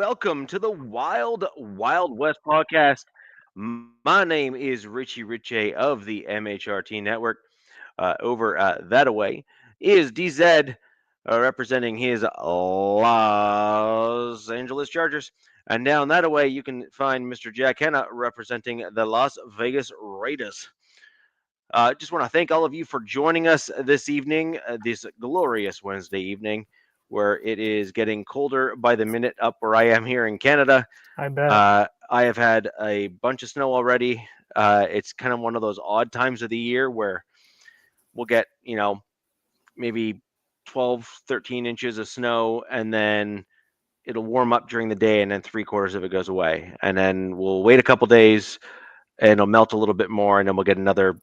welcome to the Wild Wild West podcast. My name is Richie Riche of the MHRT Network. Over that away is DZ representing his Los Angeles Chargers. And down that away, you can find Mr. Jack Hanna representing the Las Vegas Raiders. Just want to thank all of you for joining us this evening, this glorious Wednesday evening, where it is getting colder by the minute up where I am here in Canada. I bet. I have had a bunch of snow already. It's kind of one of those odd times of the year where we'll get, maybe 12, 13 inches of snow, and then it'll warm up during the day, and then 3/4 of it goes away. And then we'll wait a couple days, and it'll melt a little bit more, and then we'll get another,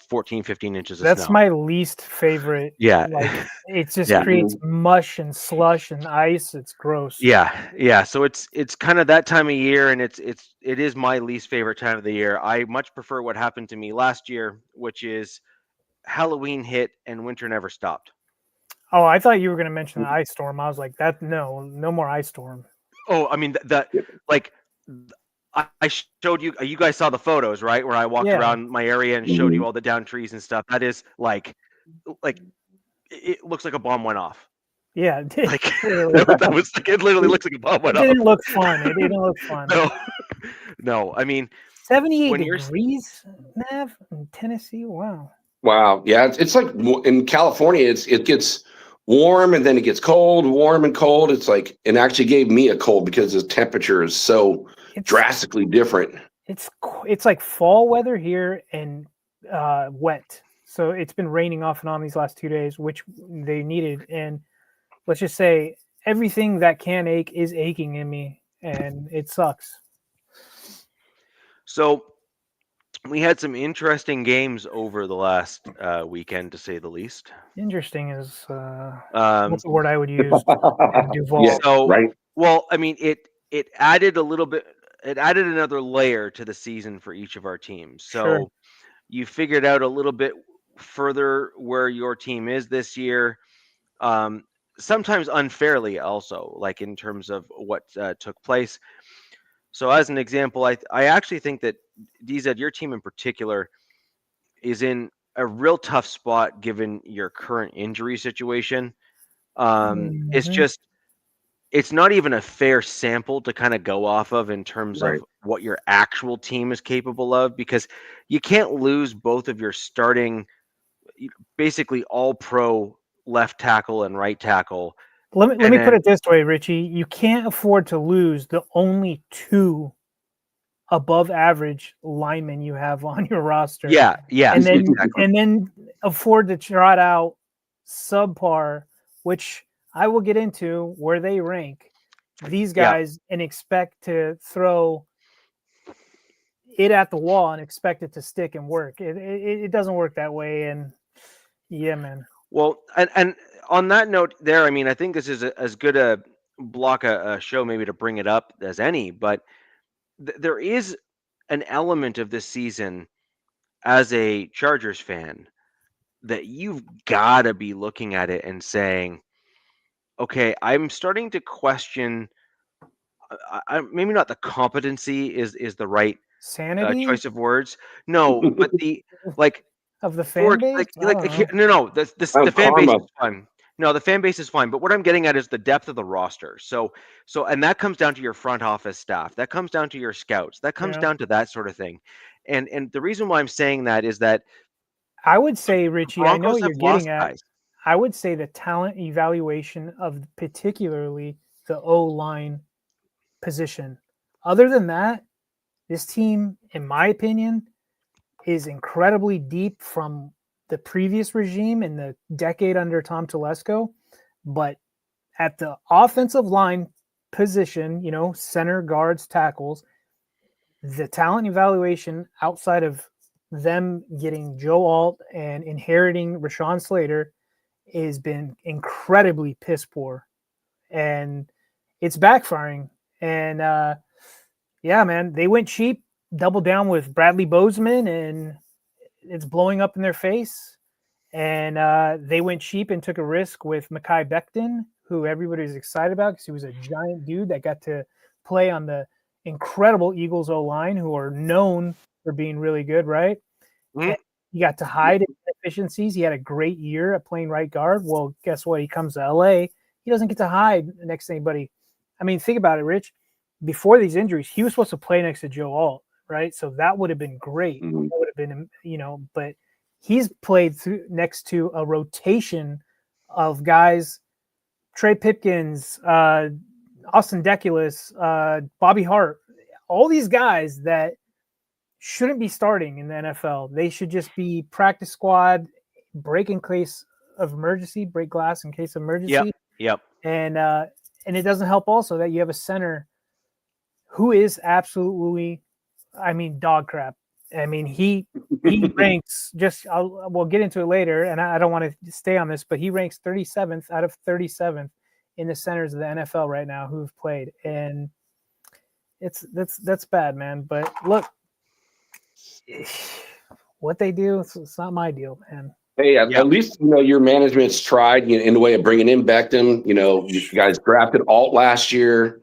14, 15 inches of That's snow. my least favorite. Yeah. Like, it just Yeah. creates mush and slush and ice. It's gross. Yeah. So it's kind of that time of year, and it is my least favorite time of the year. I much prefer what happened to me last year, which is Halloween hit and winter never stopped. Oh, I thought you were going to mention the ice storm. I was like, no more ice storm. Oh, I mean, I showed you. You guys saw the photos, right? Where I walked around my area and showed you all the down trees and stuff. That is like it looks like a bomb went off. Yeah, it did. That was like, it literally looks like a bomb went off. It didn't look fun. It didn't look fun. No. I mean, 78 degrees, Nav, in Tennessee. Wow. Yeah, it's like in California. It gets warm and then it gets cold, warm and cold. It's like it actually gave me a cold because the temperature is so drastically different. It's like fall weather here and wet. So it's been raining off and on these last 2 days, which they needed. And let's just say everything that can ache is aching in me, and it sucks. So we had some interesting games over the last weekend, to say the least. Interesting is what's the word I would use? Duval. Yeah, so, right. Well, I mean, it added a little bit. It added another layer to the season for each of our teams. So you figured out a little bit further where your team is this year. Sometimes unfairly, also, like in terms of what took place. So as an example, I actually think that DZ, your team in particular, is in a real tough spot given your current injury situation. It's not even a fair sample to kind of go off of in terms of what your actual team is capable of, because you can't lose both of your starting, basically all pro left tackle and right tackle. Let me put it this way, Richie. You can't afford to lose the only two above average linemen you have on your roster. Yeah. And then afford to trot out subpar, which I will get into where they rank these guys, and expect to throw it at the wall and expect it to stick and work. It doesn't work that way. And yeah, man. Well, and on that note there, I mean, I think this is as good a block a show maybe to bring it up as any, but there is an element of this season as a Chargers fan that you've got to be looking at it and saying, okay, I'm starting to question, maybe not the competency is the right sanity choice of words. No, but the of the fan base. The fan base is fine. No, the fan base is fine. But what I'm getting at is the depth of the roster. So, and that comes down to your front office staff. That comes down to your scouts. That comes down to that sort of thing. And the reason why I'm saying that is that I would say, Richie, I know you're getting at. Guys. I would say the talent evaluation of particularly the O-line position. Other than that, this team, in my opinion, is incredibly deep from the previous regime in the decade under Tom Telesco. But at the offensive line position, center, guards, tackles, the talent evaluation outside of them getting Joe Alt and inheriting Rashawn Slater has been incredibly piss poor, and it's backfiring. And man, they went cheap, doubled down with Bradley Bozeman, and it's blowing up in their face. And they went cheap and took a risk with Mekhi Becton, who everybody was excited about because he was a giant dude that got to play on the incredible Eagles O-line, who are known for being really good, right? Mhm. He got to hide his inefficiencies. He had a great year at playing right guard. Well, guess what? He comes to LA. He doesn't get to hide next to anybody. I mean, think about it, Rich. Before these injuries, he was supposed to play next to Joe Alt, right? So that would have been great. Mhm. That would have been, but he's played next to a rotation of guys, Trey Pipkins, Austin Deculus, Bobby Hart, all these guys that shouldn't be starting in the NFL. They should just be practice squad, break in case of emergency, break glass in case of emergency. Yep. And it doesn't help also that you have a center who is absolutely, dog crap. I mean, he ranks we'll get into it later, and I don't want to stay on this, but he ranks 37th out of 37th in the centers of the NFL right now who've played, and that's bad, man. But look, what they do, it's not my deal, man. Hey, at least your management's tried in the way of bringing in Beckham. You guys drafted Alt last year,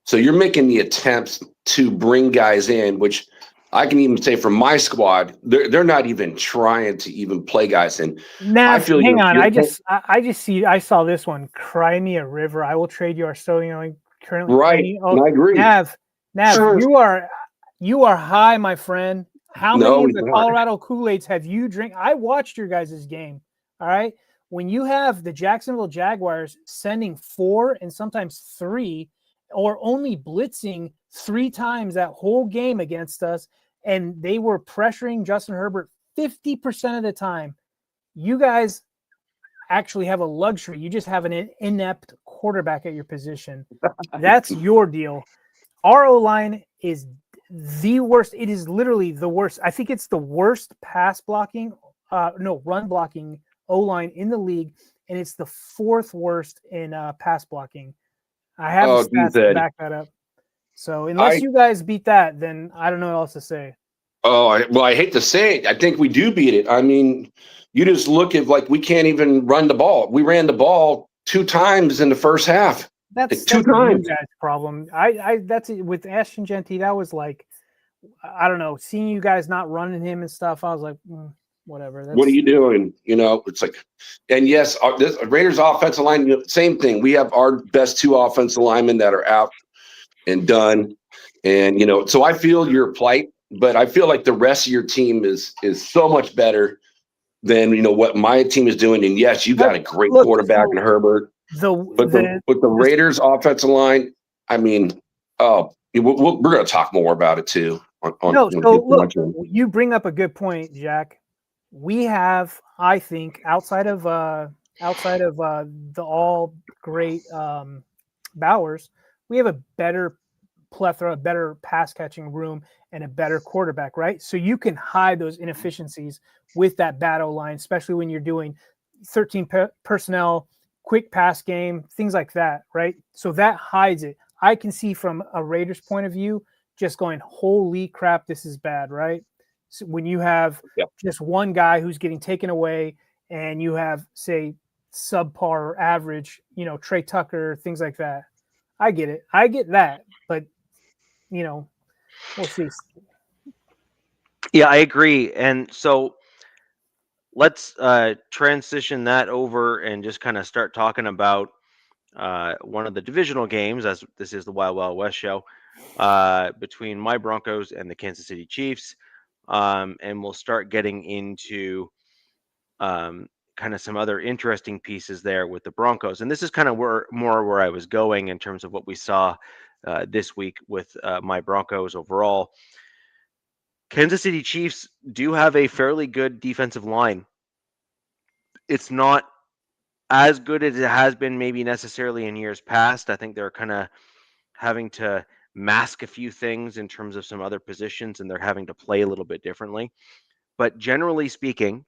so you're making the attempts to bring guys in, which I can even say from my squad, they're not even trying to even play guys in. Nav, hang on, I saw this one. Cry me a river. I will trade you our starting currently. Right, I agree. Nav, sure. you are high, my friend. How many of the Colorado Kool-Aids have you drank? I watched your guys' game. All right. When you have the Jacksonville Jaguars sending 4 and sometimes 3, or only blitzing 3 times that whole game against us, and they were pressuring Justin Herbert 50% of the time, you guys actually have a luxury. You just have an inept quarterback at your position. That's your deal. Our O-line is the worst. It is literally the worst. I think it's the worst run blocking O-line in the league, and it's the 4th worst in pass blocking. I have stats to back that up. So unless you guys beat that, then I don't know what else to say. I hate to say it. I think we do beat it. I mean, you just look at we can't even run the ball. We ran the ball 2 times in the first half. That's 2 times. That's problem. That's it. With Ashton Genty, that was I don't know, seeing you guys not running him and stuff. I was like, whatever. What are you doing? It's and yes, this Raiders offensive line, same thing. We have our best 2 offensive linemen that are out and done. And, so I feel your plight, but I feel like the rest of your team is so much better than, what my team is doing. And yes, you got a great quarterback in Herbert. But the Raiders offensive line, I mean, we're going to talk more about it too. You bring up a good point, Jack. We have, I think, outside of the all great Bowers, we have a better plethora, a better pass catching room, and a better quarterback, right? So you can hide those inefficiencies with that bad O-line, especially when you're doing 13 personnel, quick pass game, things like that, right? So that hides it. I can see from a Raiders point of view, just going, holy crap, this is bad, right? So when you have just one guy who's getting taken away, and you have, say, subpar or average, Trey Tucker, things like that. I get it. I get that, but we'll see. Yeah, I agree. And so let's transition that over and just kind of start talking about one of the divisional games, as this is the Wild Wild West show, between my Broncos and the Kansas City Chiefs. And we'll start getting into kind of some other interesting pieces there with the Broncos. And this is kind of where I was going in terms of what we saw this week with my Broncos overall. Kansas City Chiefs do have a fairly good defensive line. It's not as good as it has been maybe necessarily in years past. I think they're kind of having to mask a few things in terms of some other positions, and they're having to play a little bit differently. But generally speaking,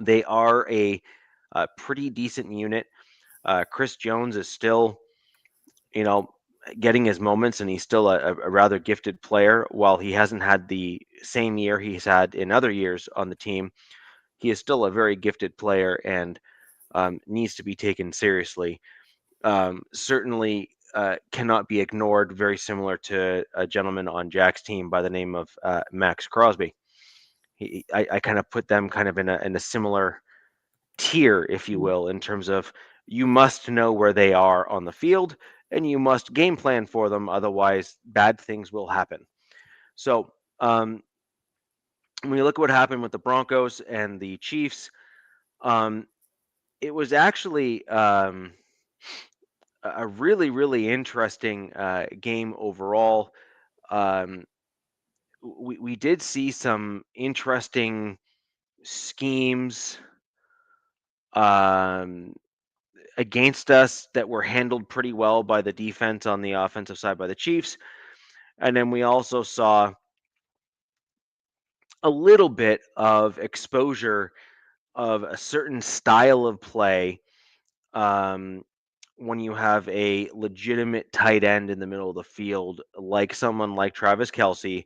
they are a pretty decent unit. Chris Jones is still, getting his moments, and he's still a rather gifted player. While he hasn't had the same year he's had in other years on the team, he is still a very gifted player and needs to be taken seriously. Certainly, cannot be ignored. Very similar to a gentleman on Jack's team by the name of Max Crosby. I kind of put them kind of in a similar tier, if you will, in terms of you must know where they are on the field and you must game plan for them. Otherwise, bad things will happen. So when you look at what happened with the Broncos and the Chiefs, it was actually a really, really interesting game overall. We did see some interesting schemes against us that were handled pretty well by the defense on the offensive side by the Chiefs. And then we also saw a little bit of exposure of a certain style of play when you have a legitimate tight end in the middle of the field, like someone like Travis Kelce,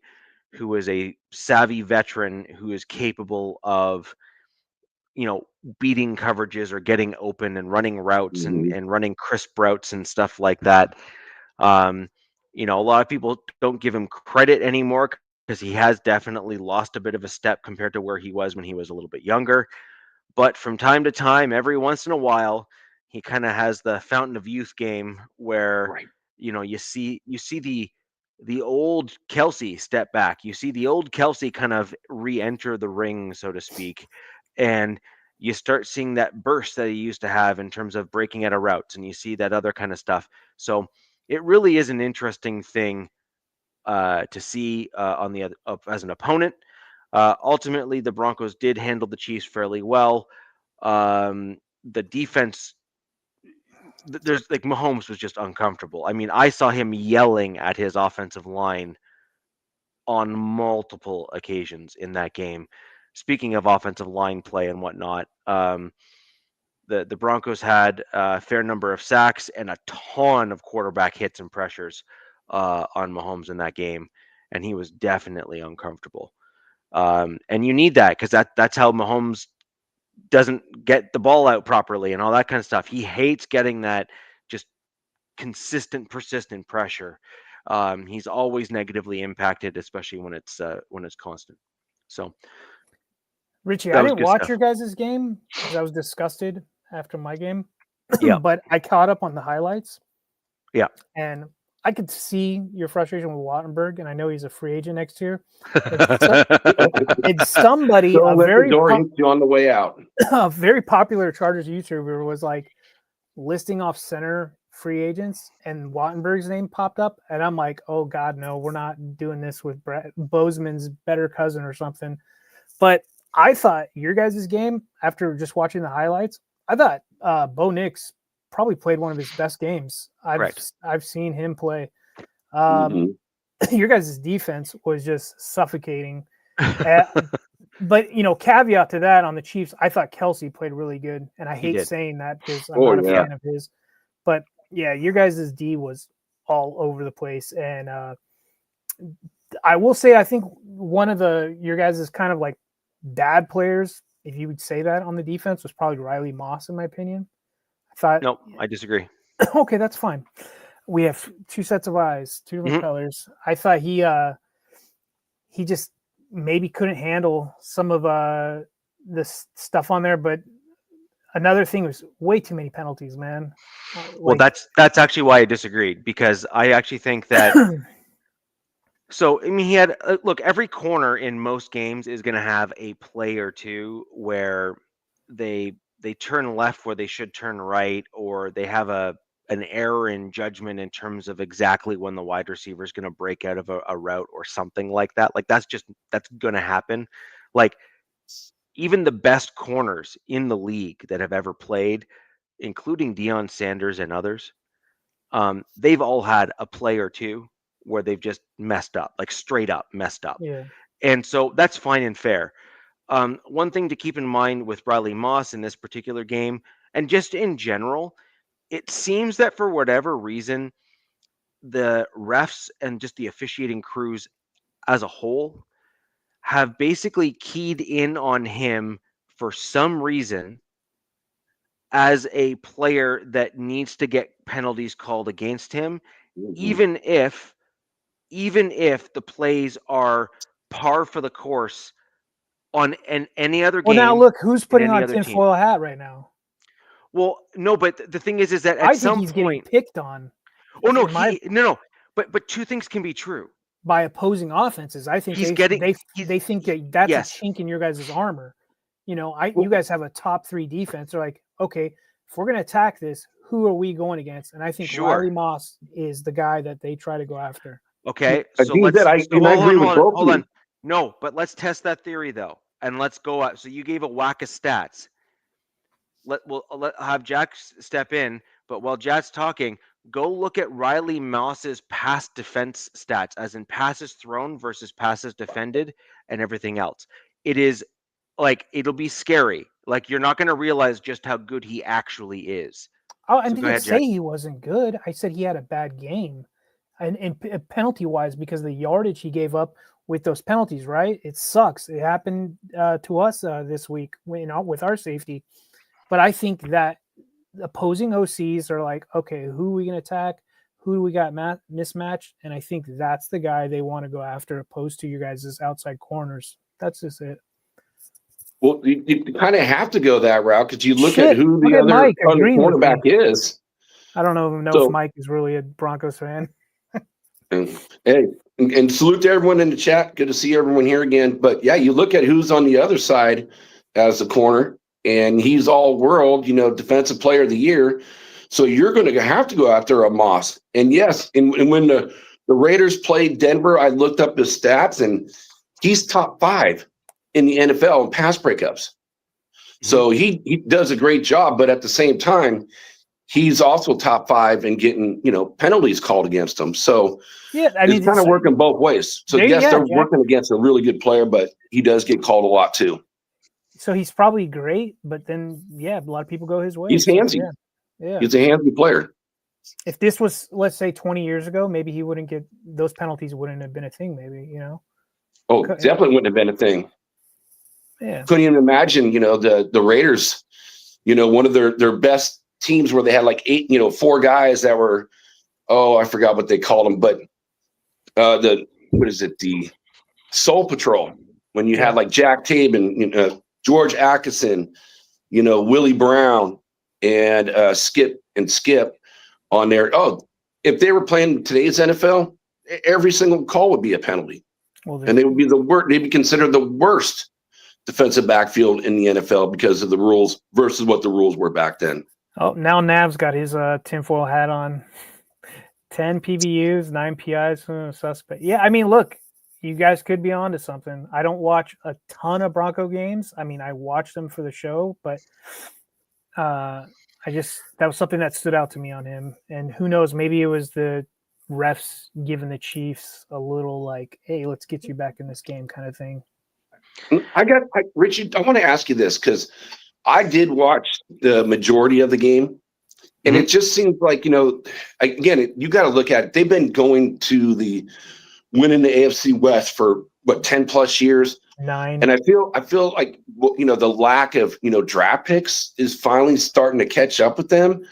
who is a savvy veteran who is capable of, beating coverages or getting open and running routes and running crisp routes and stuff like that. A lot of people don't give him credit anymore because he has definitely lost a bit of a step compared to where he was when he was a little bit younger. But from time to time, every once in a while, he kind of has the fountain of youth game where you see the old Kelce step back. You see the old Kelce kind of re-enter the ring, so to speak, and you start seeing that burst that he used to have in terms of breaking out of routes, and you see that other kind of stuff. So it really is an interesting thing to see on the other as an opponent. Ultimately, the Broncos did handle the Chiefs fairly well. The defense, there's like Mahomes was just uncomfortable. I mean, I saw him yelling at his offensive line on multiple occasions in that game. Speaking of offensive line play and whatnot, the Broncos had a fair number of sacks and a ton of quarterback hits and pressures on Mahomes in that game, and he was definitely uncomfortable. And you need that because that's how Mahomes doesn't get the ball out properly and all that kind of stuff. He hates getting that just consistent, persistent pressure. He's always negatively impacted, especially when it's constant. So, Richie, I didn't watch your guys' game because I was disgusted after my game. Yeah, but I caught up on the highlights. Yeah, and I could see your frustration with Wattenberg, and I know he's a free agent next year. It's somebody Don't let the door hit you on the way out. A very popular Chargers YouTuber was like listing off center free agents, and Wattenberg's name popped up, and I'm like, oh god, no, we're not doing this with Bozeman's better cousin or something. But I thought your guys' game, after just watching the highlights, I thought Bo Nix probably played one of his best games I've seen him play. Your guys' defense was just suffocating. But caveat to that on the Chiefs, I thought Kelce played really good, and I hate saying that because I'm not a fan of his. But yeah, your guys' D was all over the place, and I will say I think one of your guys' kind of like bad players, if you would say that on the defense, was probably Riley Moss, in my opinion. No, I disagree. Okay, that's fine. We have two sets of eyes, two different colors. I thought he just maybe couldn't handle some of this stuff on there, but another thing was way too many penalties, man. Well, that's actually why I disagreed, because I actually think that so, I mean, he had look, every corner in most games is going to have a play or two where they turn left where they should turn right, or they have an error in judgment in terms of exactly when the wide receiver is going to break out of a route or something like that. Like that's going to happen. Like even the best corners in the league that have ever played, including Deion Sanders and others, they've all had a play or two where they've just messed up, like straight up messed up. Yeah. And so that's fine and fair. One thing to keep in mind with Riley Moss in this particular game, and just in general, it seems that for whatever reason, the refs and just the officiating crews as a whole have basically keyed in on him for some reason as a player that needs to get penalties called against him, even if the plays are par for the course on any other Well, game. now look, who's in putting any on other team. tinfoil hat right now? Well, no, but the thing is that at I think some he's getting point, picked on. oh no, in my- no, but two things can be true. by opposing offenses. I think He's they getting think that that's yes. a chink in your guys' armor. You know, Well- you guys have a top 3 defense. They're like, okay, if we're going to attack this, who are we going against? And I think Sure. Riley Moss is the guy that they try to go after. Okay, I so think let's. that I agree with both hold of on. you. No, but let's test that theory though, and let's go up. So you gave a whack of stats. We'll have Jack step in, but while Jack's talking, go look at Riley Moss's pass defense stats, as in passes thrown versus passes defended, and everything else. It is like it'll be scary. Like you're not going to realize just how good he actually is. Oh, I So didn't go ahead, say Jack. he wasn't good. I said he had a bad game, and penalty wise because of the yardage he gave up with those penalties. Right, it sucks. It happened to us this week with our safety. But I think that opposing OCs are like, okay, who are we going to attack? Who do we got mismatched? And I think that's the guy they want to go after, opposed to you guys' outside corners. That's just it. Well, you kind of have to go that route because you look at who look the at other Mike agreeing with cornerback me. is. I don't know So- if Mike is really a Broncos fan. Hey, and salute to everyone in the chat. Good to see everyone here again. But yeah, you look at who's on the other side as a corner, and he's all world, defensive player of the year. So you're going to have to go after a Moss. And yes, and when the Raiders played Denver, I looked up his stats, and he's top 5 in the NFL in pass breakups. So he does a great job, but at the same time, he's also top 5 in getting, penalties called against him. So Yeah, I mean, it's kind of working both ways. So yes, they're Jack. working against a really good player, but he does get called a lot too. So he's probably great, but then a lot of people go his way. He's So, handsy. yeah. He's a handsy player. If this was, let's say, 20 years ago, maybe he wouldn't get those penalties. Wouldn't have been a thing. Maybe Oh, definitely wouldn't have been a thing. Yeah. Couldn't even imagine, the Raiders, one of their best teams where they had like 4 guys that were, I forgot what they called them, but the Soul Patrol, when you had like Jack Tabin, George Atkinson, Willie Brown, and Skip on there. Oh, if they were playing today's NFL, every single call would be a penalty. Well, And they would be they'd be considered the worst defensive backfield in the NFL because of the rules versus what the rules were back then. Oh, now Nav's got his tinfoil hat on. 10 PBUs, 9 PIs, suspect. Yeah, I mean, look, you guys could be onto something. I don't watch a ton of Bronco games. I mean, I watch them for the show, but that was something that stood out to me on him. And who knows, maybe it was the refs giving the Chiefs a little like, hey, let's get you back in this game kind of thing. Richie, I want to ask you this because I did watch the majority of the game. And it just seems like, again, you got to look at it. They've been going to winning the AFC West for 10 plus years. 9. And I feel like, the lack of, draft picks is finally starting to catch up with them.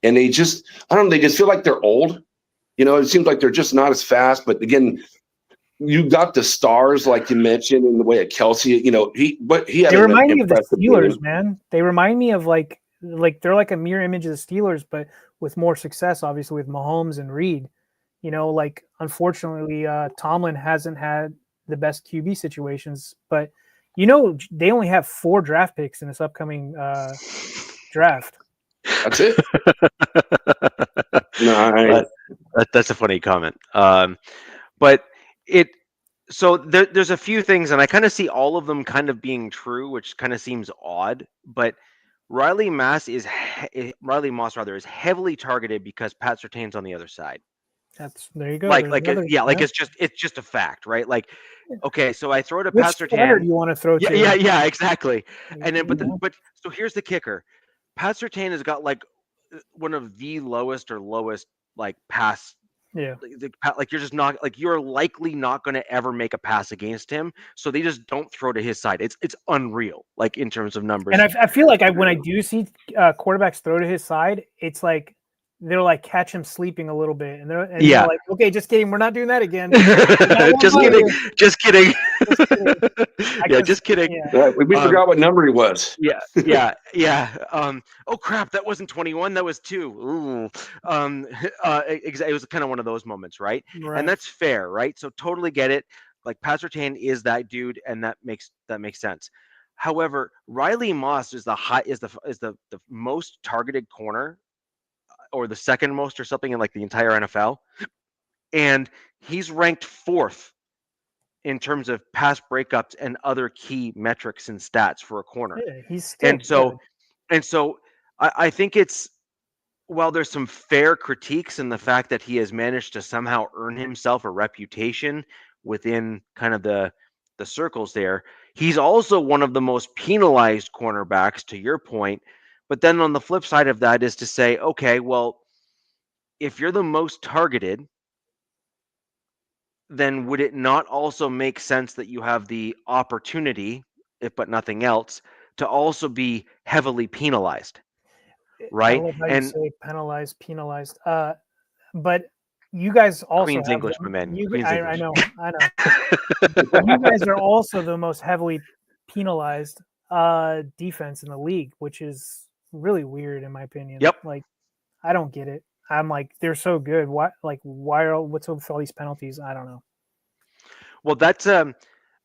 And they just feel like they're old. It seems like they're just not as fast. But again, you got the stars, like you mentioned, in the way of Kelsey. He had. They remind me of the Steelers, game. man. They remind me of like they're like a mirror image of the Steelers, but with more success, obviously with Mahomes and Reed. Unfortunately, Tomlin hasn't had the best QB situations, but they only have 4 draft picks in this upcoming draft. That's it. No, That's a funny comment. But there's a few things, and I kind of see all of them kind of being true, which kind of seems odd. But Riley Moss is heavily targeted because Pat Surtain's on the other side. There you go. It's just a fact, right? Like, okay, so I throw to Which Pat Surtain. do you want to throw to? Yeah, exactly. And then, but so here's the kicker: Pat Surtain has got like one of the lowest like pass Yeah. Like you're just not like you're likely not going to ever make a pass against him, so they just don't throw to his side. It's unreal, like in terms of numbers. And I feel like when I do see quarterbacks throw to his side, it's like they'll like catch him sleeping a little bit, and they're like, okay, just kidding, we're not doing that again. Just kidding. Just kidding. Yeah, just kidding. Yeah. We forgot what number he was. Yeah. Oh crap, that wasn't 21. That was 2. Ooh. It was kind of one of those moments, right? And that's fair, right? So totally get it. Like Pat Surtain is that dude, and that makes sense. However, Riley Moss is the most targeted corner, or the second most, or something in like the entire NFL, and he's ranked 4th in terms of pass breakups and other key metrics and stats for a corner. Yeah, he's still so I think it's, while there's some fair critiques in the fact that he has managed to somehow earn himself a reputation within kind of the circles there, he's also one of the most penalized cornerbacks, to your point. But then on the flip side of that is to say, okay, well, if you're the most targeted, then would it not also make sense that you have the opportunity, if but nothing else, to also be heavily penalized, right? I love how you say penalized. But you guys also Queen's have English, my man. I know. You guys are also the most heavily penalized defense in the league, which is really weird in my opinion. Yep. Like, I don't get it. I'm like, they're so good. What's with all these penalties? I don't know. Well, that's a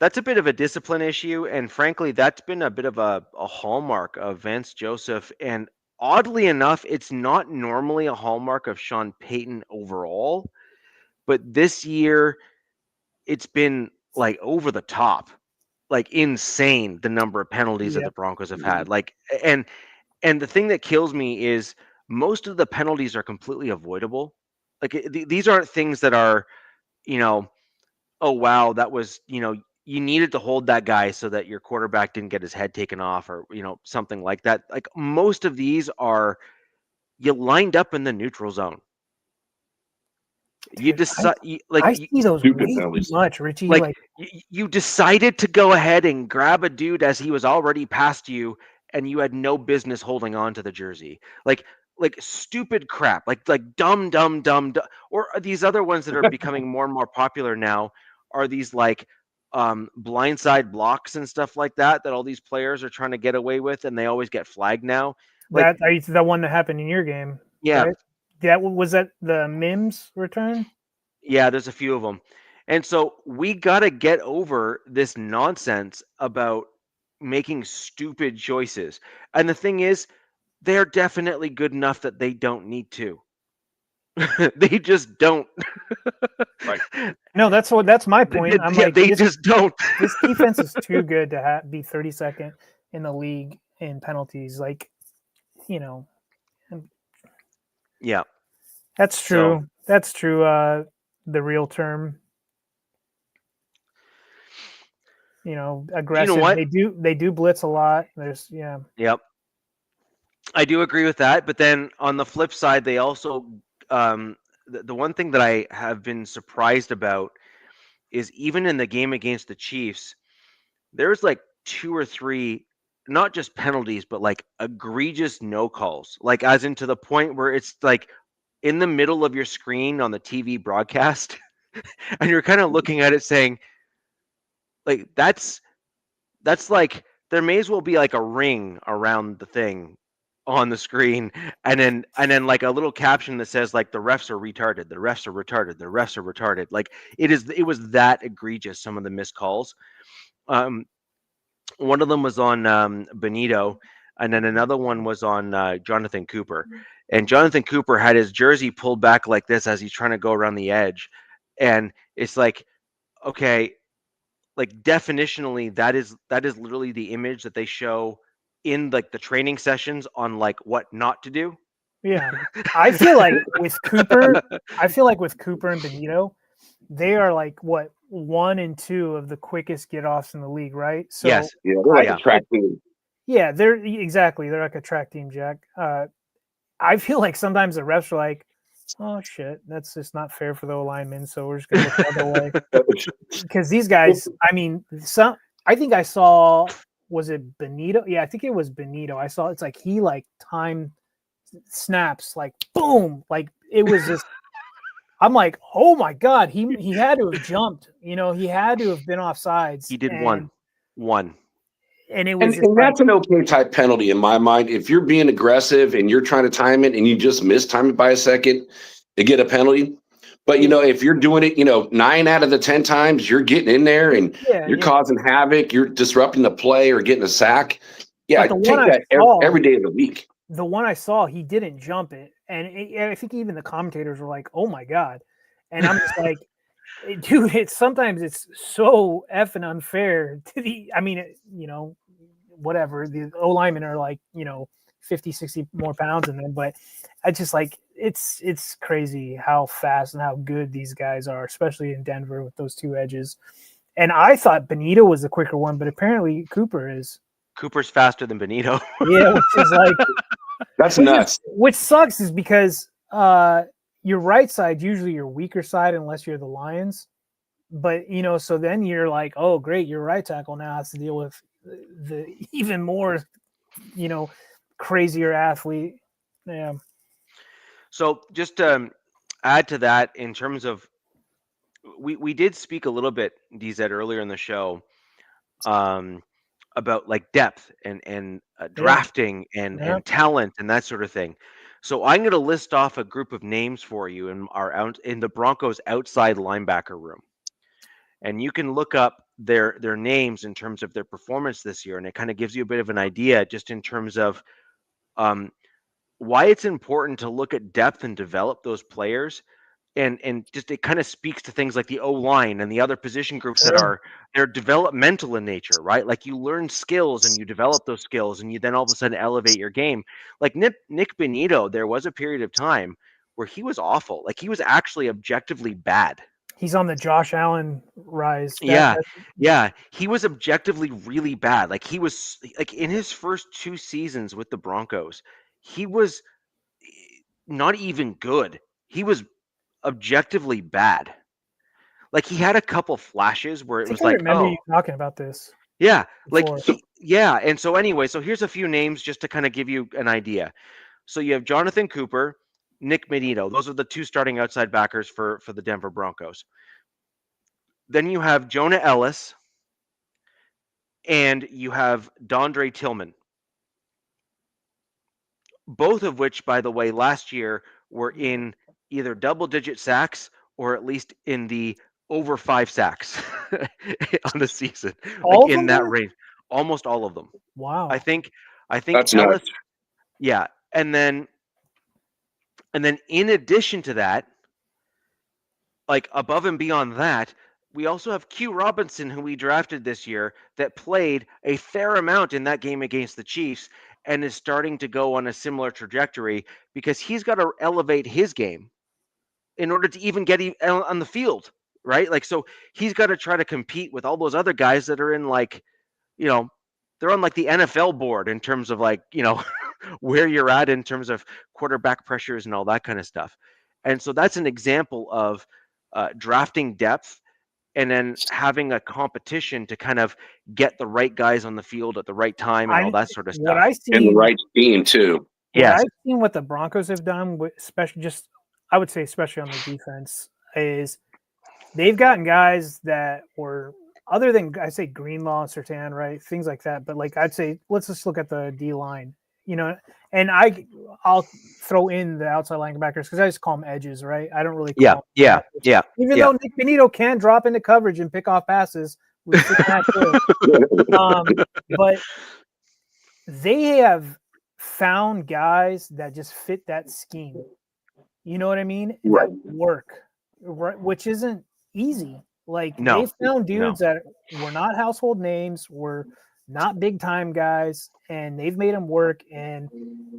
bit of a discipline issue, and frankly, that's been a bit of a hallmark of Vance Joseph. And oddly enough, it's not normally a hallmark of Sean Payton overall, but this year it's been like over the top, like insane, the number of penalties that the Broncos have had. Like, and the thing that kills me is most of the penalties are completely avoidable. Like these aren't things that are, oh wow, that was, you needed to hold that guy so that your quarterback didn't get his head taken off, or something like that. Like most of these are, you lined up in the neutral zone. Dude, you decide, I see those way too much, Richie. Like you decided to go ahead and grab a dude as he was already past you, and you had no business holding on to the jersey. Like stupid crap, like dumb. Or these other ones that are becoming more and more popular now are these like blindside blocks and stuff like that all these players are trying to get away with, and they always get flagged now. Like that one that happened in your game. Yeah. Right? That was that the Mims return? Yeah, there's a few of them. And so we got to get over this nonsense about making stupid choices. And the thing is, they're definitely good enough that they don't need to. They just don't. Right. No, that's my point. I'm like, they just don't. This defense is too good to be 32nd in the league in penalties. Like, Yeah. That's true. So, that's true. The real term, aggressive. They do blitz a lot. Yep. I do agree with that, but then on the flip side, they also the one thing that I have been surprised about is even in the game against the Chiefs, there's like 2 or 3, not just penalties, but like egregious no calls, like as in to the point where it's like in the middle of your screen on the TV broadcast, and you're kind of looking at it saying, like, that's like, there may as well be like a ring around the thing on the screen, and then like a little caption that says like, the refs are retarded, the refs are retarded, the refs are retarded. Like it was that egregious, some of the missed calls. One of them was on Benito, and then another one was on Jonathan Cooper. And Jonathan Cooper had his jersey pulled back like this as he's trying to go around the edge. And it's like, okay, like definitionally, that is literally the image that they show in like the training sessions on like what not to do. Yeah. I feel like with Cooper and Benito, they are like 1 and 2 of the quickest get-offs in the league, right? So yes. Yeah, they're like a track team. Yeah, they're like a track team, Jack. I feel like sometimes the refs are like, Oh shit, that's just not fair for the linemen. So we're just gonna look the other way because these guys. I mean, some. I think I saw. Was it Benito? Yeah, I think it was Benito. I saw. It's like he like timed snaps like boom, like it was just. I'm like, oh my god, he had to have jumped. You know, he had to have been off sides. He did and, one. and it was And like, that's an okay type penalty in my mind. If you're being aggressive and you're trying to time it and you just miss time it by a second to get a penalty. But, if you're doing it, 9 out of the 10 times you're getting in there and you're causing havoc, you're disrupting the play or getting a sack. Yeah, I take that every day of the week. The one I saw, he didn't jump it. And I think even the commentators were like, oh my God. And I'm just like, dude, sometimes it's so effing unfair to whatever. The O-linemen are like, 50, 60 more pounds in them. But I just like, it's crazy how fast and how good these guys are, especially in Denver with those two edges. And I thought Benito was the quicker one, but apparently Cooper is. Cooper's faster than Benito. Yeah, which is like that's nuts. Which sucks is because your right side usually your weaker side unless you're the Lions. But so then you're like, oh great, your right tackle now has to deal with the even more, crazier athlete. Yeah. So just to add to that, in terms of, we did speak a little bit, DZ, earlier in the show, about like depth and drafting and talent and that sort of thing. So I'm going to list off a group of names for you in the Broncos outside linebacker room, and you can look up their names in terms of their performance this year, and it kind of gives you a bit of an idea just in terms of why it's important to look at depth and develop those players. And just it kind of speaks to things like the O-line and the other position groups that they're developmental in nature, right? Like you learn skills and you develop those skills and you then all of a sudden elevate your game. Like Nick Benito, there was a period of time where he was awful. Like he was actually objectively bad. He's on the Josh Allen rise. Yeah. He was objectively really bad. Like he was like in his first 2 seasons with the Broncos, he was not even good. He was objectively bad. Like he had a couple flashes where it was like, I remember you talking about this. Yeah, before. And so anyway, so here's a few names just to kind of give you an idea. So you have Jonathan Cooper, Nick Benito. Those are the 2 starting outside backers for the Denver Broncos. Then you have Jonah Ellis, and you have Dondre Tillman. Both of which, by the way, last year were in either double-digit sacks or at least in the over 5 sacks on the season, like in that range. Almost all of them. Wow. I think that's Ellis. nuts. Yeah, and then in addition to that, like above and beyond that, we also have Q Robinson, who we drafted this year, that played a fair amount in that game against the Chiefs and is starting to go on a similar trajectory because he's got to elevate his game in order to even get on the field, right? Like, so he's got to try to compete with all those other guys that are in like, they're on like the NFL board in terms of like, where you're at in terms of quarterback pressures and all that kind of stuff. And so that's an example of drafting depth and then having a competition to kind of get the right guys on the field at the right time and all that sort of stuff. And the right team too. Yeah, I've seen what the Broncos have done, especially I would say especially on the defense, is they've gotten guys that were other than I say Greenlaw and Surtain, right? Things like that. But like I'd say, let's just look at the D line, and I'll throw in the outside linebackers because I just call them edges, right? I don't really call them edges. Even though Nick Benito can drop into coverage and pick off passes, we see that too. But they have found guys that just fit that scheme. You know what I mean? Right. That work, right? Which isn't easy. Like they found dudes that were not household names, were not big time guys, and they've made them work. And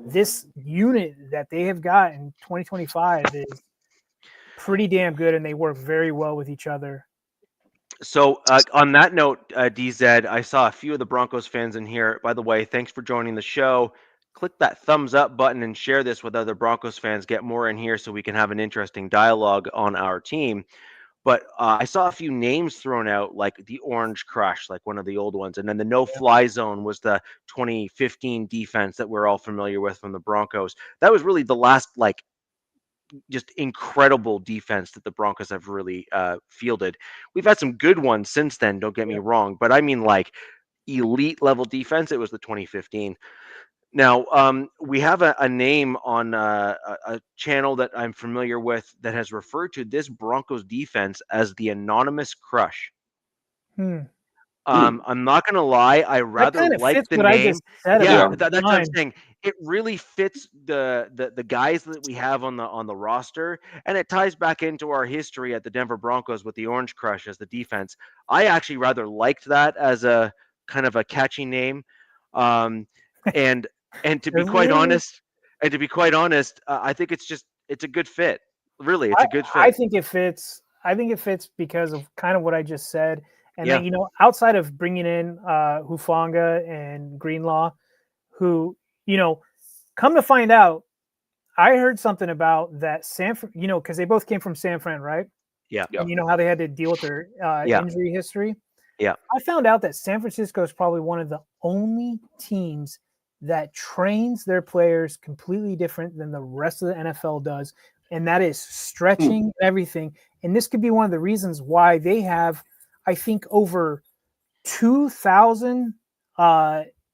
this unit that they have got in 2025 is pretty damn good, and they work very well with each other. So on that note, DZ, I saw a few of the Broncos fans in here. By the way, thanks for joining the show. click that thumbs up button and share this with other Broncos fans. Get more in here so we can have an interesting dialogue on our team. But I saw a few names thrown out, like the Orange Crush, like one of the old ones. And then the no-fly zone was the 2015 defense that we're all familiar with from the Broncos. That was really the last, like, just incredible defense that the Broncos have really fielded. We've had some good ones since then, don't get me wrong. But I mean, like, elite level defense, it was the 2015. Now, we have a name on a channel that I'm familiar with that has referred to this Broncos defense as the Anonymous Crush. I'm not going to lie. I rather like the what I name. just said. Yeah, about that's what I'm saying. It really fits the guys that we have on the roster, and it ties back into our history at the Denver Broncos with the Orange Crush as the defense. I actually rather liked that as a kind of a catchy name. And to be quite honest, I think it's a good fit. Really, it's a good fit. I think it fits. I think it fits because of kind of what I just said. And then, outside of bringing in Hufanga and Greenlaw, who, come to find out, I heard something about that because they both came from San Fran, right? Yeah. And you know how they had to deal with their injury history? Yeah. I found out that San Francisco is probably one of the only teams that trains their players completely different than the rest of the NFL does. And that is stretching and everything. And this could be one of the reasons why they have, I think, over 2,000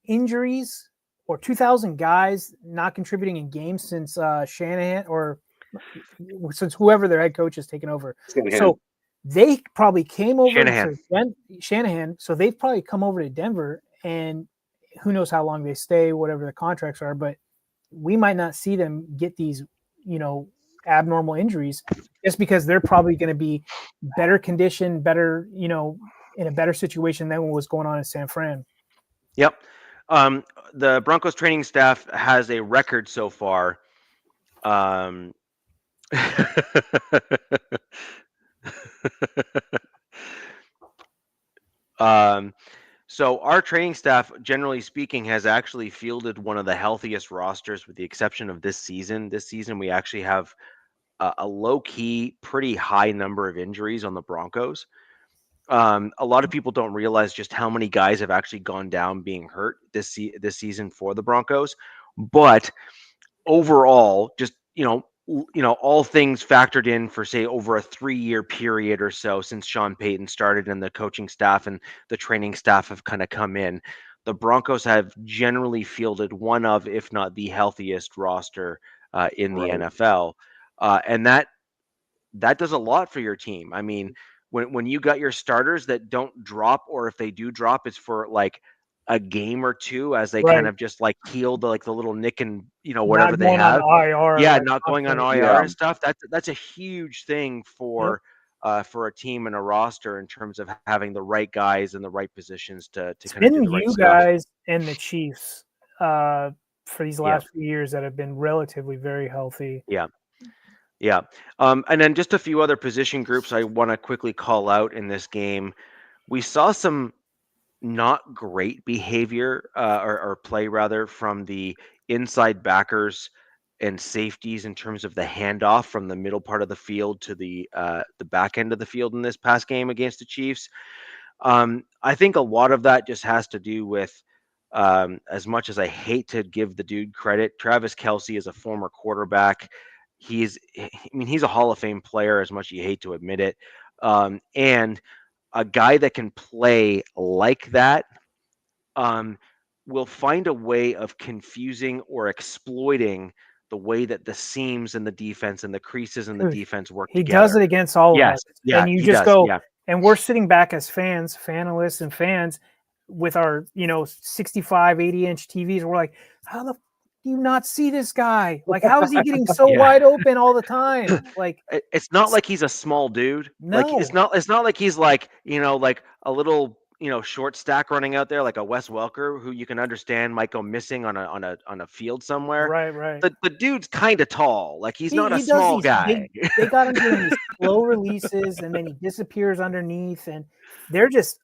injuries or 2,000 guys not contributing in games since Shanahan or since whoever their head coach has taken over. So they probably came over to Shanahan. So they've probably come over to Denver, and who knows how long they stay, whatever the contracts are. But we might not see them get these, abnormal injuries just because they're probably going to be better conditioned, better, in a better situation than what was going on in San Fran. Yep. The Broncos training staff has a record so far. So our training staff, generally speaking, has actually fielded one of the healthiest rosters with the exception of this season. This season, we actually have a low-key, pretty high number of injuries on the Broncos. A lot of people don't realize just how many guys have actually gone down being hurt this season for the Broncos. But overall, just all things factored in for, say, over a 3-year period or so since Sean Payton started and the coaching staff and the training staff have kind of come in, the Broncos have generally fielded one of, if not the healthiest roster in the NFL. And that does a lot for your team. I mean, when you got your starters that don't drop, or if they do drop, it's for like a game or two as they kind of just like heal the little nick and whatever they have. Not going on IR and stuff. That's a huge thing for a team and a roster in terms of having the right guys in the right positions to kind of do the right stuff. You guys and the Chiefs for these last few years that have been relatively very healthy. Yeah. And then just a few other position groups I want to quickly call out in this game. We saw some not great behavior or play rather from the inside backers and safeties in terms of the handoff from the middle part of the field to the back end of the field in this past game against the Chiefs. I think a lot of that just has to do with, as much as I hate to give the dude credit, Travis Kelce is a former quarterback. He's a Hall of Fame player, as much as you hate to admit it. And a guy that can play like that will find a way of confusing or exploiting the way that the seams in the defense and the creases in the defense work together. He does it against all of us. Yeah, and you just go, and we're sitting back as fans, fanalists and fans with our, 65, 80-inch TVs. We're like, how the do you not see this guy? Like, how is he getting so wide open all the time? Like, it's not like he's a small dude. No. Like, it's not like he's like, like a little, short stack running out there like a Wes Welker, who you can understand might go missing on a field somewhere. Right. The dude's kind of tall. Like, he's not a small guy. They got him doing these slow releases, and then he disappears underneath, and they're just,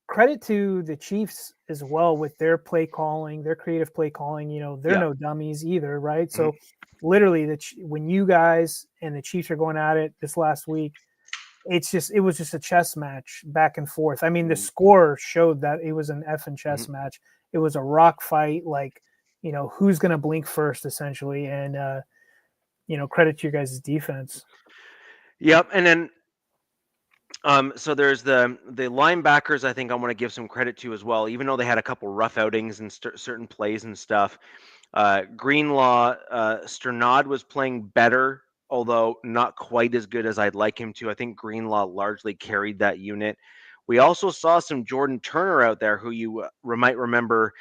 credit to the Chiefs as well with their play calling, their creative play calling. They're no dummies either, right? So literally, when you guys and the Chiefs are going at it this last week, it was just a chess match back and forth. I mean, the score showed that it was an effing chess match. It was a rock fight, like, who's going to blink first, essentially. And, credit to your guys' defense. Yep. And then, so there's the linebackers. I think I want to give some credit to as well, even though they had a couple rough outings and certain plays and stuff. Greenlaw, Sternad was playing better, although not quite as good as I'd like him to. I think Greenlaw largely carried that unit. We also saw some Jordan Turner out there, who you might remember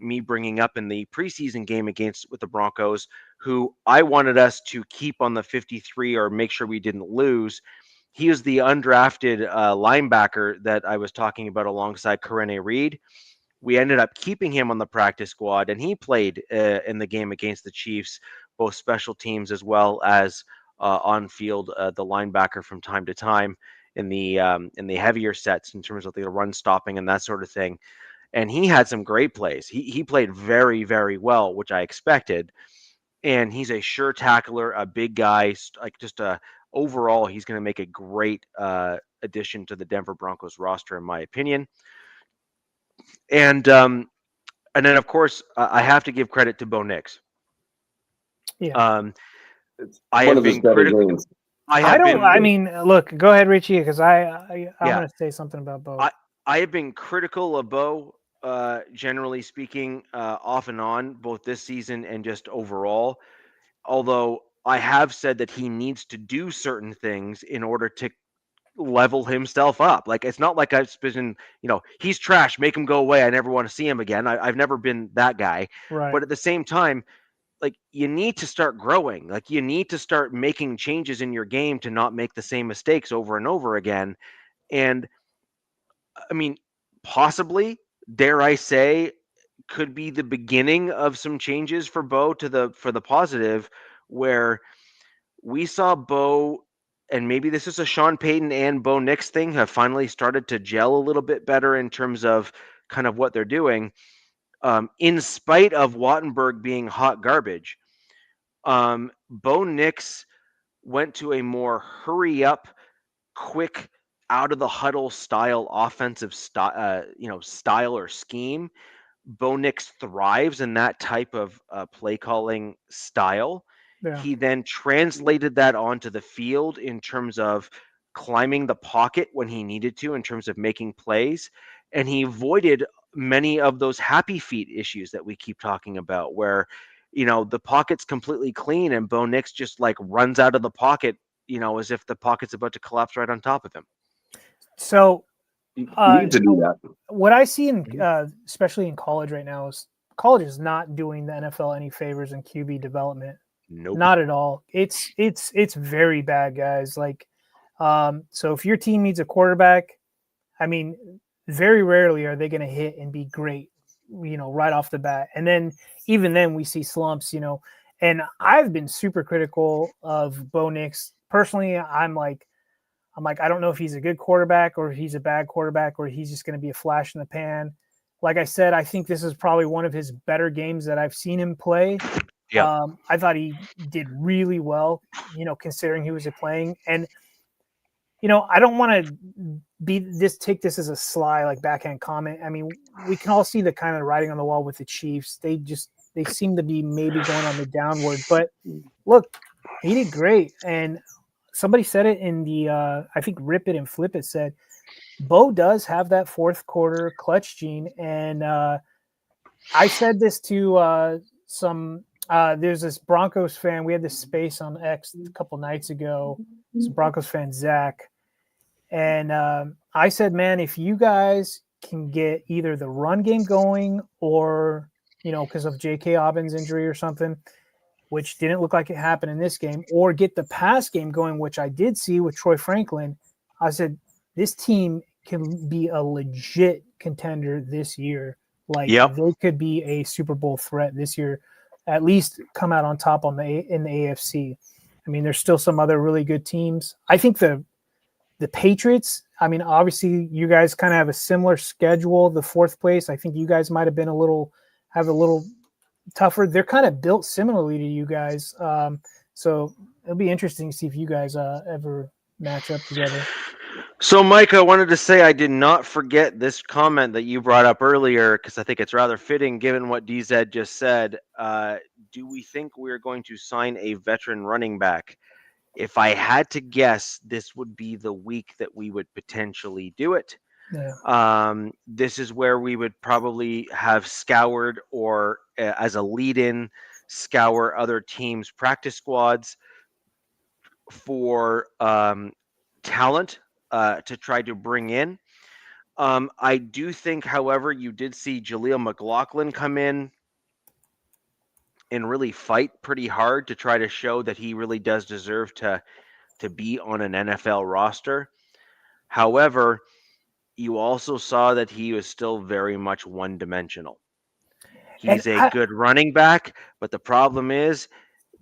me bringing up in the preseason game with the Broncos, who I wanted us to keep on the 53 or make sure we didn't lose. He is the undrafted linebacker that I was talking about alongside Karene Reed. We ended up keeping him on the practice squad, and he played in the game against the Chiefs, both special teams as well as on field, the linebacker from time to time in the heavier sets in terms of the run stopping and that sort of thing. And he had some great plays. He played very, very well, which I expected. And he's a sure tackler, a big guy, overall, he's going to make a great addition to the Denver Broncos roster, in my opinion. And then, of course, I have to give credit to Bo Nix. Yeah. I have been critical. I mean, look, go ahead, Richie, because I'm going to say something about Bo. I have been critical of Bo, generally speaking, off and on, both this season and just overall. Although I have said that he needs to do certain things in order to level himself up. Like, it's not like I've been, he's trash, make him go away, I never want to see him again. I've never been that guy. Right. But at the same time, like, you need to start growing. Like, you need to start making changes in your game to not make the same mistakes over and over again. And I mean, possibly, dare I say, could be the beginning of some changes for Bo for the positive, where we saw Bo, and maybe this is a Sean Payton and Bo Nix thing, have finally started to gel a little bit better in terms of kind of what they're doing, in spite of Wattenberg being hot garbage. Bo Nix went to a more hurry up, quick, out of the huddle style offensive style or scheme. Bo Nix thrives in that type of play calling style. Yeah. He then translated that onto the field in terms of climbing the pocket when he needed to, in terms of making plays. And he avoided many of those happy feet issues that we keep talking about, where, the pocket's completely clean and Bo Nix just like runs out of the pocket, as if the pocket's about to collapse right on top of him. So you need to do that. What I see especially in college right now, is college is not doing the NFL any favors in QB development. Nope. Not at all. It's very bad, guys. Like, so if your team needs a quarterback, I mean, very rarely are they going to hit and be great, right off the bat. And then even then we see slumps, and I've been super critical of Bo Nix. Personally, I'm like, I don't know if he's a good quarterback or if he's a bad quarterback or he's just going to be a flash in the pan. Like I said, I think this is probably one of his better games that I've seen him play. Yeah. I thought he did really well, considering he was playing. And, I don't want to take this as a sly, like, backhand comment. I mean, we can all see the kind of writing on the wall with the Chiefs. They seem to be maybe going on the downward. But look, he did great. And somebody said it in the, I think Rip It and Flip It said, Bo does have that fourth quarter clutch gene. And I said this to there's this Broncos fan. We had this space on X a couple nights ago. It's a Broncos fan, Zach. And I said, man, if you guys can get either the run game going or, because of J.K. Dobbins' injury or something, which didn't look like it happened in this game, or get the pass game going, which I did see with Troy Franklin, I said, this team can be a legit contender this year. Like, They could be a Super Bowl threat this year, at least come out on top in the AFC. I mean, there's still some other really good teams. I think the the Patriots, I mean, obviously you guys kind of have a similar schedule. The fourth place, I think you guys might have been a little tougher. They're kind of built similarly to you guys. So it'll be interesting to see if you guys ever match up together. So, Mike, I wanted to say I did not forget this comment that you brought up earlier because I think it's rather fitting given what DZ just said. Do we think we're going to sign a veteran running back? If I had to guess, this would be the week that we would potentially do it. Yeah. This is where we would probably have scoured or as a lead-in, scour other teams' practice squads for talent to try to bring in. I do think, however, you did see Jaleel McLaughlin come in and really fight pretty hard to try to show that he really does deserve to be on an NFL roster. However, you also saw that he was still very much one-dimensional. He's a good running back, but the problem is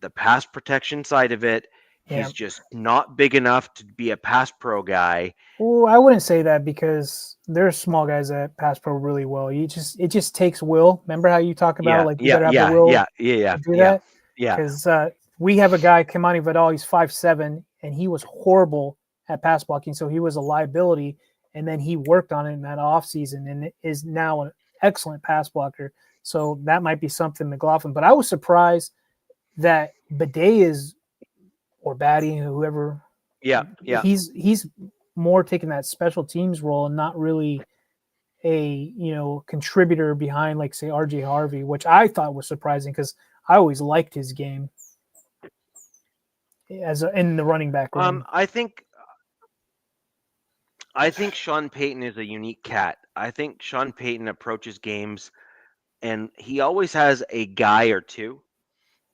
the pass protection side of it. He's just not big enough to be a pass pro guy. Well, I wouldn't say that because there's small guys that pass pro really well. It just takes will. Remember how you talk about you gotta have the will to do that? Yeah. Because we have a guy, Kimani Vidal, he's 5'7", and he was horrible at pass blocking, so he was a liability. And then he worked on it in that offseason and is now an excellent pass blocker. So that might be something McLaughlin. But I was surprised that Bidet or Batty, whoever. Yeah. He's more taking that special teams role and not really a contributor behind, like, say, RJ Harvey, which I thought was surprising because I always liked his game in the running back room. I think Sean Payton is a unique cat. I think Sean Payton approaches games and he always has a guy or two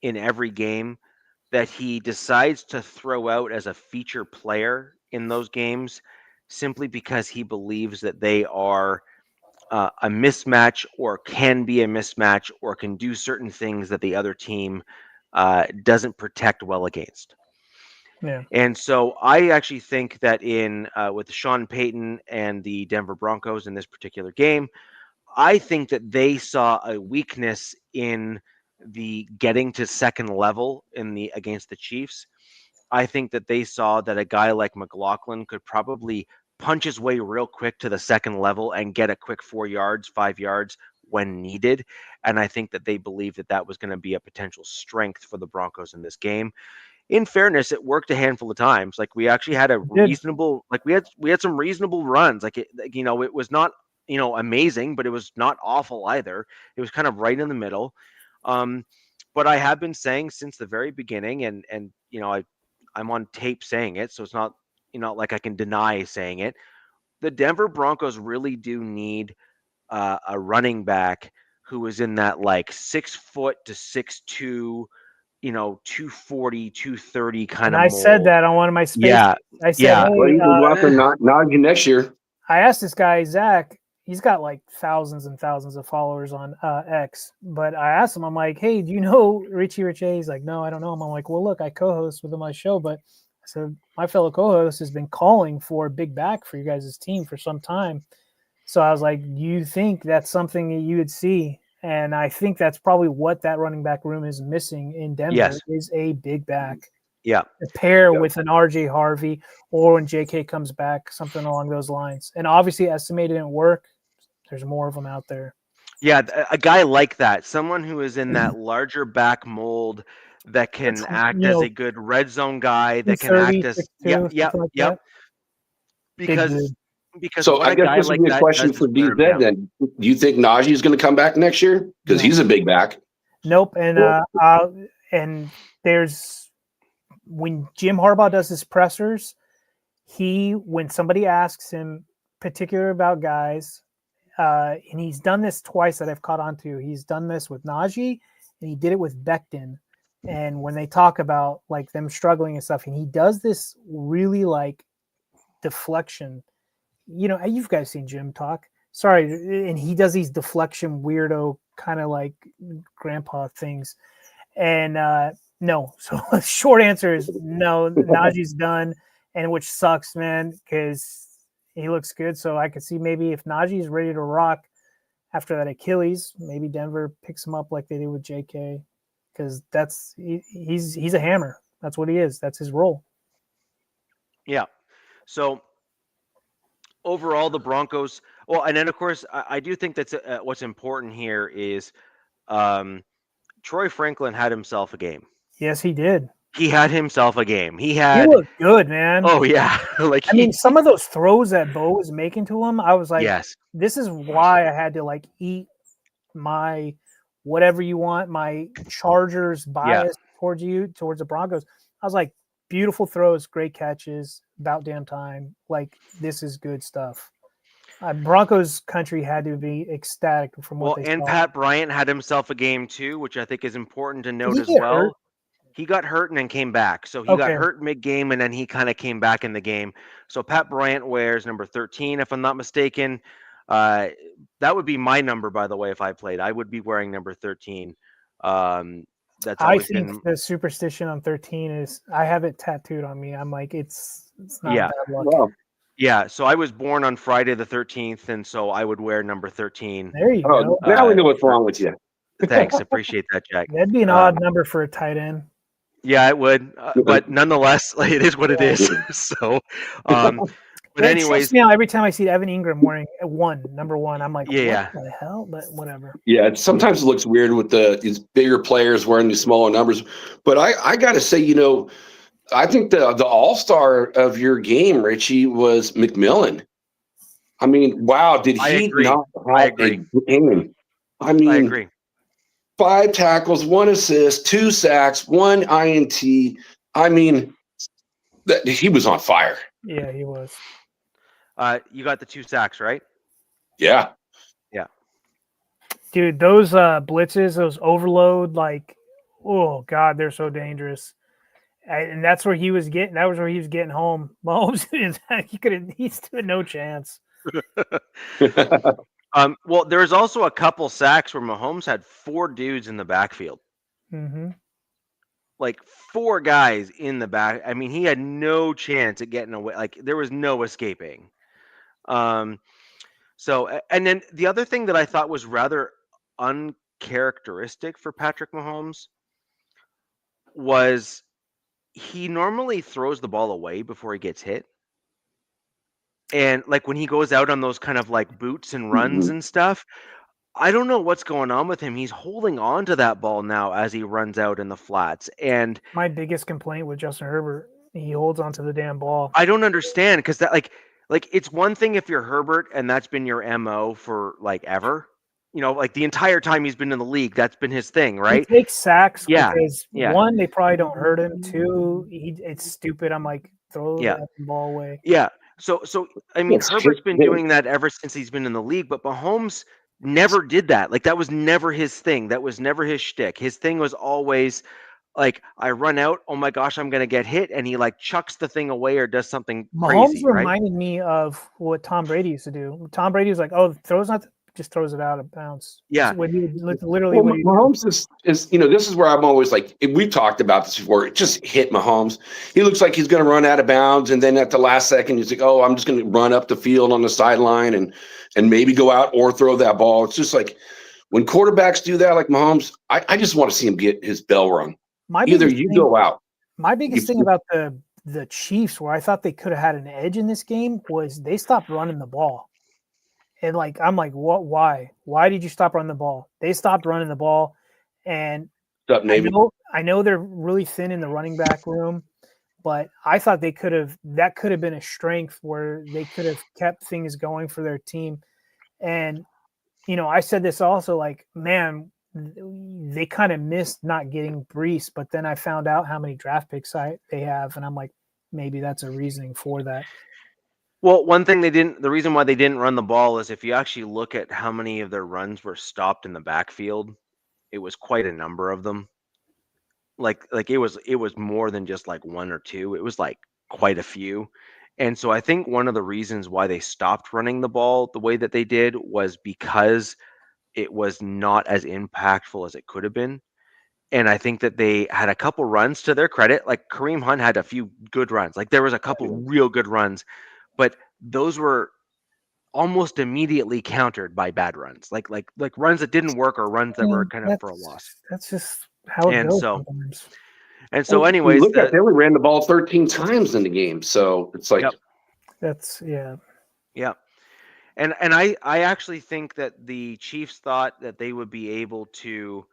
in every game that he decides to throw out as a feature player in those games simply because he believes that they are a mismatch or can be a mismatch or can do certain things that the other team doesn't protect well against. Yeah. And so I actually think that with Sean Payton and the Denver Broncos in this particular game, I think that they saw a weakness in the getting to second level against the Chiefs. I think that they saw that a guy like McLaughlin could probably punch his way real quick to the second level and get a quick 4 yards, 5 yards when needed. And I think that they believed that that was going to be a potential strength for the Broncos in this game. In fairness, it worked a handful of times. Like, we actually had we had some reasonable runs. It was not, amazing, but it was not awful either. It was kind of right in the middle. But I have been saying since the very beginning, and I'm on tape saying it, so it's not, like I can deny saying it. The Denver Broncos really do need a running back who is in that 6 foot to 6'2", 240, 230 kind of mold. I said that on one of my spaces. Yeah. I said, hey, well, you can go after Najee next year. I asked this guy, Zach, he's got thousands and thousands of followers on X, but I asked him, I'm like, hey, do you know Richie Rich? He's like, no, I don't know him. I'm like, well, look, I co-host with him on my show, but I said, my fellow co-host has been calling for a big back for you guys' team for some time. So I was like, do you think that's something that you would see? And I think that's probably what that running back room is missing in Denver is a big back. Yeah. A pair with an RJ Harvey or when JK comes back, something along those lines. And obviously estimated didn't work. There's more of them out there. Yeah, a guy like that, someone who is in that larger back mold that can act as a good red zone guy, that can act as Because so I guess this would be a question for DZ then. Do you think Najee is going to come back next year? Because he's a big back. Nope. And and there's when Jim Harbaugh does his pressers, when somebody asks him particular about guys, and he's done this twice that I've caught on to. He's done this with Najee and he did it with Becton. And when they talk about them struggling and stuff, and he does this really deflection. You've guys seen Jim talk. Sorry, and he does these deflection weirdo kind of grandpa things. And no. So short answer is no. Najee's done, and which sucks, man, because he looks good. So I could see maybe if Najee's ready to rock after that Achilles, maybe Denver picks him up like they did with JK, because he's a hammer. That's what he is. That's his role. Yeah. So overall, the Broncos. Well, and then of course, I do think that's what's important here is Troy Franklin had himself a game. Yes, he did. He had himself a game. He looked good, man. Oh yeah, like I mean, some of those throws that Bo was making to him, I was like, yes, this is why I had to like eat my whatever you want, my Chargers bias towards the Broncos. I was like, beautiful throws, great catches, about damn time. Like, this is good stuff. Broncos country had to be ecstatic from what they and saw. Pat Bryant had himself a game too, which I think is important to note as well. Hurt? He got hurt and then came back. So he got hurt mid-game and then he kind of came back in the game. So Pat Bryant wears number 13, if I'm not mistaken. That would be my number, by the way, if I played. I would be wearing number 13. That's always been the superstition on 13 is I have it tattooed on me. I'm like, it's not bad luck. Wow. Yeah, so I was born on Friday the 13th, and so I would wear number 13. There you go. Now we know what's wrong with you. Thanks, appreciate that, Jack. That'd be an odd number for a tight end. Yeah, it would, but nonetheless, like, it is what it is. So, but anyways, now every time I see Evan Ingram wearing number 1, I'm like, what the hell? But whatever. Yeah, sometimes it looks weird with these bigger players wearing these smaller numbers. But I got to say, I think the all-star of your game, Richie, was McMillan. I mean, wow, did he not have a game? I mean, I agree. 5 tackles, 1 assist, 2 sacks, 1 INT. I mean, he was on fire. Yeah, he was. You got the 2 sacks, right? Yeah. Yeah. Dude, those blitzes, those overload, like, oh God, they're so dangerous. And that's where he was getting. That was where he was getting home. Mahomes, he stood no chance. Well, there's also a couple sacks where Mahomes had 4 dudes in the backfield. Mm-hmm. Like 4 guys in the back. I mean, he had no chance at getting away. Like there was no escaping. So, and then the other thing that I thought was rather uncharacteristic for Patrick Mahomes was he normally throws the ball away before he gets hit. And like when he goes out on those kind of like boots and runs and stuff, I don't know what's going on with him. He's holding on to that ball now as he runs out in the flats. And my biggest complaint with Justin Herbert, he holds on to the damn ball. I don't understand because that like it's one thing if you're Herbert and that's been your MO for like ever. Like the entire time he's been in the league, that's been his thing, right? He takes sacks because 1, they probably don't hurt him. 2, it's stupid. I'm like, throw that ball away. Yeah. So I mean, Herbert's been doing that ever since he's been in the league, but Mahomes never did that. Like that was never his thing. That was never his shtick. His thing was always like, I run out, oh my gosh, I'm gonna get hit, and he like chucks the thing away or does something crazy. Mahomes reminded me of what Tom Brady used to do. Tom Brady was like, "Oh, just throws it out of bounds." Yeah, when he literally. Well, Mahomes is this is where I'm always like, we've talked about this before. It just hit Mahomes. He looks like he's going to run out of bounds, and then at the last second, he's like, "Oh, I'm just going to run up the field on the sideline and maybe go out or throw that ball." It's just like when quarterbacks do that, like Mahomes, I just want to see him get his bell rung. Either you go out. My biggest thing about the Chiefs, where I thought they could have had an edge in this game, was they stopped running the ball. And like, I'm like, what? Why? Why did you stop running the ball? They stopped running the ball, and I know they're really thin in the running back room, but I thought that could have been a strength where they could have kept things going for their team. And I said this also, like, man, they kind of missed not getting Brees, but then I found out how many draft picks they have, and I'm like, maybe that's a reasoning for that. Well, one thing the reason why they didn't run the ball is if you actually look at how many of their runs were stopped in the backfield, it was quite a number of them. Like it was more than just like 1 or 2. It was like quite a few. And so I think one of the reasons why they stopped running the ball the way that they did was because it was not as impactful as it could have been. And I think that they had a couple runs to their credit. Like Kareem Hunt had a few good runs. Like there was a couple real good runs, but those were almost immediately countered by bad runs. Like runs that didn't work or runs that were kind of for a loss. That's just how it And goes so sometimes. Well, anyways, look at they only ran the ball 13 times in the game, so it's like That's yeah. And I actually think that the Chiefs thought that they would be able to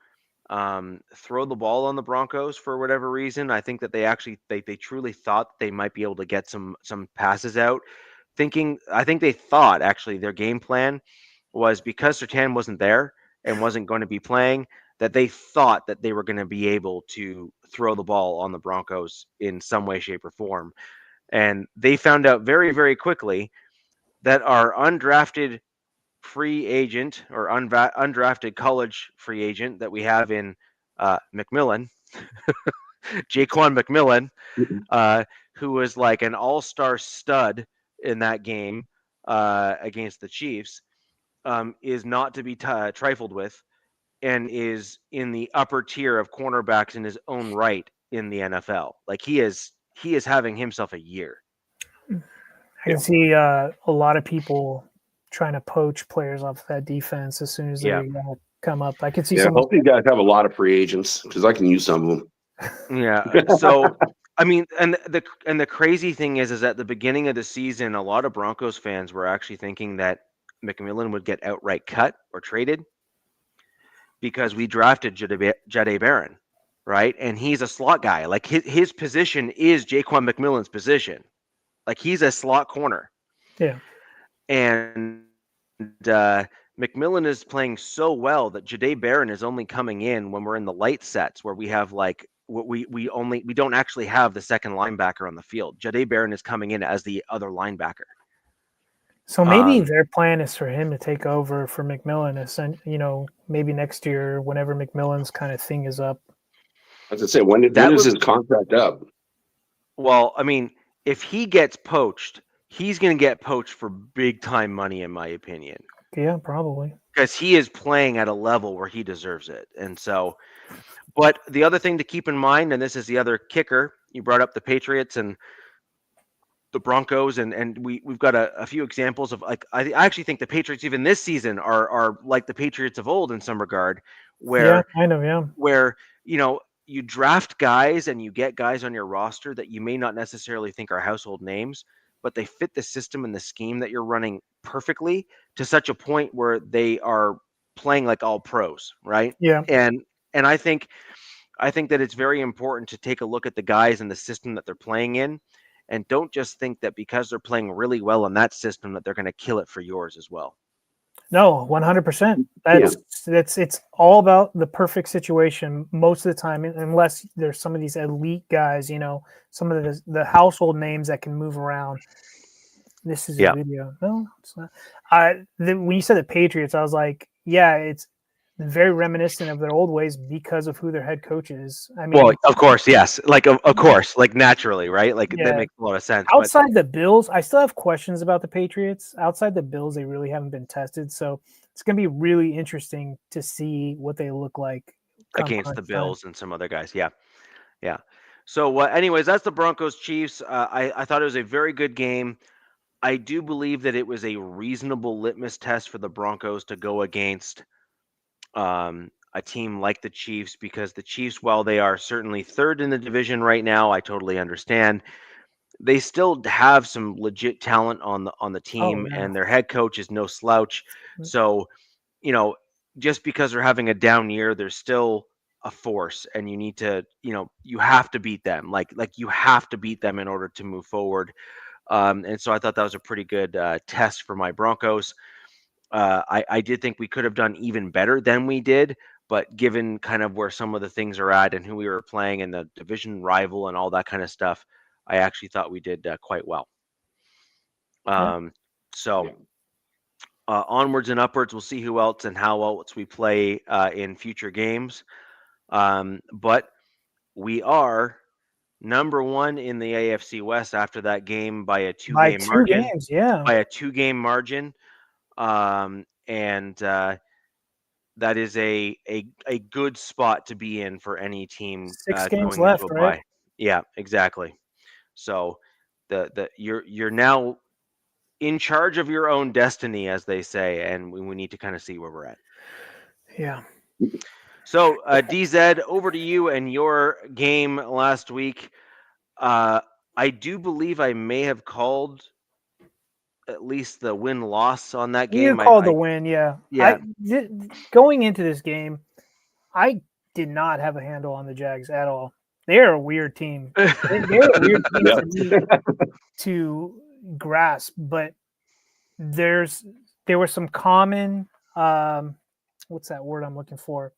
throw the ball on the Broncos for whatever reason. I think that they truly thought they might be able to get some passes out. I think they thought actually their game plan was because Sertan wasn't there and wasn't going to be playing, that they thought that they were going to be able to throw the ball on the Broncos in some way, shape, or form. And they found out very, very quickly that our undrafted free agent or undrafted college free agent that we have in McMillan, Jaquan McMillan, who was like an all-star stud in that game against the Chiefs, is not to be trifled with, and is in the upper tier of cornerbacks in his own right in the NFL. Like he is having himself a year. I can see a lot of people trying to poach players off that defense as soon as they come up. I can see. I hope you guys have a lot of free agents because I can use some of them. Yeah. So, I mean, and the crazy thing is at the beginning of the season, a lot of Broncos fans were actually thinking that McMillan would get outright cut or traded because we drafted Jahdae Barron, right? And he's a slot guy. Like his position is Jaquan McMillan's position. Like he's a slot corner. Yeah. And McMillan is playing so well that Jahdae Barron is only coming in when we're in the light sets where we have like we don't actually have the second linebacker on the field. Jahdae Barron is coming in as the other linebacker. So maybe their plan is for him to take over for McMillan, and maybe next year, whenever McMillan's kind of thing is up. As I say, when is his contract up? Well, I mean, if he gets poached, he's going to get poached for big time money, in my opinion. Yeah, probably. Because he is playing at a level where he deserves it. And so, but the other thing to keep in mind, and this is the other kicker, you brought up the Patriots and the Broncos, and we've got a few examples of like I actually think the Patriots even this season are like the Patriots of old in some regard, where where you draft guys and you get guys on your roster that you may not necessarily think are household names, but they fit the system and the scheme that you're running perfectly to such a point where they are playing like all pros, right? Yeah. And I think that it's very important to take a look at the guys and the system that they're playing in, and don't just think that because they're playing really well in that system that they're going to kill it for yours as well. No, 100%. It's all about the perfect situation most of the time, unless there's some of these elite guys, some of the household names that can move around. This is a video. No, it's not. When you said the Patriots, I was like, yeah, it's very reminiscent of their old ways because of who their head coach is. I mean, well, of course, yes, like of course, like naturally, right? Like that makes a lot of sense. Outside the Bills, I still have questions about the Patriots. Outside the Bills, they really haven't been tested, so it's going to be really interesting to see what they look like against the Bills and some other guys. Yeah. So, anyways, that's the Broncos Chiefs. I thought it was a very good game. I do believe that it was a reasonable litmus test for the Broncos to go against a team like the Chiefs, because the Chiefs, while they are certainly third in the division right now, I totally understand, they still have some legit talent on the team, and their head coach is no slouch. So, just because they're having a down year, there's still a force, and you need to, you have to beat them. Like you have to beat them in order to move forward. And so I thought that was a pretty good test for my Broncos. I did think we could have done even better than we did, but given kind of where some of the things are at and who we were playing and the division rival and all that kind of stuff, I actually thought we did quite well. Onwards and upwards, we'll see who else and how else we play in future games. But we are number one in the AFC West after that game by a two-game margin. By a two-game margin. And that is a good spot to be in for any team 6 games going into left, a right? bye. Yeah, exactly. So you're now in charge of your own destiny, as they say, and we need to kind of see where we're at. Yeah. So DZ, over to you and your game last week. I do believe I may have called at least the win-loss on that You game. called the win, yeah. Yeah. Going into this game, I did not have a handle on the Jags at all. They're a weird team. They're a weird team for me to grasp, but there were some common what's that word I'm looking for?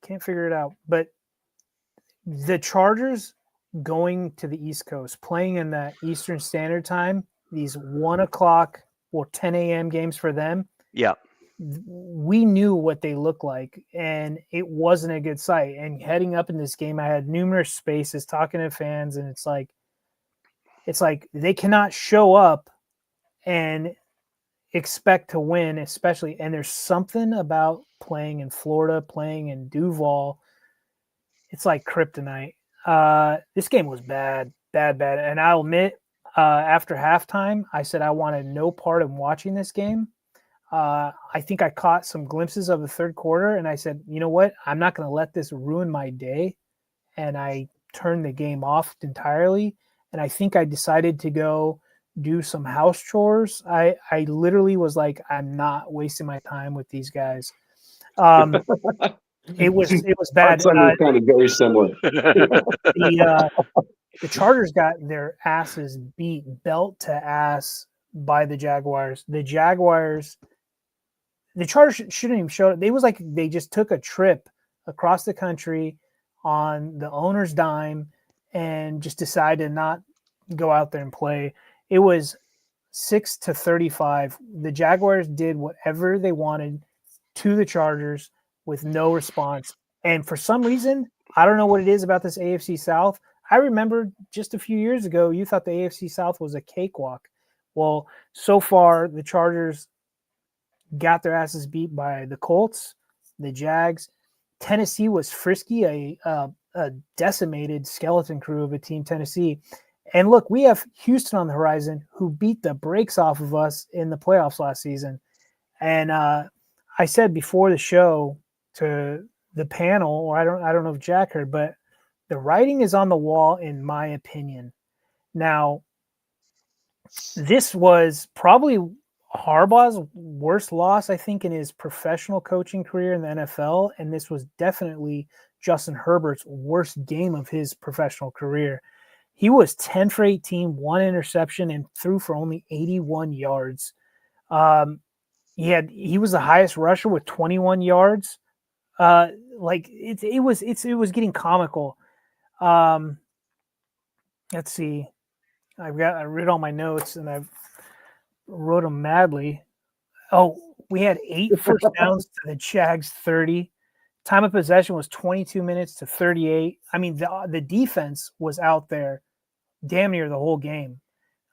Can't figure it out. But the Chargers going to the East Coast, playing in that Eastern Standard Time, these 1 o'clock or 10 a.m. games for them. Yeah. We knew what they looked like, and it wasn't a good sight. And heading up in this game, I had numerous spaces talking to fans, and it's like they cannot show up and expect to win, especially. And there's something about playing in Florida, playing in Duval. It's like kryptonite. This game was bad. And I'll admit, after halftime, I said I wanted no part of watching this game. I think I caught some glimpses of the third quarter, and I said, you know what? I'm not going to let this ruin my day. And I turned the game off entirely. And I think I decided to go do some house chores. I literally was like, I'm not wasting my time with these guys. It was bad. Kind of very similar. The Chargers got their asses beat belt to ass by the Jaguars. The Chargers shouldn't even show up. It was like they just took a trip across the country on the owner's dime and just decided to not go out there and play. It was 6-35. The Jaguars did whatever they wanted to the Chargers with no response. And for some reason, I don't know what it is about this AFC South. I remember just a few years ago, you thought the AFC South was a cakewalk. Well, so far, the Chargers got their asses beat by the Colts, the Jags. Tennessee was frisky, a decimated skeleton crew of a team, Tennessee. And look, we have Houston on the horizon, who beat the brakes off of us in the playoffs last season. And I said before the show to the panel, or I don't know if Jack heard, but the writing is on the wall, in my opinion. Now, this was probably Harbaugh's worst loss, I think, in his professional coaching career in the NFL, and this was definitely Justin Herbert's worst game of his professional career. He was 10 for 18, 1 interception, and threw for only 81 yards. He was the highest rusher with 21 yards. It was getting comical. Let's see. I read all my notes and I've wrote them madly. Oh, we had 8 first downs to the Jags 30. Time of possession was 22 minutes to 38. I mean, the defense was out there damn near the whole game.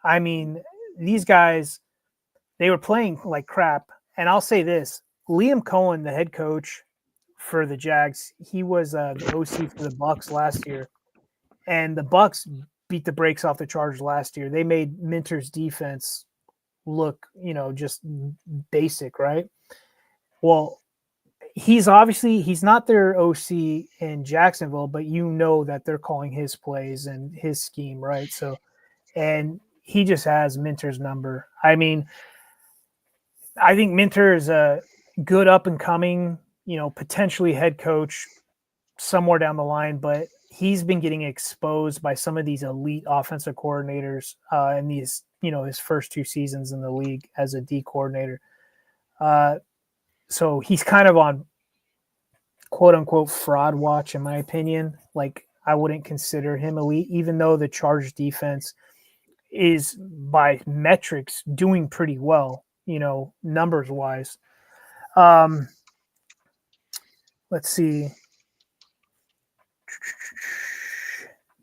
I mean, these guys, they were playing like crap. And I'll say this, Liam Cohen, the head coach for the Jags, he was the OC for the Bucs last year. And the Bucs beat the brakes off the Chargers last year. They made Minter's defense look, just basic, right? Well, he's not their OC in Jacksonville, but that they're calling his plays and his scheme, right? So, and he just has Minter's number. I mean, I think Minter is a good up and coming, potentially head coach somewhere down the line, but he's been getting exposed by some of these elite offensive coordinators in these, his first 2 seasons in the league as a D coordinator. So he's kind of on quote unquote fraud watch, in my opinion. Like, I wouldn't consider him elite, even though the Chargers defense is by metrics doing pretty well, numbers wise. Let's see.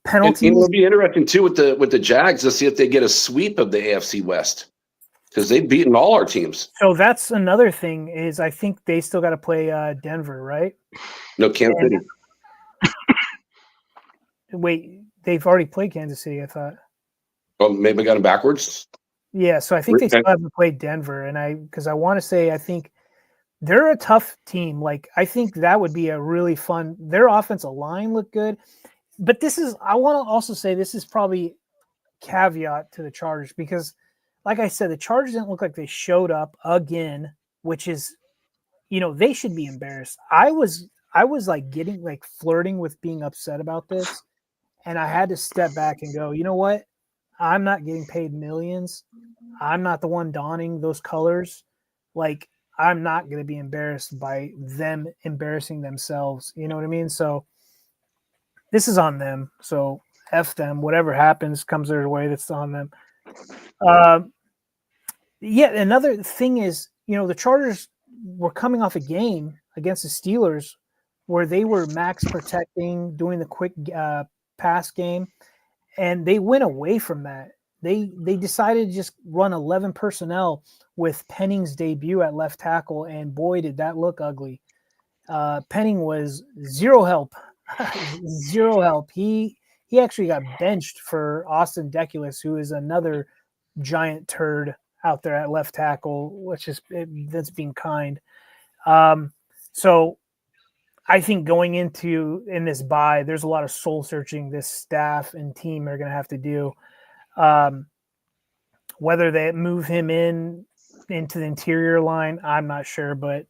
Penalties. And it'll be interesting too with the Jags to see if they get a sweep of the AFC West. because they've beaten all our teams. So that's another thing is I think they still got to play Denver, right? No, Kansas City. Wait, they've already played Kansas City, I thought. Oh, maybe I got them backwards. Yeah, so I think they still haven't played Denver, and because I want to say I think they're a tough team. Like I think that would be a really fun. Their offensive line looked good, but I want to also say this is probably caveat to the Chargers because, like I said, the Chargers didn't look like they showed up again, which is, they should be embarrassed. I was like getting like flirting with being upset about this, and I had to step back and go, you know what? I'm not getting paid millions. I'm not the one donning those colors. Like, I'm not going to be embarrassed by them embarrassing themselves. You know what I mean? So this is on them. So F them. Whatever happens comes their way. That's on them. Yeah, another thing is, the Chargers were coming off a game against the Steelers where they were max protecting, doing the quick pass game. And they went away from that. They decided to just run 11 personnel with Penning's debut at left tackle, and boy, did that look ugly. Penning was zero help. Zero help. He actually got benched for Austin Deculus, who is another giant turd out there at left tackle, which is that's being kind. So I think going in this bye, there's a lot of soul searching this staff and team are going to have to do. Whether they move him into the interior line, I'm not sure, but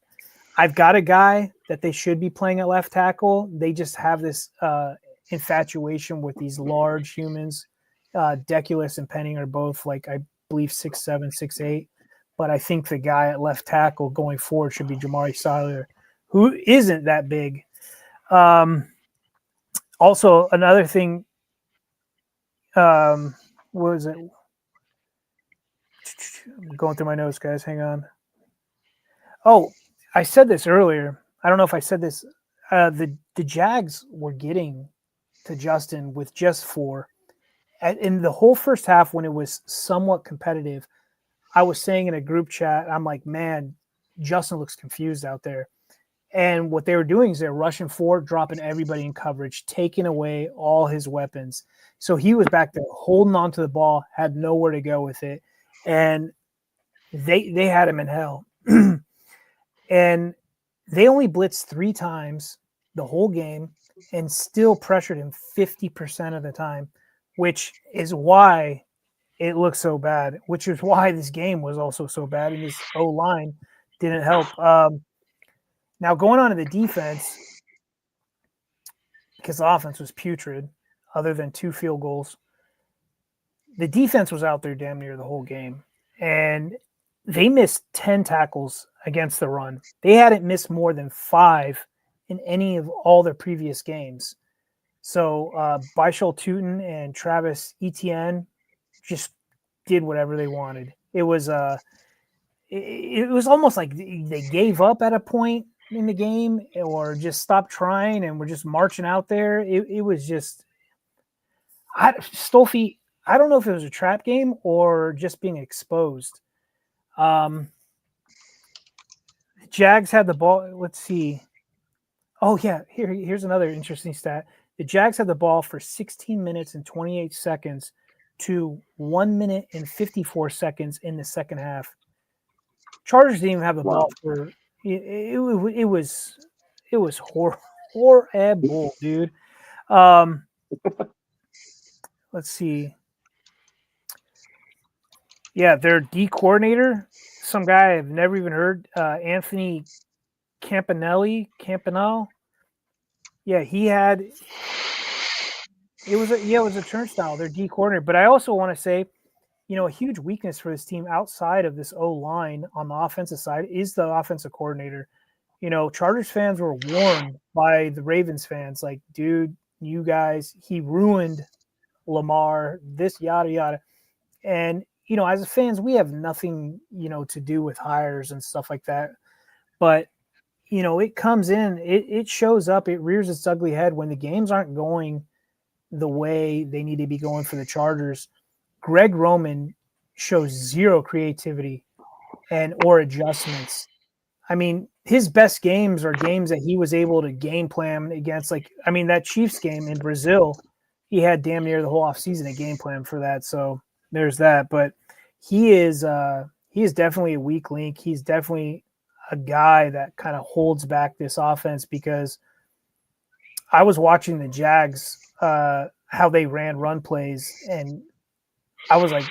I've got a guy that they should be playing at left tackle. They just have this infatuation with these large humans. Deculus and Penning are both like, I believe 6'7", 6'8", but I think the guy at left tackle going forward should be Jamari Salyer, who isn't that big. Also, another thing, what was it? I'm going through my notes, guys. Hang on. Oh, I said this earlier. I don't know if I said this. The Jags were getting to Justin with just 4. In the whole first half, when it was somewhat competitive, I was saying in a group chat, I'm like, man, Justin looks confused out there. And what they were doing is they're rushing forward, dropping everybody in coverage, taking away all his weapons. So he was back there holding on to the ball, had nowhere to go with it. And they had him in hell. And they only blitzed 3 times the whole game and still pressured him 50% of the time, which is why it looked so bad, which is why this game was also so bad. And his O-line didn't help. Now, going on to the defense, because the offense was putrid, other than 2 field goals, the defense was out there damn near the whole game. And they missed 10 tackles against the run. They hadn't missed more than 5 in any of all their previous games. So Bishal Tootin and Travis Etienne just did whatever they wanted. It was almost like they gave up at a point in the game or just stopped trying and were just marching out there. It was just Stolfi. I don't know if it was a trap game or just being exposed. Jags had the ball. Let's see. Oh yeah, here's another interesting stat. The Jags had the ball for 16 minutes and 28 seconds to 1 minute and 54 seconds in the second half. Chargers didn't even have the ball for it was horrible, dude. Let's see. Yeah, their D coordinator, some guy I've never even heard, Anthony Campanile. Yeah, it was a turnstile, their D coordinator. But I also want to say, a huge weakness for this team outside of this O-line on the offensive side is the offensive coordinator. Chargers fans were warned by the Ravens fans, like, dude, you guys, he ruined Lamar, this yada yada. And as fans, we have nothing to do with hires and stuff like that. But it comes in, it shows up, it rears its ugly head when the games aren't going the way they need to be going for the Chargers. Greg Roman shows zero creativity or adjustments. I mean, his best games are games that he was able to game plan against. Like, I mean, that Chiefs game in Brazil, he had damn near the whole offseason a game plan for that. So there's that. But he is definitely a weak link. He's definitely a guy that kind of holds back this offense, because I was watching the Jags, how they ran run plays, and I was like,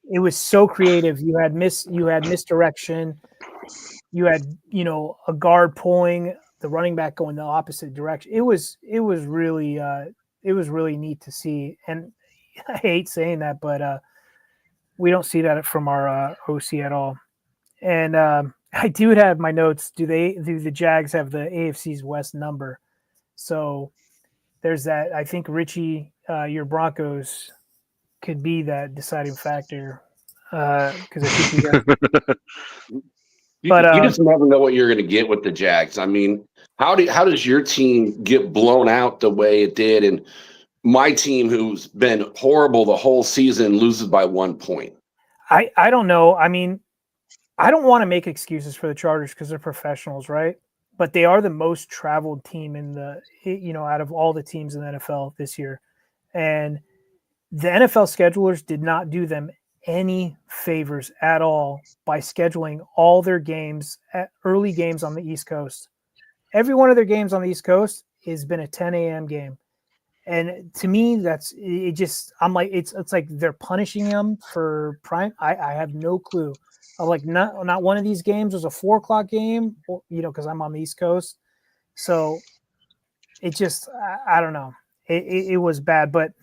it was so creative. You had misdirection. You had, a guard pulling, the running back going the opposite direction. It was really neat to see. And I hate saying that, but we don't see that from our OC at all. And I do have my notes. Do the Jags have the AFC's West number? So there's that. I think Richie, your Broncos could be that deciding factor, because I think you guys. You just never know what you're going to get with the Jags. I mean, how does your team get blown out the way it did, and my team, who's been horrible the whole season, loses by 1 point? I don't know. I mean, I don't want to make excuses for the Chargers because they're professionals, right? But they are the most traveled team out of all the teams in the NFL this year. And the NFL schedulers did not do them any favors at all by scheduling all their games at early games on the East Coast. Every one of their games on the East Coast has been a 10 a.m. game. And to me, I'm like, it's like they're punishing them for prime. I have no clue. I'm like, not one of these games was a 4 o'clock game, because I'm on the East Coast. So it just, I don't know. It was bad. But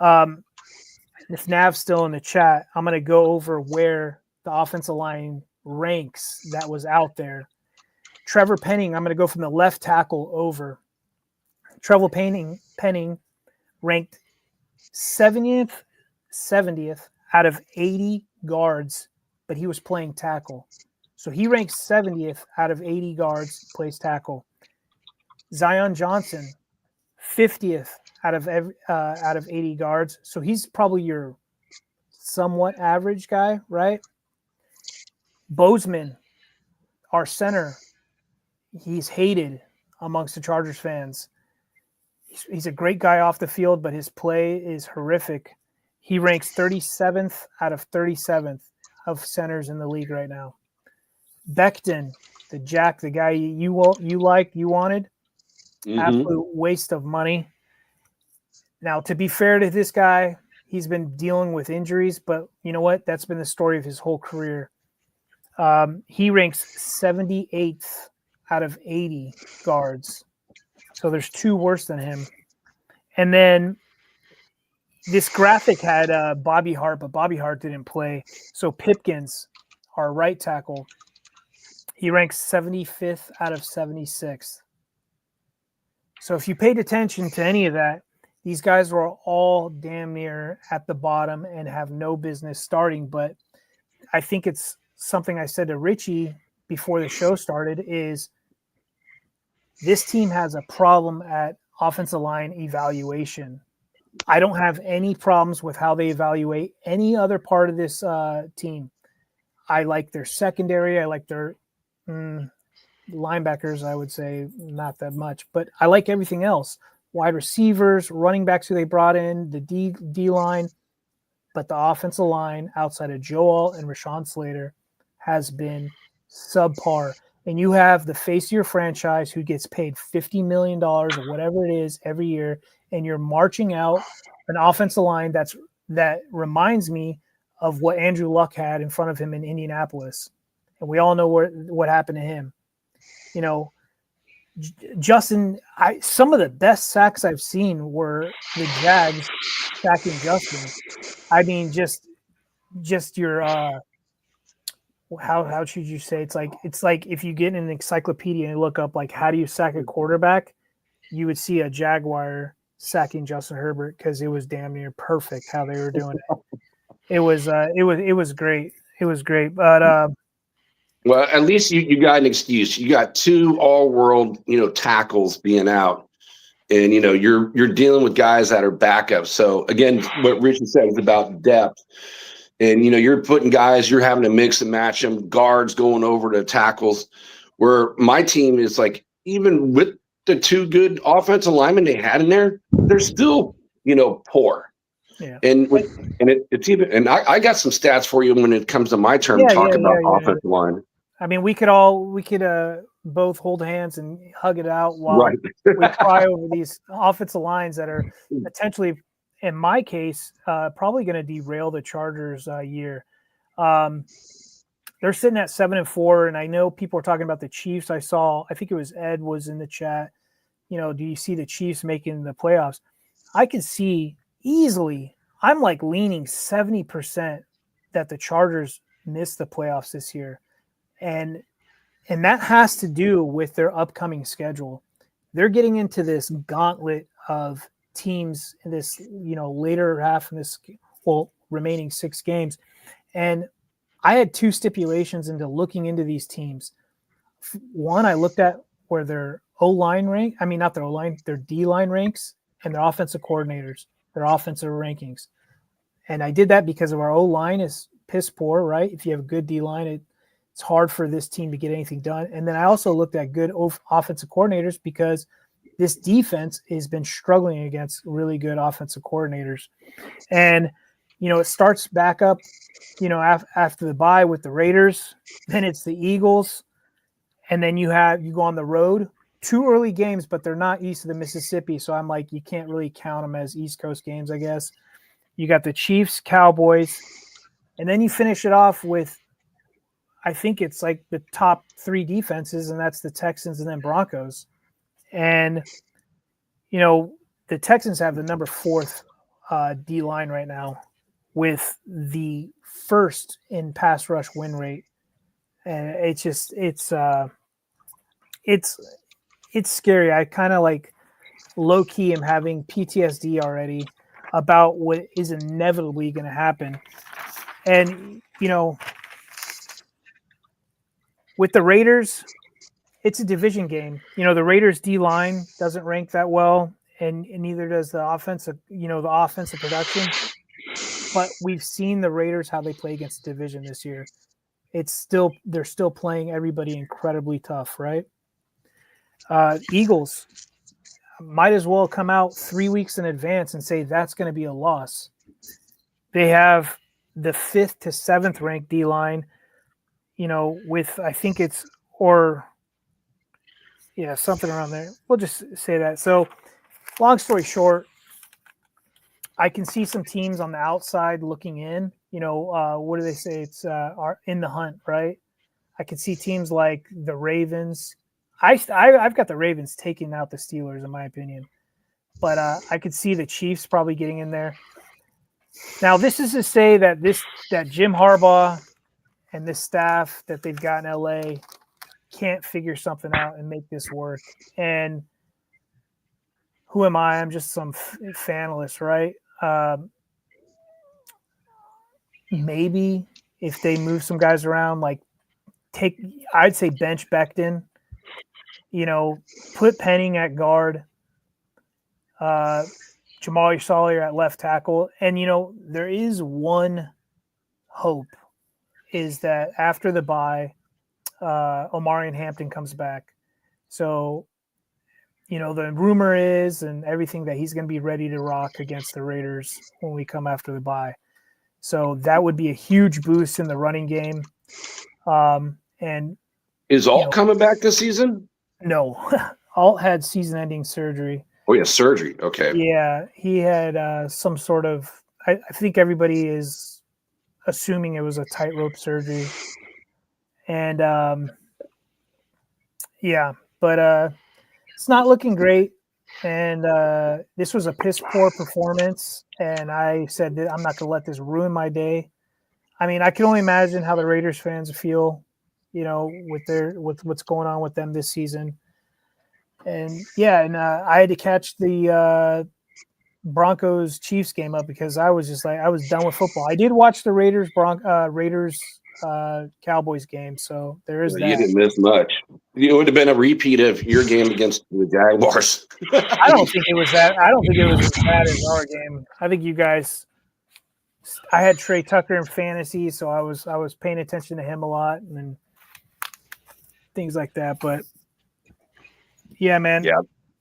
if Nav's still in the chat, I'm going to go over where the offensive line ranks that was out there. Trevor Penning, I'm going to go from the left tackle over. Trevor Penning ranked 70th out of 80 guards, but he was playing tackle. So he ranks 70th out of 80 guards, plays tackle. Zion Johnson, 50th out of 80 guards. So he's probably your somewhat average guy, right? Bozeman, our center, he's hated amongst the Chargers fans. He's a great guy off the field, but his play is horrific. He ranks 37th out of 37th of centers in the league right now. Becton, the guy you wanted, absolute waste of money. Now, to be fair to this guy, he's been dealing with injuries, but you know what? That's been the story of his whole career. He ranks 78th out of 80 guards. So there's 2 worse than him. And then this graphic had Bobby Hart, but Bobby Hart didn't play. So Pipkins, our right tackle, he ranks 75th out of 76th. So if you paid attention to any of that, these guys were all damn near at the bottom and have no business starting. But I think it's something I said to Richie before the show started is this team has a problem at offensive line evaluation. I don't have any problems with how they evaluate any other part of this team. I like their secondary. I like their linebackers, I would say not that much. But I like everything else. Wide receivers, running backs who they brought in, the D-line. But the offensive line outside of Joel and Rashawn Slater has been subpar. And you have the face of your franchise who gets paid $50 million or whatever it is every year, and you're marching out an offensive line that reminds me of what Andrew Luck had in front of him in Indianapolis. And we all know what happened to him. Justin, some of the best sacks I've seen were the Jags sacking Justin. I mean, just your how should you say? It's like if you get in an encyclopedia and look up like how do you sack a quarterback, you would see a Jaguar sacking Justin Herbert because it was damn near perfect how they were doing it. It was great. It was great, but well, at least you got an excuse. You got 2 all-world, tackles being out, and you're dealing with guys that are backups. So again, what Richard said is about depth. And, you're putting guys, you're having to mix and match them, guards going over to tackles, where my team is like, even with the two good offensive linemen they had in there, they're still, poor. Yeah. It's even, and I got some stats for you when it comes to my turn to talk about offensive line. I mean, we could both hold hands and hug it out while we cry over these offensive lines that are potentially, in my case, probably going to derail the Chargers' year. They're sitting at 7-4, and I know people are talking about the Chiefs. I think it was Ed was in the chat. Do you see the Chiefs making the playoffs? I can see easily. I'm like leaning 70% that the Chargers miss the playoffs this year. And that has to do with their upcoming schedule. They're getting into this gauntlet of teams in this, later half in this, remaining 6 games. And I had 2 stipulations into looking into these teams. One, I looked at where their O-line rank, I mean, not their O-line, their D-line ranks and their offensive coordinators, their offensive rankings. And I did that because of our O-line is piss poor, right? If you have a good D-line, it's hard for this team to get anything done. And then I also looked at good offensive coordinators because this defense has been struggling against really good offensive coordinators. And, it starts back up, after the bye with the Raiders, then it's the Eagles. And then you go on the road, 2 early games, but they're not east of the Mississippi. So I'm like, you can't really count them as East Coast games, I guess. You got the Chiefs, Cowboys, and then you finish it off with, I think it's like the top 3 defenses, and that's the Texans and then Broncos. And, the Texans have the number 4th D-line right now with the 1st in pass rush win rate. And it's just, it's scary. I kind of like low-key am having PTSD already about what is inevitably going to happen. And, with the Raiders, it's a division game. The Raiders D-line doesn't rank that well, and neither does the offensive production. But we've seen the Raiders, how they play against division this year. They're still playing everybody incredibly tough, right? Eagles might as well come out 3 weeks in advance and say that's going to be a loss. They have the 5th to 7th ranked D-line, with I think it's something around there. We'll just say that. So, long story short, I can see some teams on the outside looking in. What do they say? It's are in the hunt, right? I can see teams like the Ravens. I've got the Ravens taking out the Steelers, in my opinion, but I could see the Chiefs probably getting in there. Now, this is to say that Jim Harbaugh and this staff that they've got in LA can't figure something out and make this work. And who am I? I'm just some fanalist, right? Maybe if they move some guys around, I'd say bench Becton, put Penning at guard, Jamal Sawyer at left tackle. And, there is one hope, is that after the bye, Omarion Hampton comes back. So, the rumor is and everything that he's going to be ready to rock against the Raiders when we come after the bye. So that would be a huge boost in the running game. And is Alt coming back this season? No, Alt had season-ending surgery. Oh yeah, surgery. Okay. Yeah, he had some sort of. I think everybody is assuming it was a tightrope surgery, and but it's not looking great. And this was a piss poor performance, and I said that I'm not going to let this ruin my day. I mean, I can only imagine how the Raiders fans feel, with what's going on with them this season. And I had to catch the Broncos Chiefs game up because I was just I was done with football. I did watch the Raiders Cowboys game, so there is that. You didn't miss much. It would have been a repeat of your game against the Jaguars. I don't think it was that. I don't think it was as bad as our game. I think you guys I had Trey Tucker in fantasy, so I was paying attention to him a lot and things like that. But yeah, man. Yeah.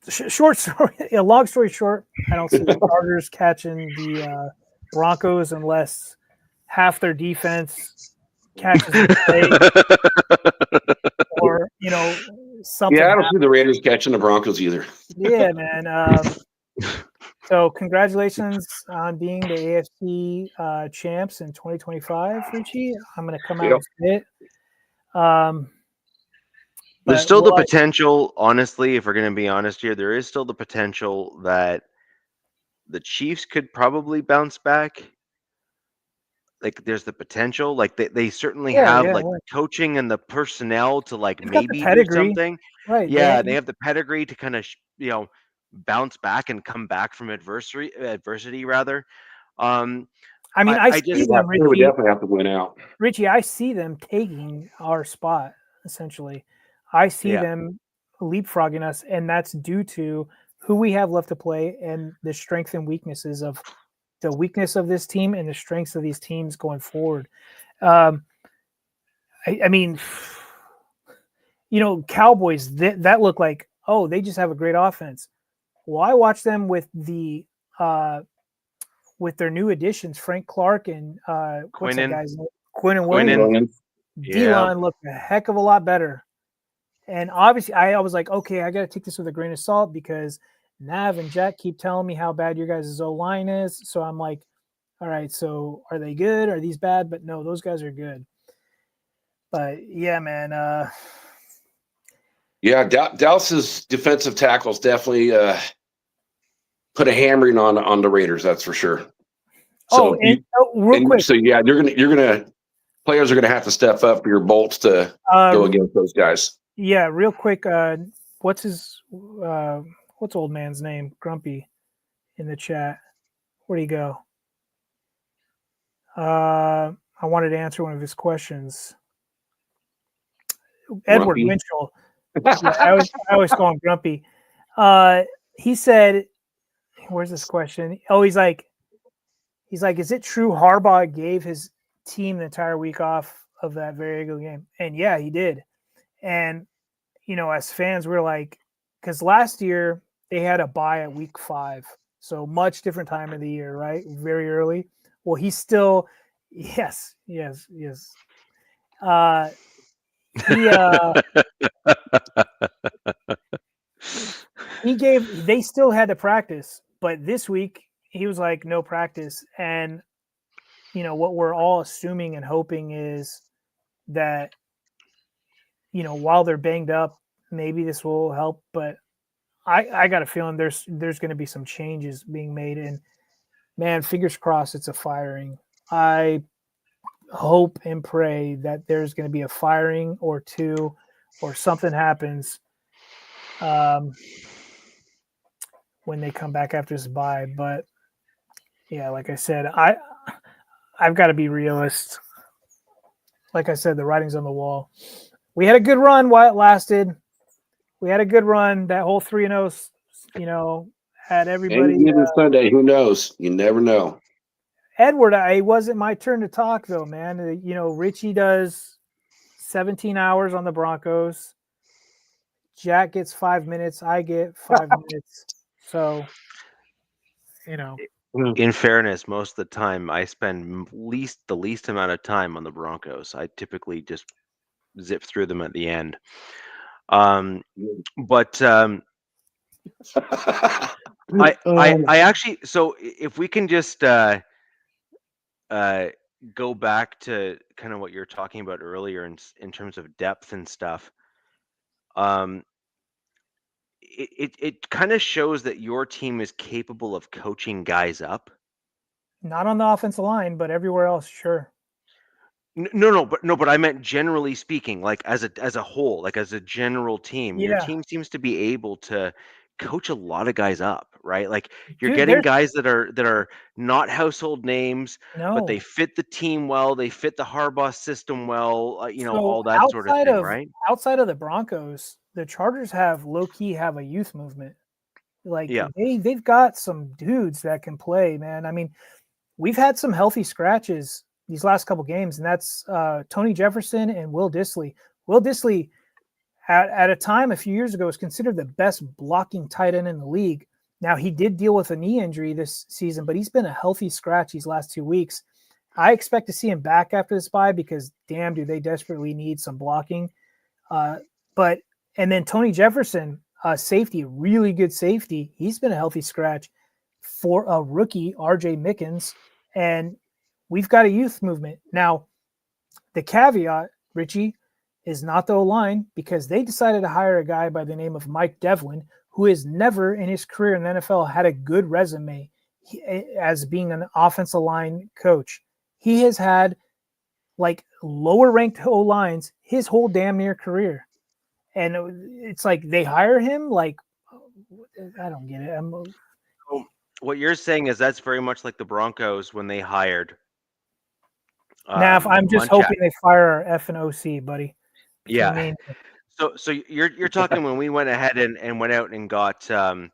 Short story. Long story short, I don't see the Chargers catching the Broncos unless half their defense catches a mistake, or something. Yeah, I don't see the Raiders catching the Broncos either. Yeah, man. So congratulations on being the AFC champs in 2025, Richie. I'm going to come out and say it. There's still the potential, honestly, if we're going to be honest here, there is still the potential that the Chiefs could probably bounce back. Like, there's the potential. Like, they certainly have coaching and the personnel to maybe do something. Right. Yeah, they have the pedigree to kind of bounce back and come back from adversity rather. I mean, I see them. Richie, they would definitely have to win out. Richie, I see them taking our spot. Essentially, I see them leapfrogging us, and that's due to who we have left to play and the strengths and weaknesses of the weakness of this team and the strengths of these teams going forward. I mean, Cowboys that look like, oh, they just have a great offense. Well, I watched them with their new additions, Frank Clark and what's that guy's name? Quinnen Williams. D-line looked a heck of a lot better. And obviously, I was like, okay, I got to take this with a grain of salt because Nav and Jack keep telling me how bad your guys' O-line is. So I'm like, all right, so are they good? Are these bad? But no, those guys are good. But yeah, man. Yeah, Dallas's defensive tackles definitely put a hammering on the Raiders. That's for sure. So real quick. So yeah, players are gonna have to step up for your bolts to go against those guys. Yeah, real quick. What's old man's name? Grumpy in the chat. Where'd he go? I wanted to answer one of his questions. Edward Winchell. I always call him Grumpy. He said, "Where's this question?" Oh, he's like, "Is it true Harbaugh gave his team the entire week off of that very ugly game?" And yeah, he did. And as fans, we're like, because last year they had a bye at week 5, so much different time of the year, right? Very early. Well, he's still, yes. They still had to practice, but this week he was like, no practice. And what we're all assuming and hoping is that while they're banged up, maybe this will help. But I got a feeling there's going to be some changes being made, and man, fingers crossed it's a firing. I hope and pray that there's going to be a firing or two, or something happens when they come back after this bye. But yeah, like I said, I've got to be realist. Like I said, the writing's on the wall. We had a good run while it lasted. We had a good run. That whole 3-0, had everybody. Any given Sunday, who knows? You never know. Edward, it wasn't my turn to talk though, man. Richie does 17 hours on the Broncos. Jack gets 5 minutes. I get 5 minutes. So, in fairness, most of the time I spend the least amount of time on the Broncos. I typically just zip through them at the end. But I actually, so if we can just go back to kind of what you're talking about earlier in terms of depth and stuff. It kind of shows that your team is capable of coaching guys up. Not on the offensive line, but everywhere else, sure. No, but I meant generally speaking, like as a whole, like as a general team, your team seems to be able to coach a lot of guys up, right? Like you're getting guys that are not household names, but they fit the team well, they fit the Harbaugh system well, all that sort of thing, right? Outside of the Broncos, the Chargers have low-key have a youth movement. Like they've got some dudes that can play, man. I mean, we've had some healthy scratches these last couple games, and that's Tony Jefferson and Will Dissly. Will Dissly, at a time a few years ago, was considered the best blocking tight end in the league. Now, he did deal with a knee injury this season, but he's been a healthy scratch these last 2 weeks. I expect to see him back after this bye because, damn, do they desperately need some blocking. And then Tony Jefferson, safety, really good safety. He's been a healthy scratch for a rookie, RJ Mickens, and we've got a youth movement. Now, the caveat, Richie, is not the O-line because they decided to hire a guy by the name of Mike Devlin, who has never in his career in the NFL had a good resume as being an offensive line coach. He has had like lower ranked O-lines his whole damn near career. And it's like they hire him like, I don't get it. What you're saying is that's very much like the Broncos when they hired. Now, if I'm just hoping they fire our F and OC, buddy. Yeah. So you're talking when we went ahead and went out and got our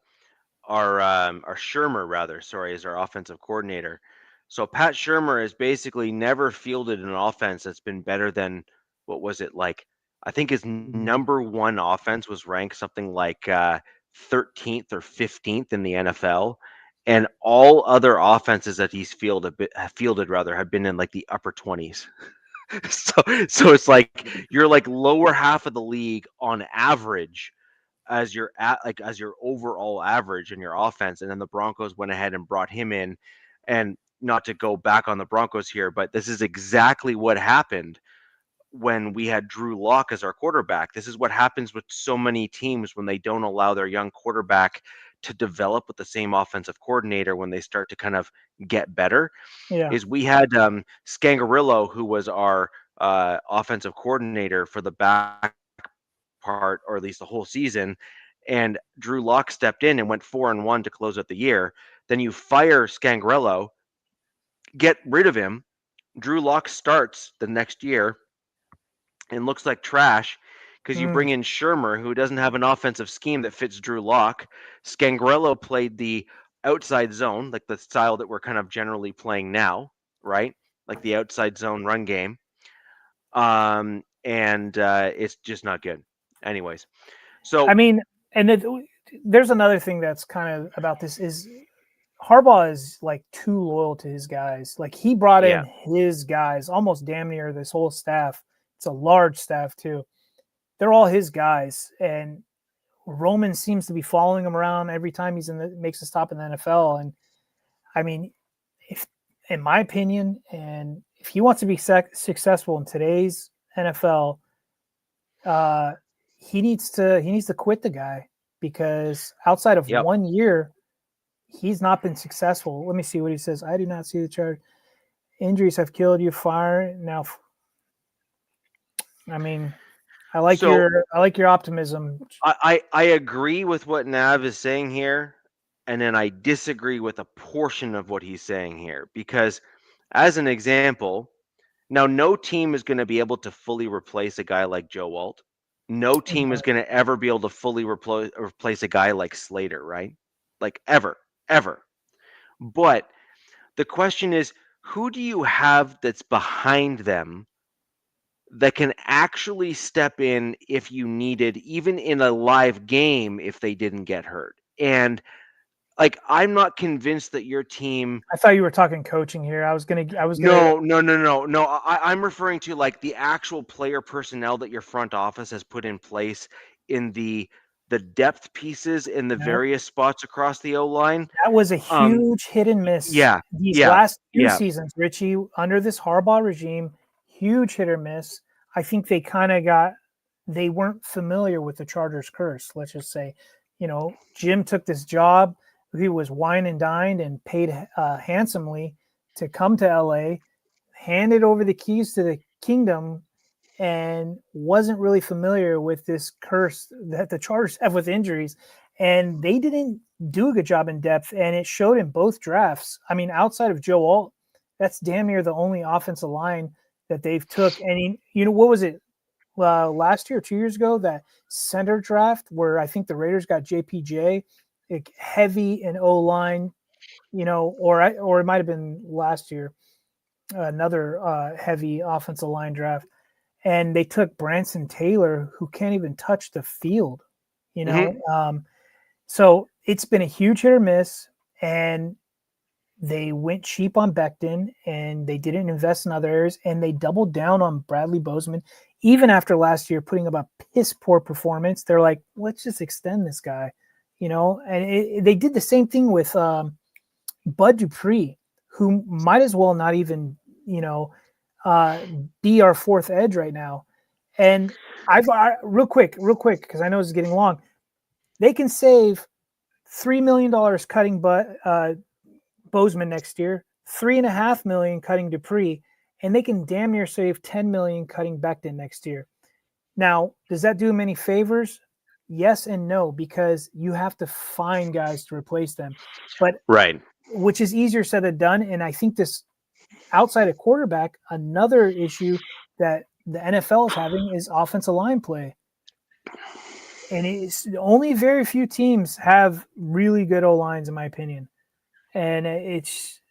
Shermer as our offensive coordinator. So Pat Shermer has basically never fielded an offense that's been better than what was it like? I think his number one offense was ranked something like 13th or 15th in the NFL, and all other offenses that he's fielded have been in like the upper 20s. So it's like you're like lower half of the league on average as your overall average in your offense. And then the Broncos went ahead and brought him in. And not to go back on the Broncos here, but this is exactly what happened when we had Drew Lock as our quarterback. This is what happens with so many teams when they don't allow their young quarterback to develop with the same offensive coordinator when they start to kind of get better. Is we had Scangarillo, who was our offensive coordinator for the back part, or at least the whole season, and Drew Lock stepped in and went 4-1 to close out the year. Then you fire Scangarillo, get rid of him. Drew Lock starts the next year and looks like trash because you bring in Shermer, who doesn't have an offensive scheme that fits Drew Lock. Scangarillo played the outside zone, like the style that we're kind of generally playing now, right? Like the outside zone run game. And it's just not good. Anyways, so I mean, and there's another thing that's kind of about this is Harbaugh is like too loyal to his guys. Like he brought in his guys, almost damn near this whole staff. It's a large staff too. They're all his guys, and Roman seems to be following him around every time makes a stop in the NFL. And I mean, in my opinion, and if he wants to be successful in today's NFL, he needs to quit the guy because outside of 1 year, he's not been successful. Let me see what he says. I do not see the chart. Injuries have killed you. Fire now. I mean, I like your optimism. I agree with what Nav is saying here, and then I disagree with a portion of what he's saying here because, as an example, now no team is going to be able to fully replace a guy like Joe Alt. No team is going to ever be able to fully replace a guy like Slater, right? Like ever. But the question is, who do you have that's behind them that can actually step in if you needed, even in a live game, if they didn't get hurt? And like, I'm not convinced that your team. I thought you were talking coaching here. No. I'm referring to like the actual player personnel that your front office has put in place in the depth pieces in the various spots across the O-line. That was a huge hit and miss. These last two seasons, Richie, under this Harbaugh regime, huge hit or miss. I think they they weren't familiar with the Chargers curse. Let's just say, Jim took this job. He was wine and dined and paid handsomely to come to LA, handed over the keys to the kingdom, and wasn't really familiar with this curse that the Chargers have with injuries. And they didn't do a good job in depth, and it showed in both drafts. I mean, outside of Joe Alt, that's damn near the only offensive line that they've took. And what was it last year, 2 years ago, that center draft where I think the Raiders got JPJ, heavy in O-line, or it might have been last year, another heavy offensive line draft, and they took Branson Taylor, who can't even touch the field, So it's been a huge hit or miss, and they went cheap on Becton, and they didn't invest in other areas, and they doubled down on Bradley Bozeman. Even after last year putting up a piss poor performance, they're like, let's just extend this guy, and they did the same thing with Bud Dupree, who might as well not even, be our fourth edge right now. And real quick, because I know it's getting long, they can save $3 million cutting Bozeman next year, $3.5 million cutting Dupree, and they can damn near save $10 million cutting Becton next year. Now, does that do them any favors? Yes and no, because you have to find guys to replace them. But right, which is easier said than done. And I think this outside of quarterback, another issue that the NFL is having is offensive line play. And it's only very few teams have really good O-lines, in my opinion. And it's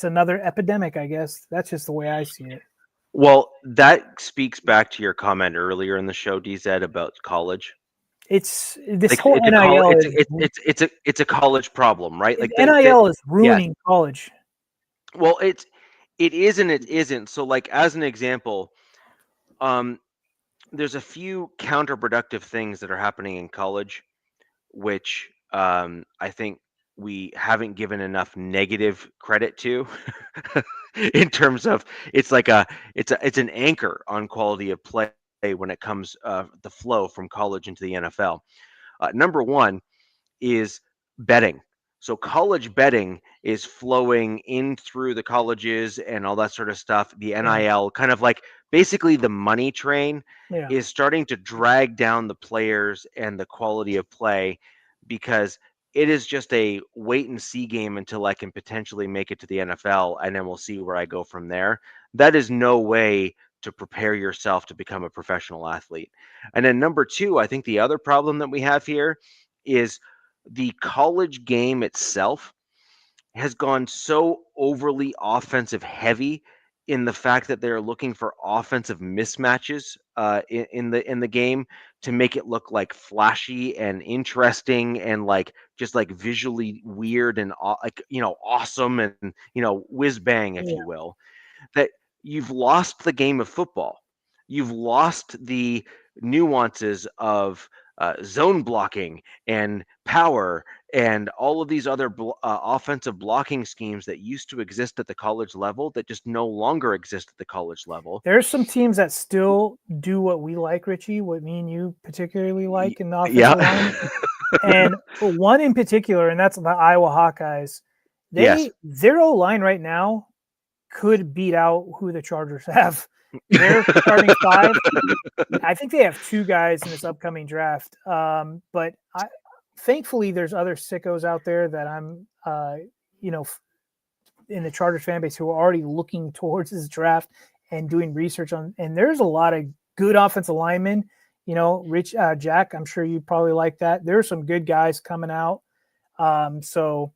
another epidemic, I guess. That's just the way I see it. Well, that speaks back to your comment earlier in the show, DZ, about college. It's this whole NIL. It's a college problem, right? Like NIL is ruining college. Well, it is and it isn't. So, like as an example, there's a few counterproductive things that are happening in college, which I think we haven't given enough negative credit to. In terms of it's an anchor on quality of play when it comes the flow from college into the NFL. Number one is betting. So college betting is flowing in through the colleges and all that sort of stuff. The NIL, kind of like basically the money train, is starting to drag down the players and the quality of play, because it is just a wait and see game until I can potentially make it to the NFL, and then we'll see where I go from there. That is no way to prepare yourself to become a professional athlete. And then number two, I think the other problem that we have here is the college game itself has gone so overly offensive heavy in the fact that they're looking for offensive mismatches in the game to make it look like flashy and interesting and like just like visually weird and awesome and whiz bang, if you will. That you've lost the game of football. You've lost the nuances of zone blocking and power and all of these other offensive blocking schemes that used to exist at the college level that just no longer exist at the college level. There's some teams that still do what we like, Richie, what me and you particularly like in the offensive line. And one in particular, and that's the Iowa Hawkeyes. Their O-line right now could beat out who the Chargers have. They're starting five. I think they have two guys in this upcoming draft. But thankfully, there's other sickos out there that I'm, in the Chargers fan base who are already looking towards this draft and doing research on. And there's a lot of good offensive linemen. Rich Jack, I'm sure you probably like that. There are some good guys coming out. So,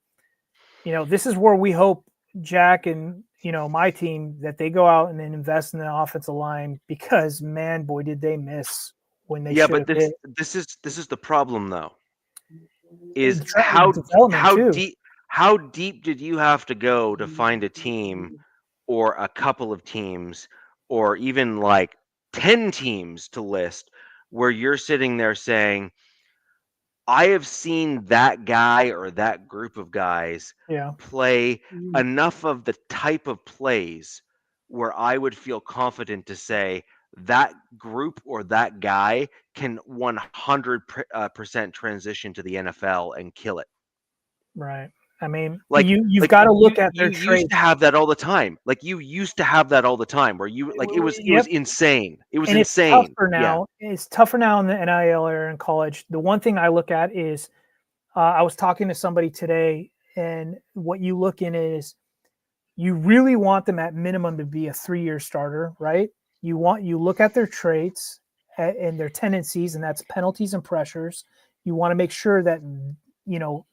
this is where we hope Jack and my team that they go out and then invest in the offensive line, because man, boy, did they miss when they. Yeah, but this is the problem though. Is how deep did you have to go to find a team or a couple of teams or even like 10 teams to list where you're sitting there saying, I have seen that guy or that group of guys play enough of the type of plays where I would feel confident to say that group or that guy can 100% transition to the NFL and kill it. Right. I mean, you've got to look at their traits. You used to have that all the time. Like you used to have that all the time where you like it was insane. It was insane. It's tougher now. It's tougher now in the NIL era in college. The one thing I look at is I was talking to somebody today, and what you look in is you really want them at minimum to be a 3-year starter, right? You look at their traits and their tendencies, and that's penalties and pressures. You want to make sure that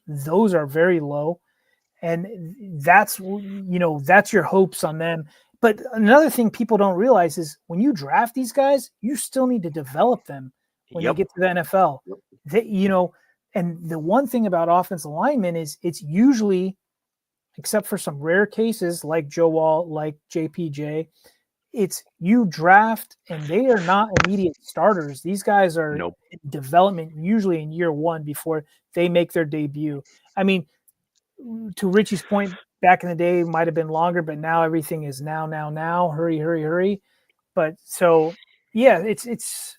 those are very low. And that's that's your hopes on them. But another thing people don't realize is when you draft these guys, you still need to develop them when they get to the NFL. And the one thing about offensive linemen is it's usually, except for some rare cases like Joe Wall, like JPJ, it's you draft and they are not immediate starters. These guys are in development usually in year one before they make their debut. I mean, to Richie's point, back in the day might have been longer, but now everything is now, hurry. But so yeah, it's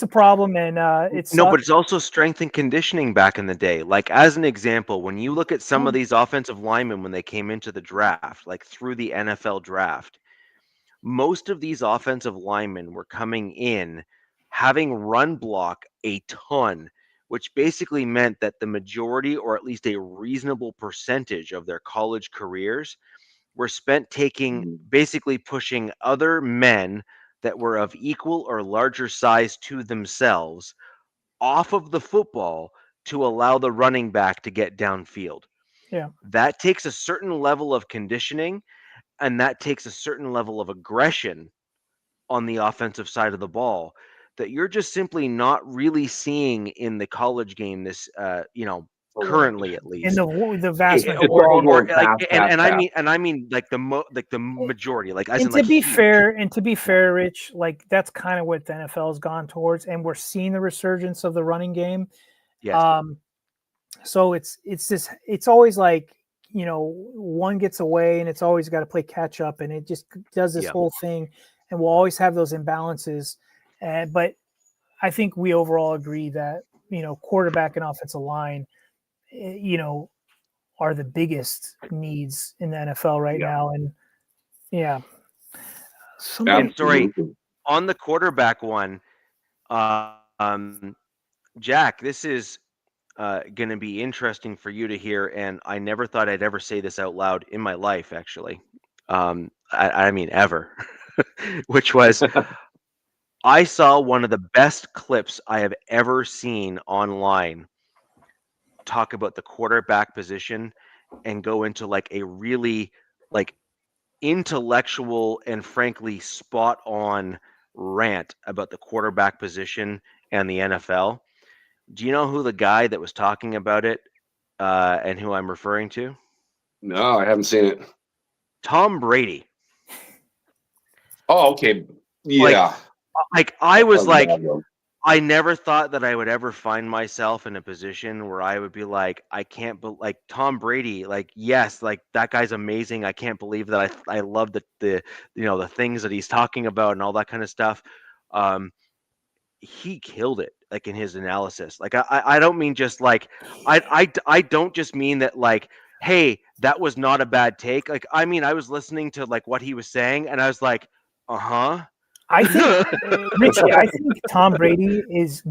a problem, and it's no, but it's also strength and conditioning back in the day. Like as an example, when you look at some of these offensive linemen when they came into the draft, like through the NFL draft, most of these offensive linemen were coming in having run block a ton, which basically meant that the majority, or at least a reasonable percentage of their college careers, were spent basically pushing other men that were of equal or larger size to themselves off of the football to allow the running back to get downfield. Yeah. That takes a certain level of conditioning, and that takes a certain level of aggression on the offensive side of the ball that you're just simply not really seeing in the college game this currently at least. In the vast It's all majority. going fast, I mean like the majority, like as And in like to be fair, Rich, like that's kind of what the NFL has gone towards, and we're seeing the resurgence of the running game. Yes. So it's always like, one gets away and it's always got to play catch up, and it just does this whole thing, and we'll always have those imbalances. But I think we overall agree that, quarterback and offensive line, are the biggest needs in the NFL right now. And yeah. Sorry, on the quarterback one, Jack, this is going to be interesting for you to hear, and I never thought I'd ever say this out loud in my life, actually. I mean, ever. Which was, I saw one of the best clips I have ever seen online talk about the quarterback position and go into like a really like intellectual and frankly spot on rant about the quarterback position and the NFL. Do you know who the guy that was talking about it and who I'm referring to? No, I haven't seen it. Tom Brady. Oh, okay. Yeah. Like I was like, I never thought that I would ever find myself in a position where I would be like, I can't, like Tom Brady, like, yes, like that guy's amazing. I can't believe that I love the the things that he's talking about and all that kind of stuff. He killed it, like in his analysis. Like I don't mean just like I don't just mean that like, hey, that was not a bad take. Like I mean I was listening to like what he was saying and I was like, I think Richie, I think Tom Brady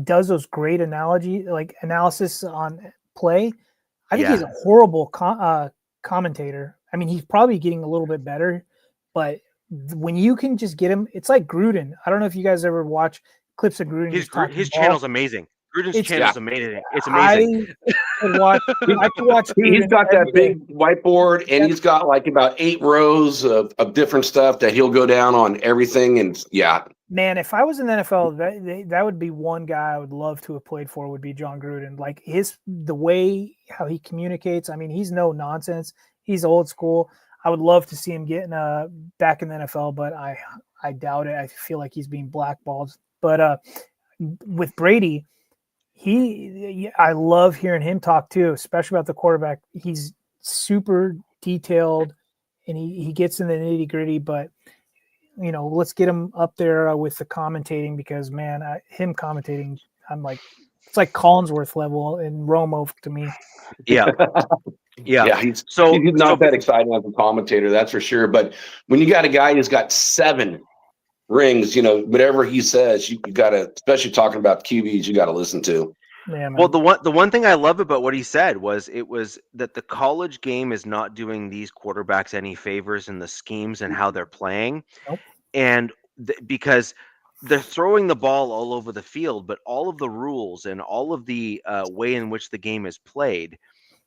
does those great analysis on play. I think he's a horrible commentator. I mean, he's probably getting a little bit better, but when you can just get him, it's like Gruden. I don't know if you guys ever watch clips of Gruden. His channel's amazing. Gruden's channel's amazing. It's amazing. I could watch Gruden. He's got that big whiteboard, and he's got like about 8 rows of different stuff that he'll go down on everything. And man, if I was in the NFL, that would be one guy I would love to have played for. Would be John Gruden. Like the way how he communicates. I mean, he's no nonsense. He's old school. I would love to see him getting back in the NFL, but I doubt it. I feel like he's being blackballed. But with Brady, I love hearing him talk too, especially about the quarterback. He's super detailed and he gets in the nitty gritty, but let's get him up there with the commentating, because man, him commentating, I'm like, it's like Collinsworth level in Romo to me. Yeah. He's not that exciting as a commentator, that's for sure. But when you got a guy who's got 7 rings, whatever he says, you got to, especially talking about QBs, you got to listen to. Yeah, well, the one thing I love about what he said was that the college game is not doing these quarterbacks any favors in the schemes and how they're playing. Nope. And because they're throwing the ball all over the field, but all of the rules and all of the way in which the game is played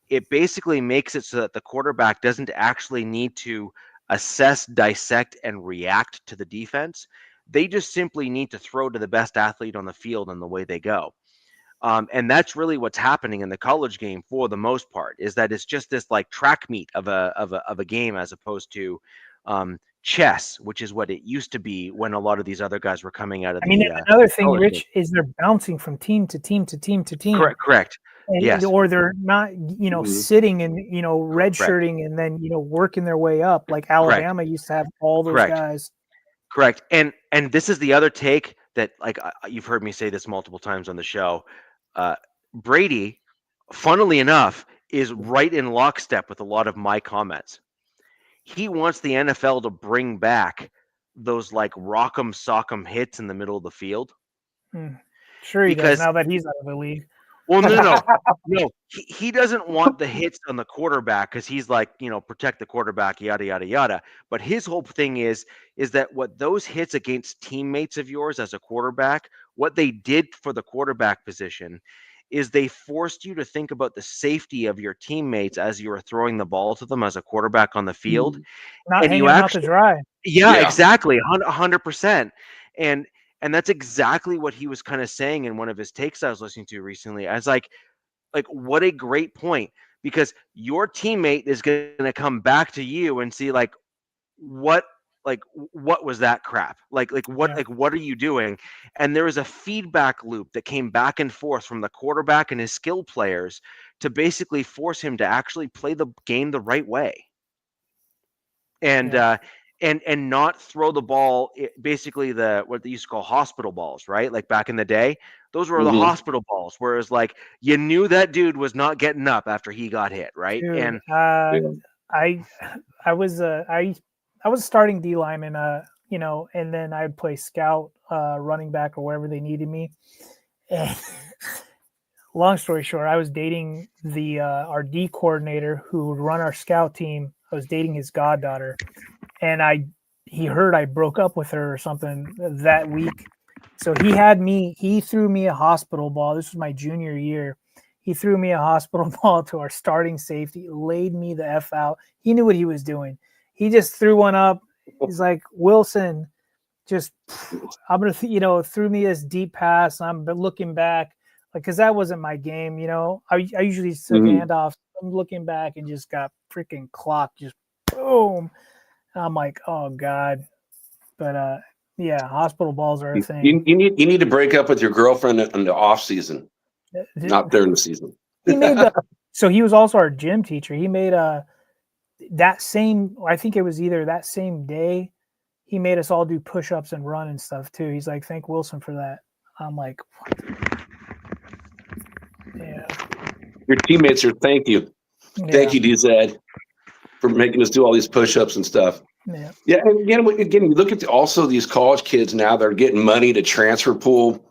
it basically makes it so that the quarterback doesn't actually need to assess, dissect, and react to the defense. They just simply need to throw to the best athlete on the field and the way they go. And that's really what's happening in the college game for the most part, is that it's just this like track meet of a game, as opposed to chess, which is what it used to be when a lot of these other guys were coming out of another thing, college Rich, game. is they're bouncing from team to team to team to team. Correct. And, yes. Or they're not, sitting and, redshirting and then, working their way up. Like Alabama used to have all those guys. Correct. And this is the other take that, like, you've heard me say this multiple times on the show. Brady, funnily enough, is right in lockstep with a lot of my comments. He wants the NFL to bring back those like rock'em sock'em hits in the middle of the field. Sure, he does, now that he's out of the league. Well, no. He doesn't want the hits on the quarterback because he's like, protect the quarterback, yada yada yada. But his whole thing is that what those hits against teammates of yours as a quarterback, what they did for the quarterback position is they forced you to think about the safety of your teammates as you were throwing the ball to them as a quarterback on the field. Not and hanging out to dry. Yeah, exactly. 100%. And that's exactly what he was kind of saying in one of his takes I was listening to recently. I was like, what a great point, because your teammate is going to come back to you and see what was that crap? What are you doing? And there was a feedback loop that came back and forth from the quarterback and his skill players to basically force him to actually play the game the right way. And not throw the ball, basically what they used to call hospital balls, right? Like back in the day, those were the hospital balls, whereas like you knew that dude was not getting up after he got hit, right? Dude, and I was starting D lineman, and then I'd play scout, running back, or wherever they needed me. And long story short, I was dating our D coordinator who would run our scout team. I was dating his goddaughter. And he heard I broke up with her or something that week. So he threw me a hospital ball. This was my junior year. He threw me a hospital ball to our starting safety, laid me the F out. He knew what he was doing. He just threw one up. He's like, Wilson, I'm going to, threw me this deep pass. I'm looking back, because that wasn't my game. I usually took handoffs. I'm looking back and just got freaking clocked, just boom. I'm like, oh God, but hospital balls are a thing. You need to break up with your girlfriend in the off season, not during the season. So he was also our gym teacher. He made that same. I think it was either that same day. He made us all do push-ups and run and stuff too. He's like, thank Wilson for that. I'm like, what? Yeah. Your teammates are thank you, thank you, DZ, for making us do all these push-ups and stuff. Yeah. And again, you look at also these college kids now, they're getting money to transfer pool,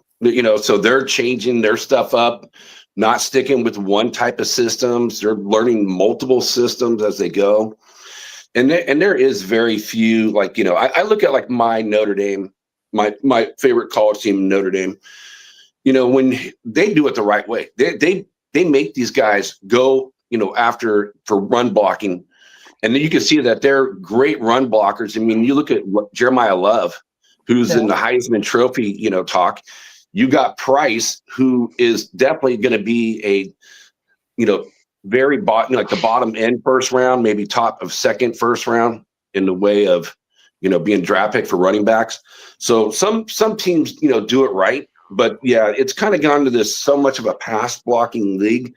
so they're changing their stuff up, not sticking with one type of systems. They're learning multiple systems as they go. And there is very few, I look at like my Notre Dame, my favorite college team, Notre Dame, when they do it the right way, they make these guys go, after for run blocking. And then you can see that they're great run blockers. I mean, you look at Jeremiah Love, who's in the Heisman Trophy, talk. You got Price, who is definitely going to be a, very the bottom end first round, maybe top of second, first round in the way of, being draft pick for running backs. So some teams, do it right. But yeah, it's kind of gone to this so much of a pass blocking league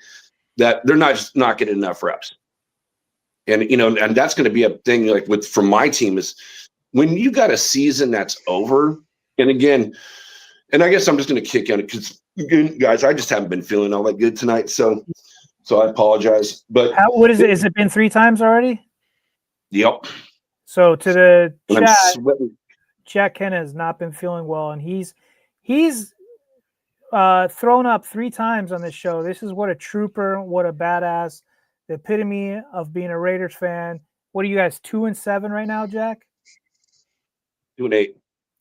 that they're not getting enough reps. And, and that's going to be a thing from my team is when you got a season that's over. And again, and I guess I'm just going to kick on it because guys, I just haven't been feeling all that good tonight. So I apologize, but what is it? Has it been 3 times already? Yep. So to the chat, Jack Kenna has not been feeling well, and he's thrown up 3 times on this show. This is what a trooper, what a badass. The epitome of being a Raiders fan. What are you guys, 2-7 right now, Jack? 2-8.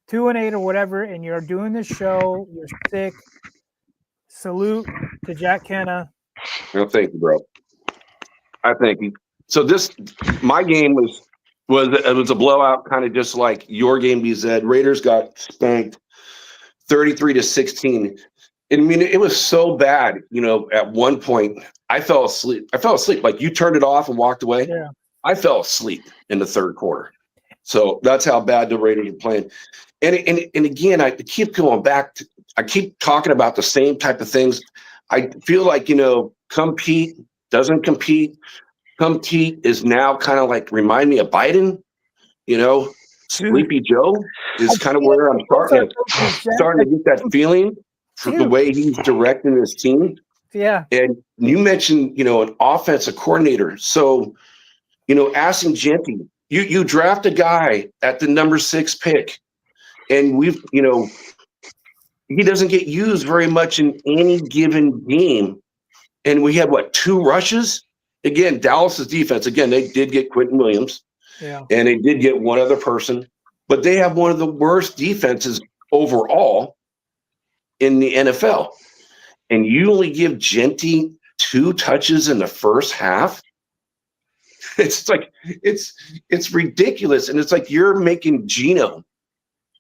2-8 or whatever, and you're doing this show. You're sick. Salute to Jack Kenna. Well, thank you, bro. I think so. My game was a blowout, kind of just like your game, BZ. Raiders got spanked 33-16. I mean, it was so bad. At one point, I fell asleep. Like you turned it off and walked away. Yeah. I fell asleep in the third quarter. So that's how bad the Raiders are playing. And again, I keep going back. I keep talking about the same type of things. I feel like, compete doesn't compete. Compete is now kind of like remind me of Biden. Sleepy Joe is kind of where I'm starting to get that feeling for the way he's directing his team. Yeah. And you mentioned, an offensive coordinator. So, asking Genty, you draft a guy at the number 6 pick, and he doesn't get used very much in any given game. And we had 2 rushes? Again, Dallas's defense, they did get Quentin Williams. Yeah. And they did get one other person, but they have one of the worst defenses overall in the NFL. And you only give Genty 2 touches in the first half. It's like it's ridiculous. And it's like you're making Geno.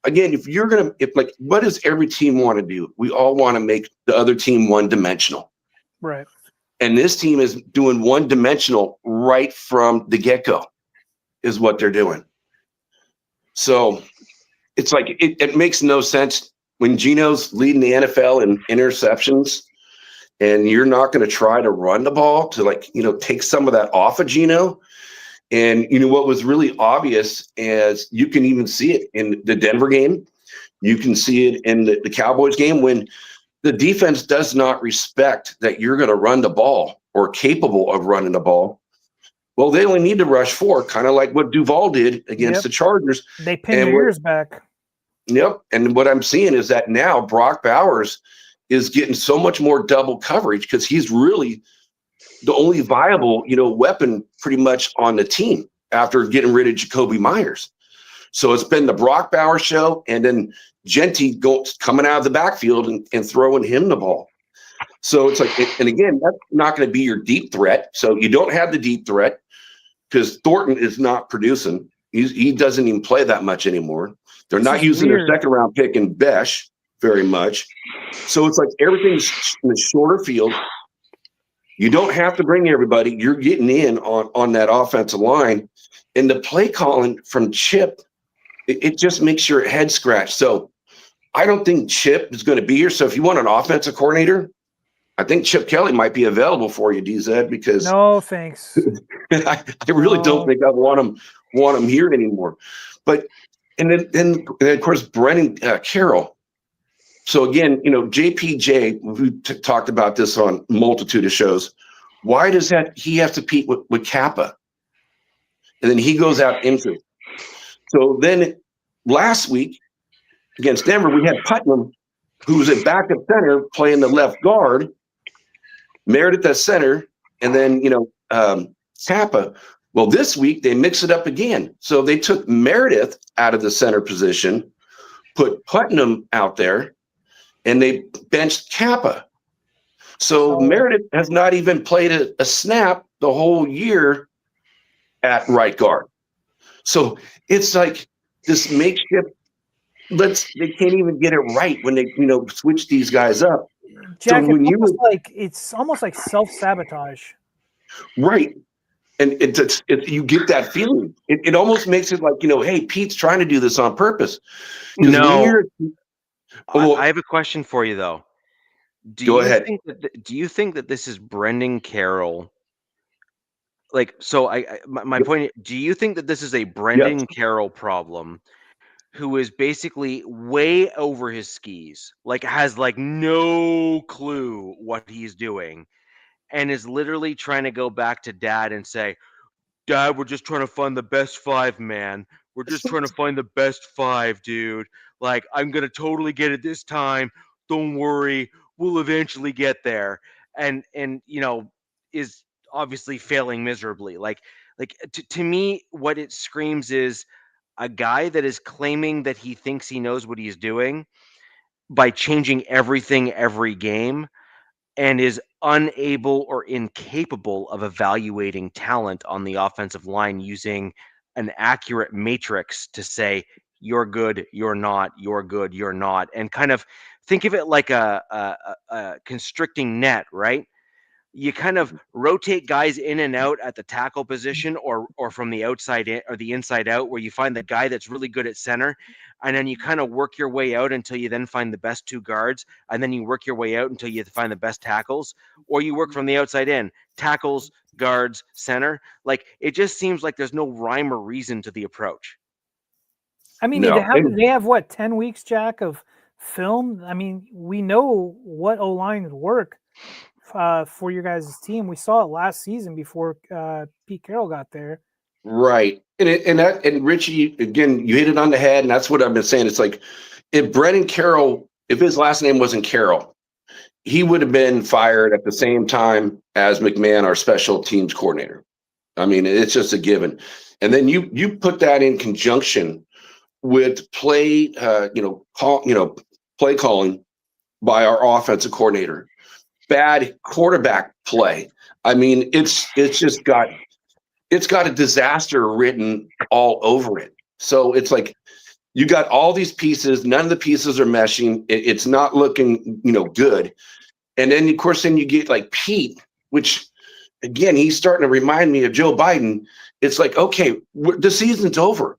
Again, what does every team want to do? We all want to make the other team one-dimensional. Right. And this team is doing one-dimensional right from the get-go. Is what they're doing. So it's like it makes no sense when Geno's leading the NFL in interceptions, and you're not going to try to run the ball to take some of that off of Geno. And what was really obvious is you can even see it in the Denver game. You can see it in the Cowboys game when the defense does not respect that you're going to run the ball or capable of running the ball. Well, they only need to rush 4, kind of like what Duval did against the Chargers. They pinned your ears back. Yep. And what I'm seeing is that now Brock Bowers is getting so much more double coverage because he's really the only viable, weapon pretty much on the team after getting rid of Jacoby Myers. So it's been the Brock Bowers show, and then Genty coming out of the backfield and throwing him the ball. So it's like, and again, that's not going to be your deep threat. So you don't have the deep threat because Thornton is not producing. He doesn't even play that much anymore. They're not using their second round pick in Besh very much. So it's like everything's in the shorter field. You don't have to bring everybody. You're getting in on that offensive line. And the play calling from Chip, it just makes your head scratch. So I don't think Chip is going to be here. So if you want an offensive coordinator, I think Chip Kelly might be available for you, DZ, because no, thanks. I really don't think I want him here anymore. But and then of course Brennan Carroll. So again, JPJ, we talked about this on a multitude of shows. Why does he have to compete with Kappa? And then he goes out into. So then last week against Denver, we had Putnam, who was a backup center playing the left guard. Meredith at center, and then Kappa. Well, this week they mix it up again. So they took Meredith out of the center position, put Putnam out there, and they benched Kappa. So Meredith has not even played a snap the whole year at right guard. So it's like this makeshift. They can't even get it right when they switch these guys up. Jack, so it's almost like self-sabotage. Right. And you get that feeling. It almost makes it like, hey, Pete's trying to do this on purpose. No. I have a question for you, though. Go ahead. Do you think that this is Brendan Carroll? My point, do you think that this is a Brendan Carroll problem? Who is basically way over his skis, has no clue what he's doing, and is literally trying to go back to Dad and say, Dad, we're just trying to find the best 5, man. We're just trying to find the best 5, dude. I'm going to totally get it this time. Don't worry. We'll eventually get there. And is obviously failing miserably. To me, what it screams is a guy that is claiming that he thinks he knows what he's doing by changing everything every game. and is unable or incapable of evaluating talent on the offensive line using an accurate matrix to say, you're good, you're not, you're good, you're not, and kind of think of it like a constricting net, right? You kind of rotate guys in and out at the tackle position or from the outside in or the inside out, where you find the guy that's really good at center, and then you kind of work your way out until you then find the best two guards, and then you work your way out until you find the best tackles, or you work from the outside in, tackles, guards, center. Like, it just seems like there's no rhyme or reason to the approach. I mean, No. they have what, 10 weeks, Jack, of film? I mean, we know what O-line work for your guys' team. We saw it last season before Pete Carroll got there. Right. And Richie, again, you hit it on the head, and that's what I've been saying. It's like, if Brendan Carroll, if his last name wasn't Carroll, he would have been fired at the same time as McMahon, our special teams coordinator. I mean, it's just a given. And then you put that in conjunction with play calling by our offensive coordinator, bad quarterback play. I mean, it's got a disaster written all over it. So it's like, you got all these pieces, none of the pieces are meshing. It's not looking, good. And then, of course, you get like Pete, which, again, he's starting to remind me of Joe Biden. It's like, okay, the season's over.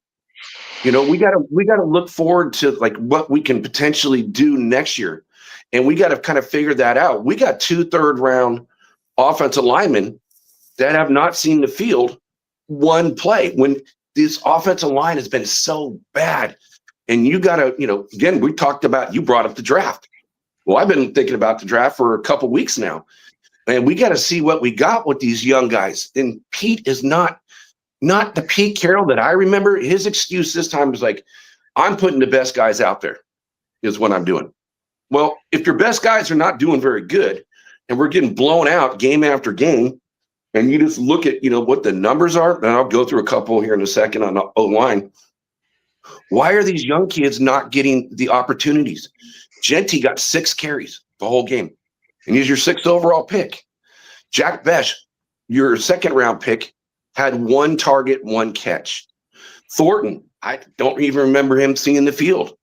We got to look forward to like what we can potentially do next year. And we got to kind of figure that out. We got 2 third-round offensive linemen that have not seen the field one play when this offensive line has been so bad. And you got to, again, we talked about, you brought up the draft. Well, I've been thinking about the draft for a couple weeks now, and we got to see what we got with these young guys. And Pete is not the Pete Carroll that I remember. His excuse this time was like, I'm putting the best guys out there is what I'm doing. Well, if your best guys are not doing very good and we're getting blown out game after game, and you just look at, what the numbers are, and I'll go through a couple here in a second on the O-line. Why are these young kids not getting the opportunities? Genty got 6 carries the whole game, and he's your 6th overall pick. Jack Besh, your 2nd-round pick, had 1 target, 1 catch. Thornton, I don't even remember him seeing the field.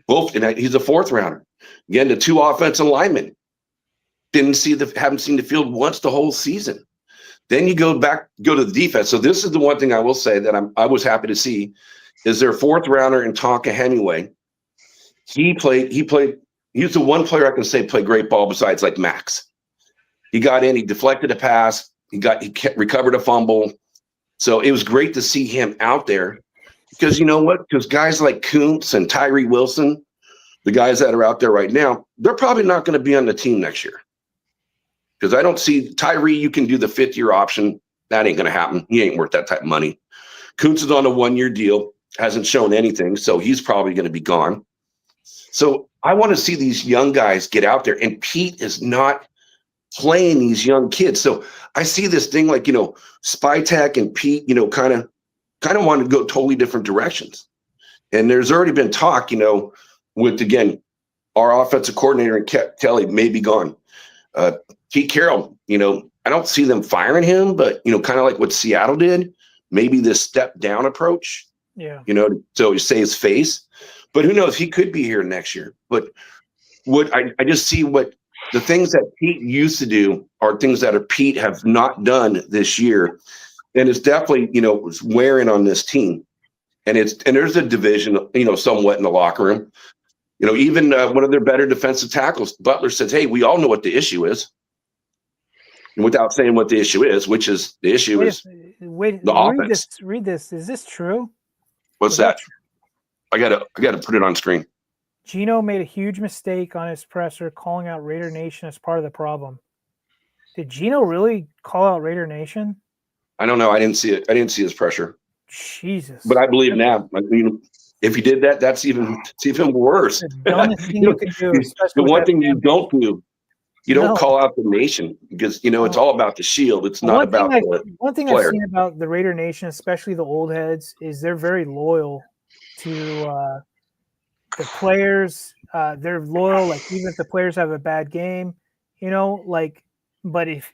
Both, and he's a 4th-rounder. Again, the 2 offensive linemen haven't seen the field once the whole season. Then you go to the defense. So this is the one thing I will say that I was happy to see is their 4th-rounder in Tonka Hemingway. He's the one player I can say played great ball besides like Max. He got in, he deflected a pass, he recovered a fumble. So it was great to see him out there because you know what? Because guys like Kuntz and Tyree Wilson, the guys that are out there right now, they're probably not going to be on the team next year. Because I don't see Tyree, you can do the 5th-year option. That ain't going to happen. He ain't worth that type of money. Kuntz is on a 1-year deal, hasn't shown anything, so he's probably going to be gone. So I want to see these young guys get out there, and Pete is not playing these young kids. So I see this thing like, Spytek and Pete, kind of want to go totally different directions. And there's already been talk, with, again, our offensive coordinator and Kelly may be gone. Pete Carroll, I don't see them firing him, but, kind of like what Seattle did, maybe this step down approach, so he saves face. But who knows? He could be here next year. But what I just see what the things that Pete used to do are things that Pete have not done this year. And it's definitely, it's wearing on this team. And there's a division, somewhat in the locker room. Even one of their better defensive tackles, Butler, says, hey, we all know what the issue is. And without saying what the issue is, which is the issue is the offense. Read this. Is this true? What's that? I gotta put it on screen. Gino made a huge mistake on his presser, calling out Raider Nation as part of the problem. Did Gino really call out Raider Nation? I don't know. I didn't see it. I didn't see his pressure. Jesus. But I believe now. I mean, if he did that, it's even worse. The dumbest thing you can do. The one thing you don't do, you don't call out the nation because it's all about the shield. It's not about the one thing player. I've seen about the Raider Nation, especially the old heads, is they're very loyal to the players. They're loyal, like even if the players have a bad game, you know, like, but if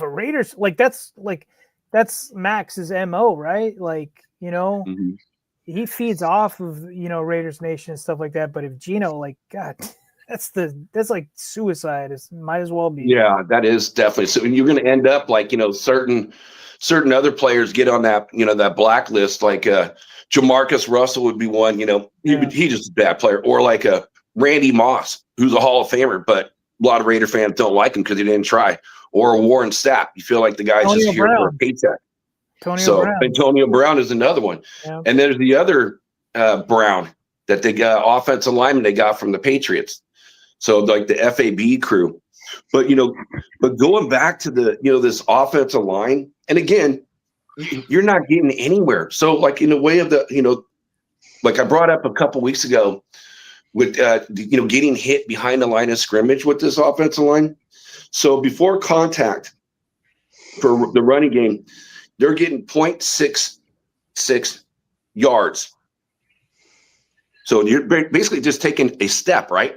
a Raiders, that's Max's MO, right? Like, you know, Mhm. he feeds off of, you know, Raiders Nation and stuff like that. But if Gino, like, God, that's like suicide. It might as well be. Yeah, that is definitely. So you're going to end up like, you know, certain other players get on that, you know, that blacklist. Like Jamarcus Russell would be one. You know, he just a bad player. Or like a Randy Moss, who's a Hall of Famer, but a lot of Raider fans don't like him because he didn't try. Or a Warren Sapp. You feel like the guy's just here for a paycheck. Antonio Brown is another one. Yeah. And there's the other Brown that they got, offensive lineman they got from the Patriots. So like the FAB crew. But, you know, going back to the, you know, this offensive line, and again, you're not getting anywhere. So like in the way of the, you know, like I brought up a couple weeks ago with, you know, getting hit behind the line of scrimmage with this offensive line. So before contact for the running game, they're getting 0.66 yards. So you're basically just taking a step, right?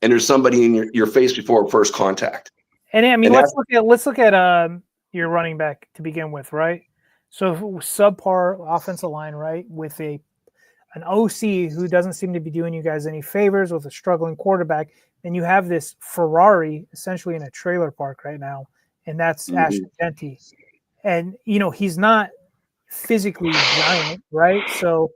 And there's somebody in your face before first contact. And I mean, let's look at your running back to begin with, right? So subpar offensive line, right, with an OC who doesn't seem to be doing you guys any favors, with a struggling quarterback, and you have this Ferrari essentially in a trailer park right now, and that's Ashton Genty. And, you know, he's not physically giant, right? So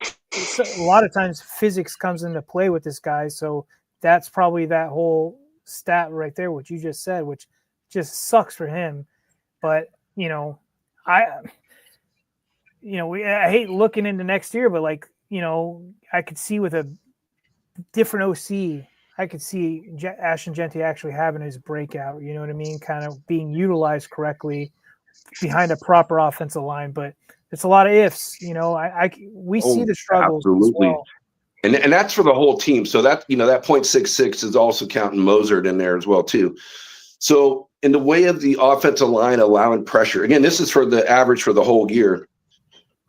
a lot of times physics comes into play with this guy. So that's probably that whole stat right there, what you just said, which just sucks for him. But, you know, I hate looking into next year, but like, you know, I could see with a different OC, I could see Ashton Genty actually having his breakout, you know what I mean? Kind of being utilized correctly behind a proper offensive line, but it's a lot of ifs, you know. We see the struggles. Absolutely. As well. And that's for the whole team. So that, you know, that 0.66 is also counting Mozart in there as well too. So in the way of the offensive line allowing pressure, again, this is for the average for the whole year,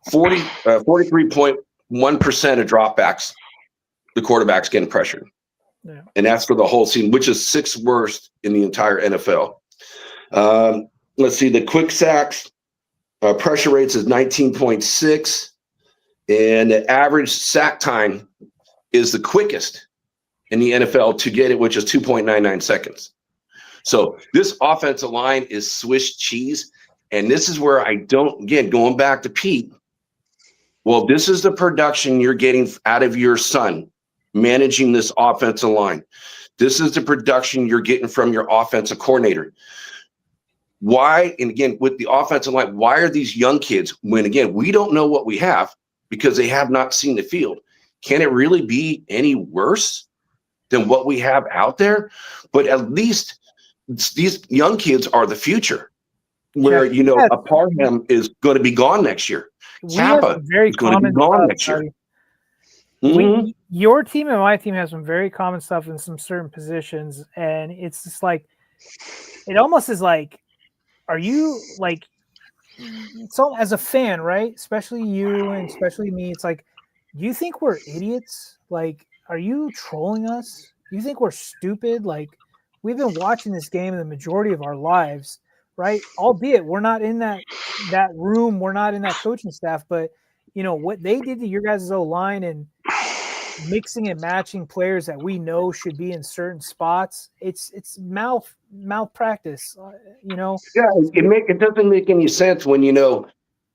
43.1% of dropbacks, the quarterback's getting pressured. Yeah. And that's for the whole season, which is sixth worst in the entire NFL. Let's see, the quick sacks, pressure rates is 19.6, and the average sack time is the quickest in the NFL to get it, which is 2.99 seconds. So this offensive line is Swiss cheese, and this is where I don't, again, going back to Pete, well, this is the production you're getting out of your son managing this offensive line. This is the production you're getting from your offensive coordinator. Why, and again, with the offensive line, why are these young kids, when, again, we don't know what we have because they have not seen the field? Can it really be any worse than what we have out there? But at least these young kids are the future, where, you know, a Parham is going to be gone next year. Kappa is going to be gone next year. Your team and my team have some very common stuff in some certain positions, and it's just like, it almost is like, are you like, so as a fan, right? Especially you and especially me, it's like, do you think we're idiots? Like, are you trolling us? Do you think we're stupid? Like, we've been watching this game the majority of our lives, right? Albeit we're not in that room, we're not in that coaching staff, but you know what they did to your guys' O-line and mixing and matching players that we know should be in certain spots. It's malpractice, you know. Yeah, it doesn't make any sense when, you know,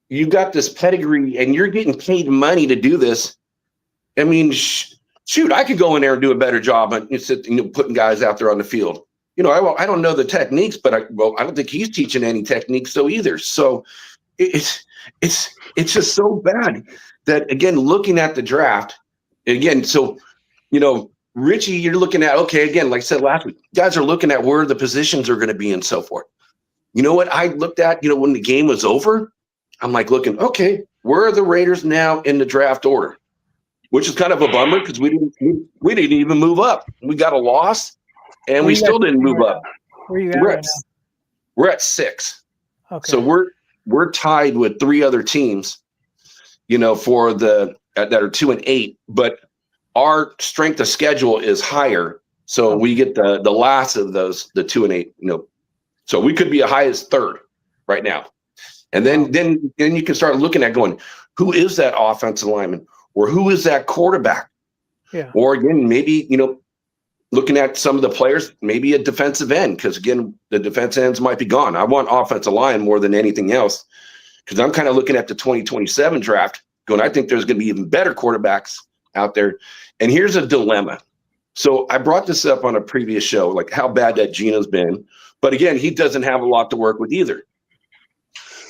you got this pedigree and you're getting paid money to do this. I mean, shoot, I could go in there and do a better job and putting guys out there on the field. You know, I don't know the techniques, but I don't think he's teaching any techniques though either. So it's just so bad that, again, looking at the draft again. So, you know, Richie, you're looking at, okay, again, like I said last week, guys are looking at where the positions are going to be and so forth. You know what I looked at, you know, when the game was over, I'm like looking, okay, where are the Raiders now in the draft order? Which is kind of a bummer because we didn't even move up. We got a loss, and we still didn't move up. Where you at right now? We're at 6. Okay. So we're tied with 3 other teams, you know, for the that are 2 and 8. But our strength of schedule is higher So we get the last of those, the 2 and 8. So we could be as high as third right now. And then you can start looking at going, who is that offensive lineman, or who is that quarterback? Yeah. Or again, maybe looking at some of the players, maybe a defensive end, because again, the defense ends might be gone. I want offensive line more than anything else, because I'm kind of looking at the 2027 draft, going, I think there's going to be even better quarterbacks out there. And here's a dilemma. So I brought this up on a previous show, like how bad that Geno's been. But again, he doesn't have a lot to work with either.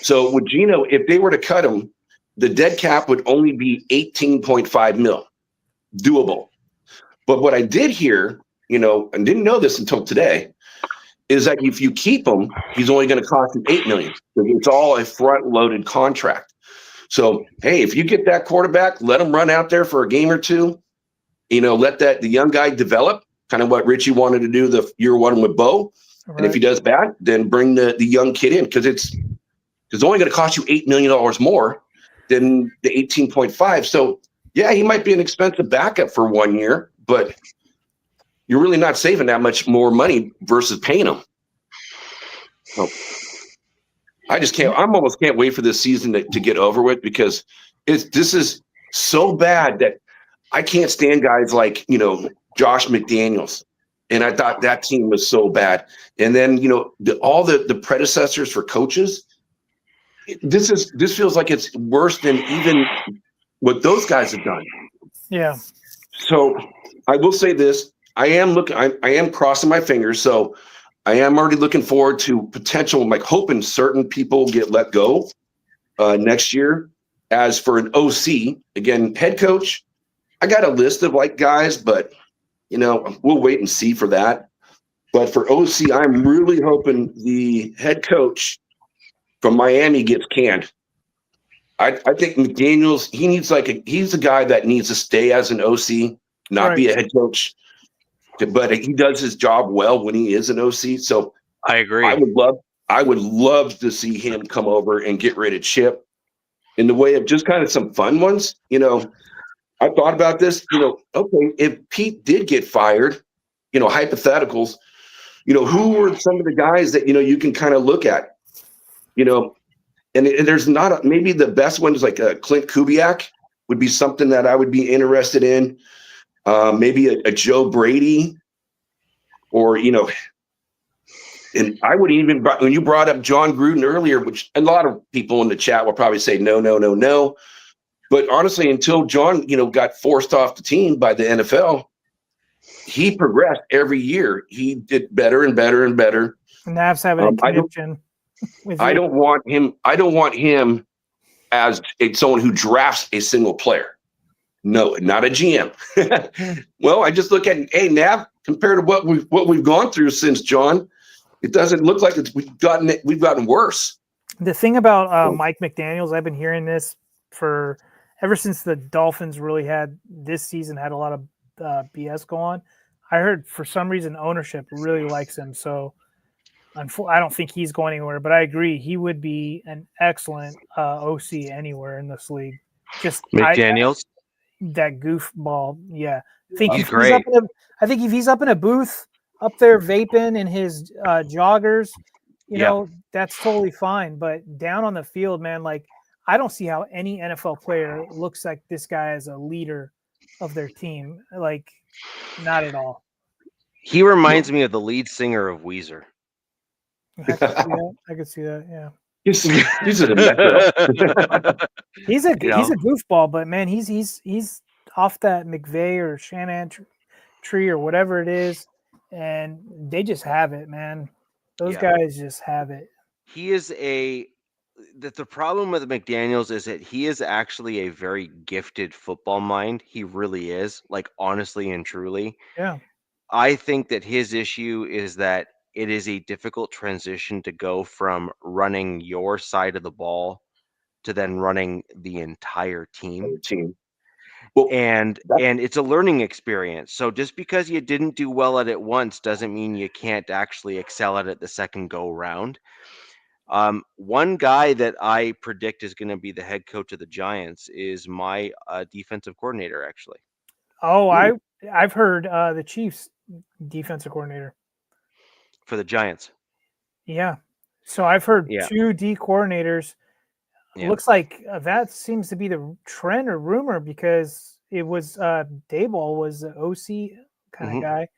So with Geno, if they were to cut him, the dead cap would only be 18.5 mil. Doable. But what I did hear, and didn't know this until today, is that if you keep him, he's only going to cost you $8 million. It's all a front-loaded contract. So, hey, if you get that quarterback, let him run out there for a game or two. Let the young guy develop, kind of what Richie wanted to do the year one with Bo. Right. And if he does bad, then bring the young kid in, because it's only going to cost you $8 million more than the 18.5. So, yeah, he might be an expensive backup for 1 year, but you're really not saving that much more money versus paying him. So I almost can't wait for this season to get over with, because this is so bad that I can't stand guys like, Josh McDaniels. And I thought that team was so bad. And then, all the predecessors for coaches, this feels like it's worse than even what those guys have done. Yeah. So I will say this. I am crossing my fingers. So I am already looking forward to potential, like hoping certain people get let go next year. As for an OC, again, head coach, I got a list of guys, but we'll wait and see for that. But for OC, I'm really hoping the head coach from Miami gets canned. I think McDaniels, he's a guy that needs to stay as an OC, not be a head coach. But he does his job well when he is an OC. So I agree. I would love to see him come over and get rid of Chip in the way of just kind of some fun ones. I thought about this, okay, if Pete did get fired, hypotheticals, who were some of the guys that, you can kind of look at, and there's not maybe the best one is like Clint Kubiak would be something that I would be interested in. Maybe a Joe Brady, or, and I would even, when you brought up John Gruden earlier, which a lot of people in the chat will probably say, no. But honestly, until John, got forced off the team by the NFL, he progressed every year. He did better and better and better. And Nav's having a connection. I don't want him as someone who drafts a single player. No, not a GM. Well, I just look at, hey, Nav, compared to what we've gone through since John, it doesn't look like we've gotten worse. The thing about Mike McDaniels, I've been hearing this ever since the Dolphins really had this season had a lot of BS go on. I heard for some reason ownership really likes him, so I don't think he's going anywhere. But I agree, he would be an excellent OC anywhere in this league. Just McDaniels. That goofball, yeah. I think if he's up in a booth up there vaping in his joggers, that's totally fine. But down on the field, man, I don't see how any NFL player looks like this guy as a leader of their team. Not at all. He reminds me of the lead singer of Weezer. I could see that. Yeah. He's a goofball, but man, he's off that McVay or Shannon tree or whatever it is, and they just have it, man. Those guys just have it. He is the problem with McDaniels is that he is actually a very gifted football mind. He really is, honestly and truly. Yeah. I think that his issue is that it is a difficult transition to go from running your side of the ball to then running the entire team. Well, and it's a learning experience. So just because you didn't do well at it once doesn't mean you can't actually excel at it the second go round. One guy that I predict is going to be the head coach of the Giants is my defensive coordinator, actually. Oh, I've heard the Chiefs defensive coordinator for the Giants. Yeah. So I've heard Yeah. 2 D coordinators. Yeah. Looks like that seems to be the trend or rumor because it was Dayball was the OC kind of guy,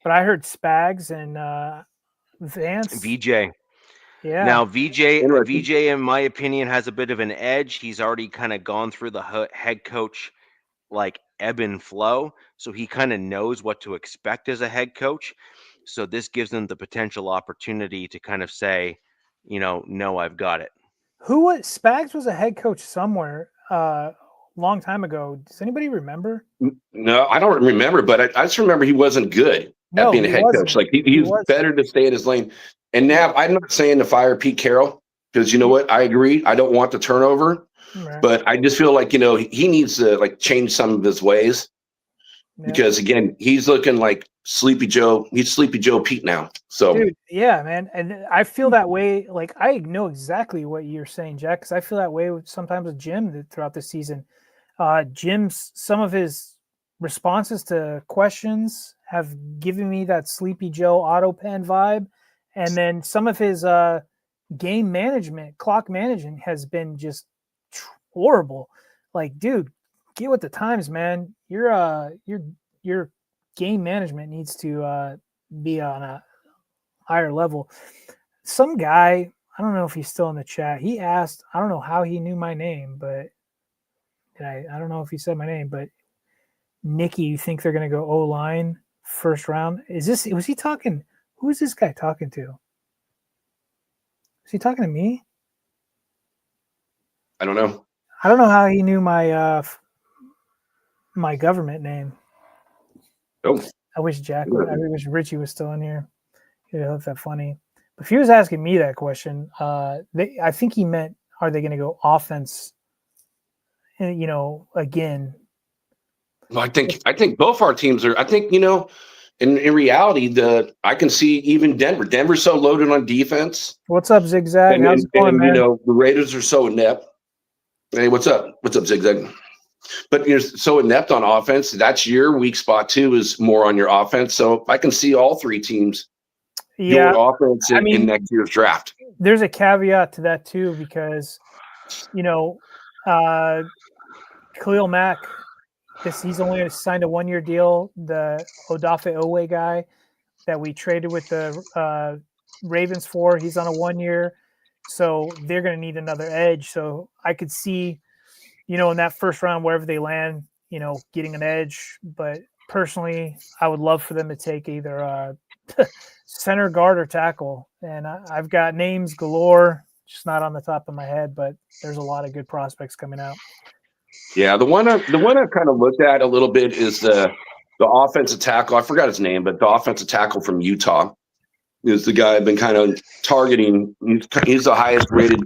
but I heard Spags and Vance. VJ. Yeah. Now VJ, in my opinion, has a bit of an edge. He's already kind of gone through the head coach like ebb and flow, so he kind of knows what to expect as a head coach. So this gives them the potential opportunity to kind of say, no, I've got it. Spags was a head coach somewhere long time ago. Does anybody remember? No, I don't remember, but I just remember he wasn't good at being a head coach. Like he was better to stay in his lane. And now I'm not saying to fire Pete Carroll because you know what? I agree. I don't want the turnover, but I just feel like, he needs to like change some of his ways because again, he's looking like Sleepy Joe. He's Sleepy Joe Pete now. So, dude, yeah, man. And I feel that way. Like, I know exactly what you're saying, Jack, because I feel that way sometimes with Jim throughout the season. Jim's, some of his responses to questions have given me that Sleepy Joe auto pen vibe. And then some of his game management, clock management has been just horrible. Like, dude, get with the times, man. Your game management needs to be on a higher level. Some guy, I don't know if he's still in the chat. He asked, I don't know how he knew my name, but I don't know if he said my name, but Nikki, you think they're going to go O-line first round? Was he talking? Who is this guy talking to? Is he talking to me? I don't know. I don't know how he knew my my government name. Oh, I wish Richie was still in here. It looked that funny. But if he was asking me that question, I think he meant, are they going to go offense? Again. Well, I think both our teams are. I think in reality, I can see even Denver. Denver's so loaded on defense. What's up, Zigzag? How's it going, man? The Raiders are so inept. Hey, what's up? What's up, Zigzag? But you're so inept on offense. That's your weak spot too. Is more on your offense. So I can see all 3 teams doing offense in next year's draft. There's a caveat to that too, because Khalil Mack, he's only signed a 1-year deal. The Odafe Owe guy that we traded with the Ravens for, he's on a 1-year. So they're going to need another edge. So I could see, in that first round, wherever they land, getting an edge. But personally, I would love for them to take either center, guard, or tackle. And I've got names galore, just not on the top of my head, but there's a lot of good prospects coming out. Yeah, the one I've kind of looked at a little bit is the offensive tackle. I forgot his name, but the offensive tackle from Utah is the guy I've been kind of targeting. He's the highest rated,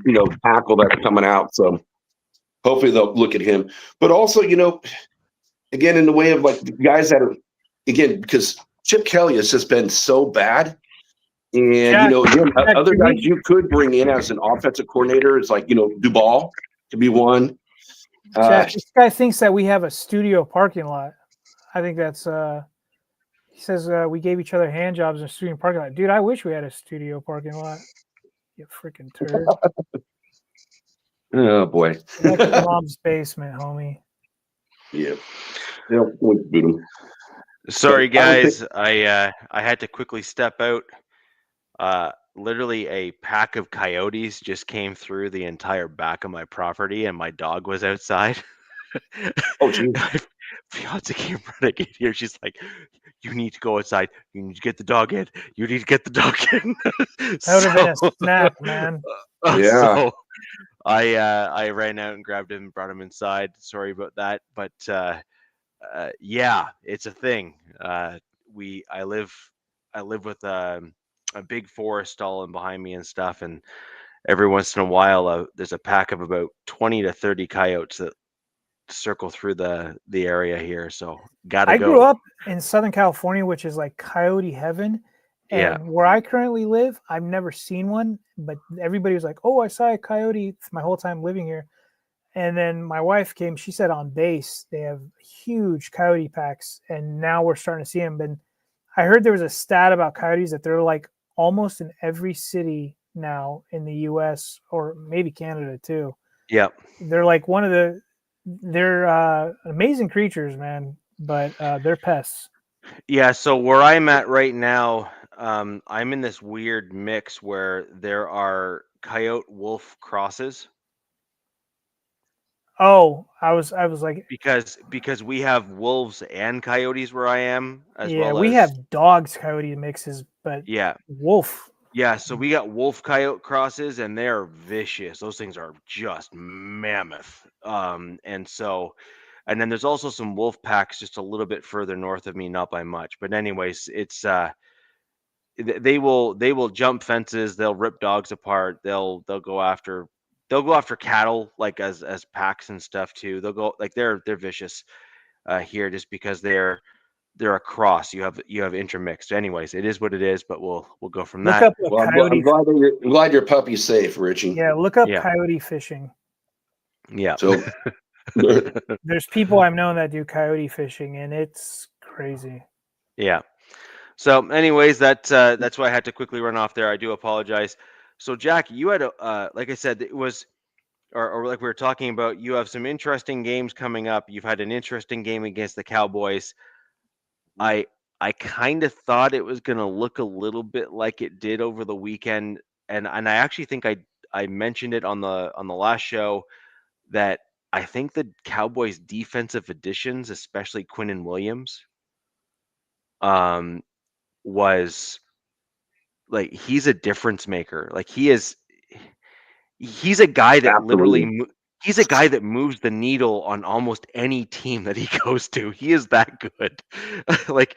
tackle that's coming out. So hopefully they'll look at him. But also, again, in the way of like the guys that are, again, because Chip Kelly has just been so bad. And, other guys you could bring in as an offensive coordinator is like, Duval to be one. This guy thinks that we have a studio parking lot. I think that's he says we gave each other hand jobs in a studio parking lot. Dude, I wish we had a studio parking lot. You freaking turd. Oh boy. Like your mom's basement, homie. Yeah. Sorry guys, I had to quickly step out. Literally a pack of coyotes just came through the entire back of my property and my dog was outside. Oh, geez. My fiance came running in here. She's like, you need to go outside. You need to get the dog in. You need to get the dog in. That would have been a snap, man. Yeah. So I ran out and grabbed him and brought him inside. Sorry about that. But yeah, it's a thing. I live with a big forest all in behind me and stuff, and every once in a while there's a pack of about 20 to 30 coyotes that circle through the area here. So I grew up in Southern California, which is like coyote heaven, and where I currently live, I've never seen one, but everybody was like, oh, I saw a coyote my whole time living here. And then my wife came, she said on base they have huge coyote packs, and now we're starting to see them. And I heard there was a stat about Coyotes that they're like almost in every city now in the U.S. or maybe Canada too. Yeah. They're like they're amazing creatures, man, but they're pests. Yeah. So where I'm at right now, I'm in this weird mix where there are coyote wolf crosses. Oh, I was like, Because we have wolves and coyotes where I am, as yeah, well we as have dogs coyote mixes, but yeah. wolf. Yeah, so we got wolf coyote crosses and they're vicious. Those things are just mammoth. And then there's also some wolf packs just a little bit further north of me, not by much. But anyways, it's they will jump fences, they'll rip dogs apart, they'll go after cattle like as packs and stuff too. They'll go like they're vicious here just because they're a cross. You have intermixed. Anyways, it is what it is, but we'll go from Look that. up a Well, coyote. I'm glad your puppy's safe, Richie. Yeah, look up Yeah. coyote fishing. Yeah. So There's people I've known that do coyote fishing, and it's crazy. Yeah. So, anyways, that's why I had to quickly run off there. I do apologize. So, Jack, you had like I said, it was, or like we were talking about, you have some interesting games coming up. You've had an interesting game against the Cowboys. I kind of thought it was going to look a little bit like it did over the weekend, and I actually think I mentioned it on the last show that I think the Cowboys' defensive additions, especially Quinnen Williams, was like he's a difference maker. Like he's a guy that literally absolutely. he's a guy that moves the needle on almost any team that he goes to. He is that good. like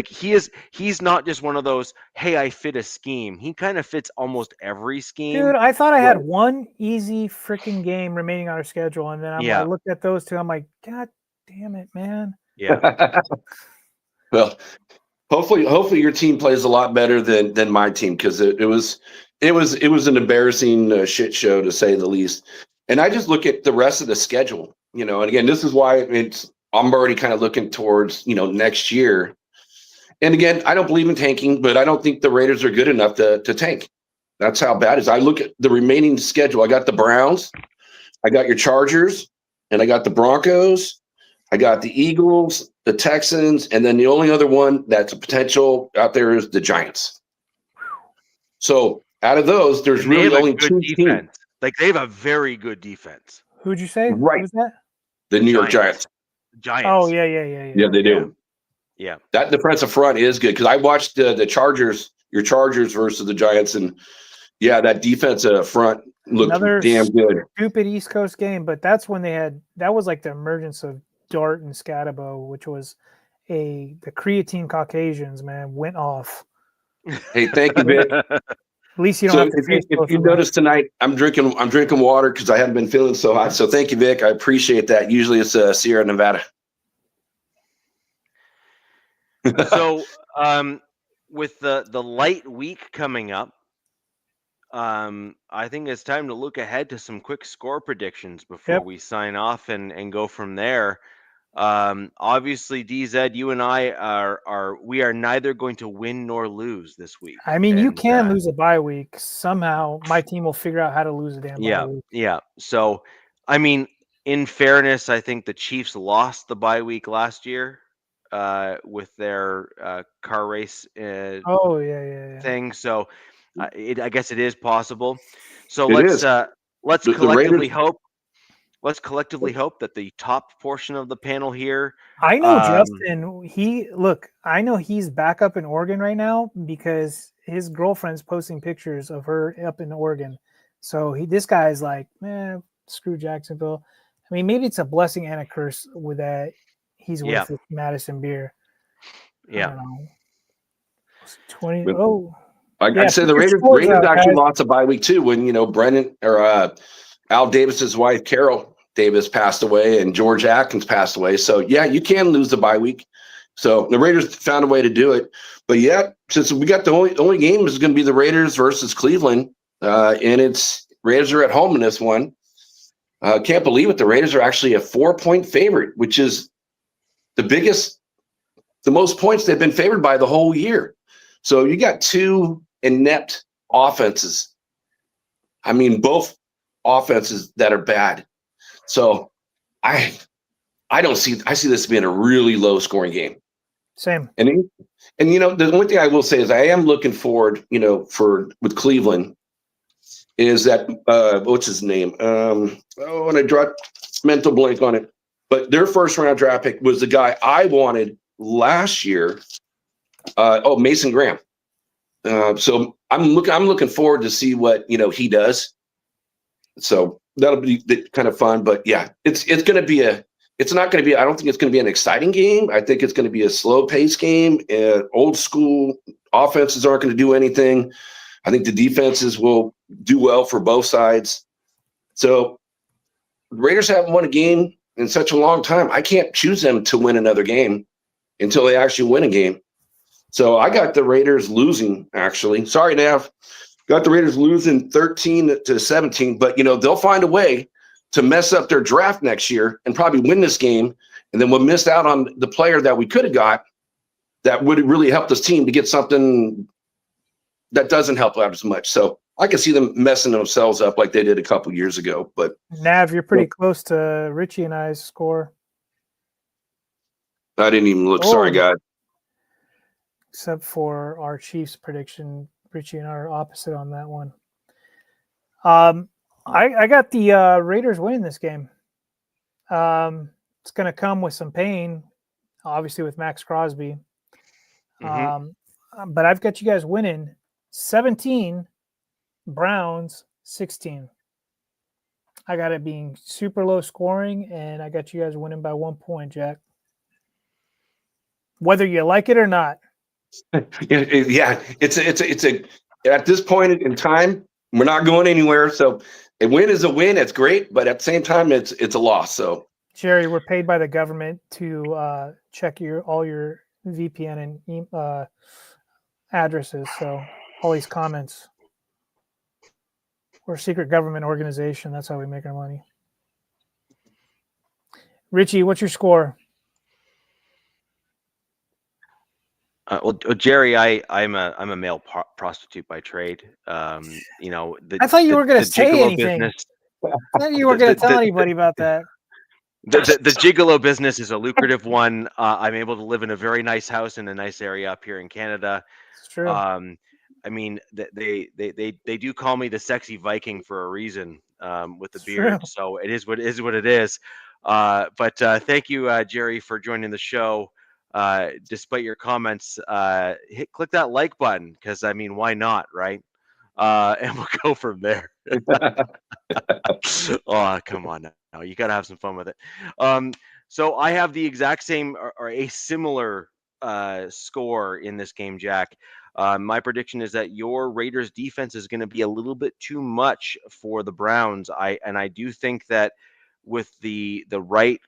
he's not just one of those, hey, I fit a scheme. He kind of fits almost every scheme. Dude, I thought I had Right. one easy freaking game remaining on our schedule, and then I looked at those two. I'm like, God damn it, man. Yeah. Well, hopefully your team plays a lot better than my team, because it was an embarrassing shit show, to say the least. And I just look at the rest of the schedule, and again, this is why I'm already kind of looking towards next year. And again, I don't believe in tanking, but I don't think the Raiders are good enough to tank. That's how bad it is. I look at the remaining schedule. I got the Browns, I got your Chargers, and I got the Broncos. I got the Eagles, the Texans, and then the only other one that's a potential out there is the Giants. So out of those, there's really only two teams. Like they have a very good defense. Who'd you say? Right. Who's that? The New York Giants. Giants. Oh, yeah. Yeah, they do. Yeah. That defensive front is good, because I watched the Chargers, your Chargers versus the Giants, and yeah, that defensive front looked damn good. Stupid East Coast game, but that's when that was like the emergence of Dart and Scatabo, which was the creatine Caucasians, man, went off. Hey, thank you, Vic. At least you don't have to face if you notice tonight, I'm drinking water because I haven't been feeling so hot. So thank you, Vic. I appreciate that. Usually it's Sierra Nevada. So with the light week coming up, I think it's time to look ahead to some quick score predictions before we sign off and go from there. Obviously, DZ, you and I we are neither going to win nor lose this week. I mean, you can lose a bye week. Somehow my team will figure out how to lose a damn bye week. Yeah. So, I mean, in fairness, I think the Chiefs lost the bye week last year with their car race thing. So, I guess it is possible. So let's collectively hope. Let's collectively hope that the top portion of the panel here. I know Justin. I know he's back up in Oregon right now because his girlfriend's posting pictures of her up in Oregon. So this guy's like, man, screw Jacksonville. I mean, maybe it's a blessing and a curse with that he's with Madison Beer. Yeah. I don't know. 20. I'd say the Raiders actually lost a bye week too when Brennan or Al Davis's wife Carol Davis passed away and George Atkins passed away. So yeah, you can lose the bye week. So the Raiders found a way to do it. But yeah, since we got the only game is going to be the Raiders versus Cleveland, and it's Raiders are at home in this one. Can't believe it. The Raiders are actually a 4-point favorite, which is the biggest the most points they've been favored by the whole year. So you got two inept offenses. I mean, both offenses that are bad. So I see this being a really low scoring game. Same. And the one thing I will say is I am looking forward, with Cleveland, is that what's his name? And I dropped mental blank on it. But their first round draft pick was the guy I wanted last year. Mason Graham. So I'm looking forward to see what he does. So that'll be kind of fun. But yeah, it's going to be it's not going to be. I don't think it's going to be an exciting game. I think it's going to be a slow pace game. Old school offenses aren't going to do anything. I think the defenses will do well for both sides. So the Raiders haven't won a game in such a long time. I can't choose them to win another game until they actually win a game. So I got the Raiders losing, actually. Sorry, Nav. Got the Raiders losing 13-17, but they'll find a way to mess up their draft next year and probably win this game. And then we'll miss out on the player that we could have got that would really help this team to get something that doesn't help out as much. So I can see them messing themselves up like they did a couple years ago. But Nav, you're pretty close to Richie and I's score. I didn't even look. Sorry, God. Except for our Chiefs prediction. Richie and I are opposite on that one. I got the Raiders winning this game. It's going to come with some pain, obviously with Max Crosby. Mm-hmm. But I've got you guys winning 17, Browns 16. I got it being super low scoring, and I got you guys winning by 1 point, Jack. Whether you like it or not. Yeah, it's a at this point in time, we're not going anywhere. So a win is a win. It's great, but at the same time, it's a loss. So Jerry, we're paid by the government to check all your VPN and addresses. So all these comments. We're a secret government organization. That's how we make our money. Richie, what's your score? Well, Jerry, I'm a male prostitute by trade. I thought you were going to say anything. Business, I thought you were going to tell anybody about that. The gigolo business is a lucrative one. I'm able to live in a very nice house in a nice area up here in Canada. It's true. I mean, they do call me the sexy Viking for a reason, with the beard. True. So it is what it is. But thank you, Jerry, for joining the show. Despite your comments, click that like button, because I mean, why not, right? And we'll go from there. Oh, come on now. You got to have some fun with it. So I have the exact same or a similar score in this game, Jack. My prediction is that your Raiders defense is going to be a little bit too much for the Browns. I do think that with the right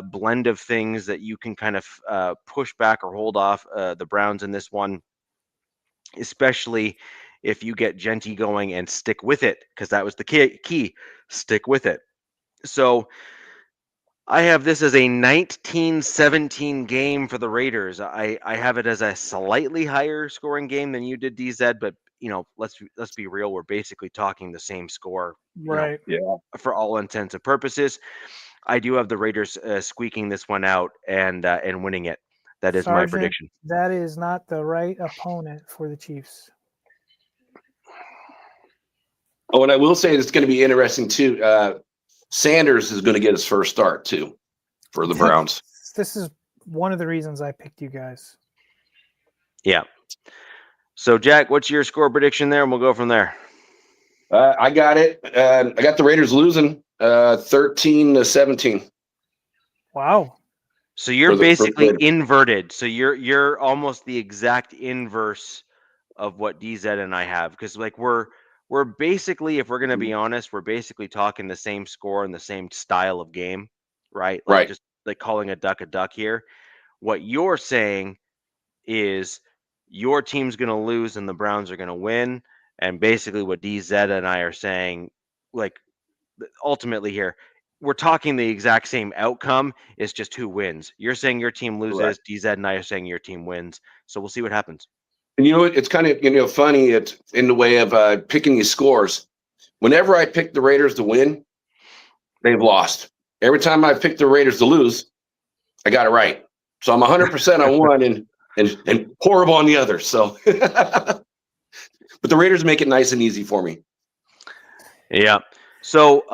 blend of things that you can kind of push back or hold off the Browns in this one, especially if you get Genty going and stick with it, because that was the key. Stick with it. So I have this as a 19-17 game for the Raiders. I have it as a slightly higher scoring game than you did, DZ, but let's be real. We're basically talking the same score, right? For all intents and purposes. I do have the Raiders squeaking this one out and winning it. That is my prediction. That is not the right opponent for the Chiefs. Oh, and I will say it's going to be interesting too. Sanders is going to get his first start too for the Browns. This is one of the reasons I picked you guys. Yeah. So, Jack, what's your score prediction there? And we'll go from there. I got it. I got the Raiders losing 13-17. Wow. So you're basically inverted. So you're almost the exact inverse of what DZ and I have, because we're basically, if we're going to be honest, we're basically talking the same score and the same style of game, right? Right. Just like calling a duck here. What you're saying is your team's going to lose and the Browns are going to win. And basically what DZ and I are saying, like, ultimately here, we're talking the exact same outcome. It's just who wins. You're saying your team loses. Correct. DZ and I are saying your team wins. So we'll see what happens. And it's kind of funny. It's in the way of picking these scores. Whenever I pick the Raiders to win, they've lost. Every time I pick the Raiders to lose, I got it right. So I'm 100% on one and horrible on the other. So, but the Raiders make it nice and easy for me. Yeah. So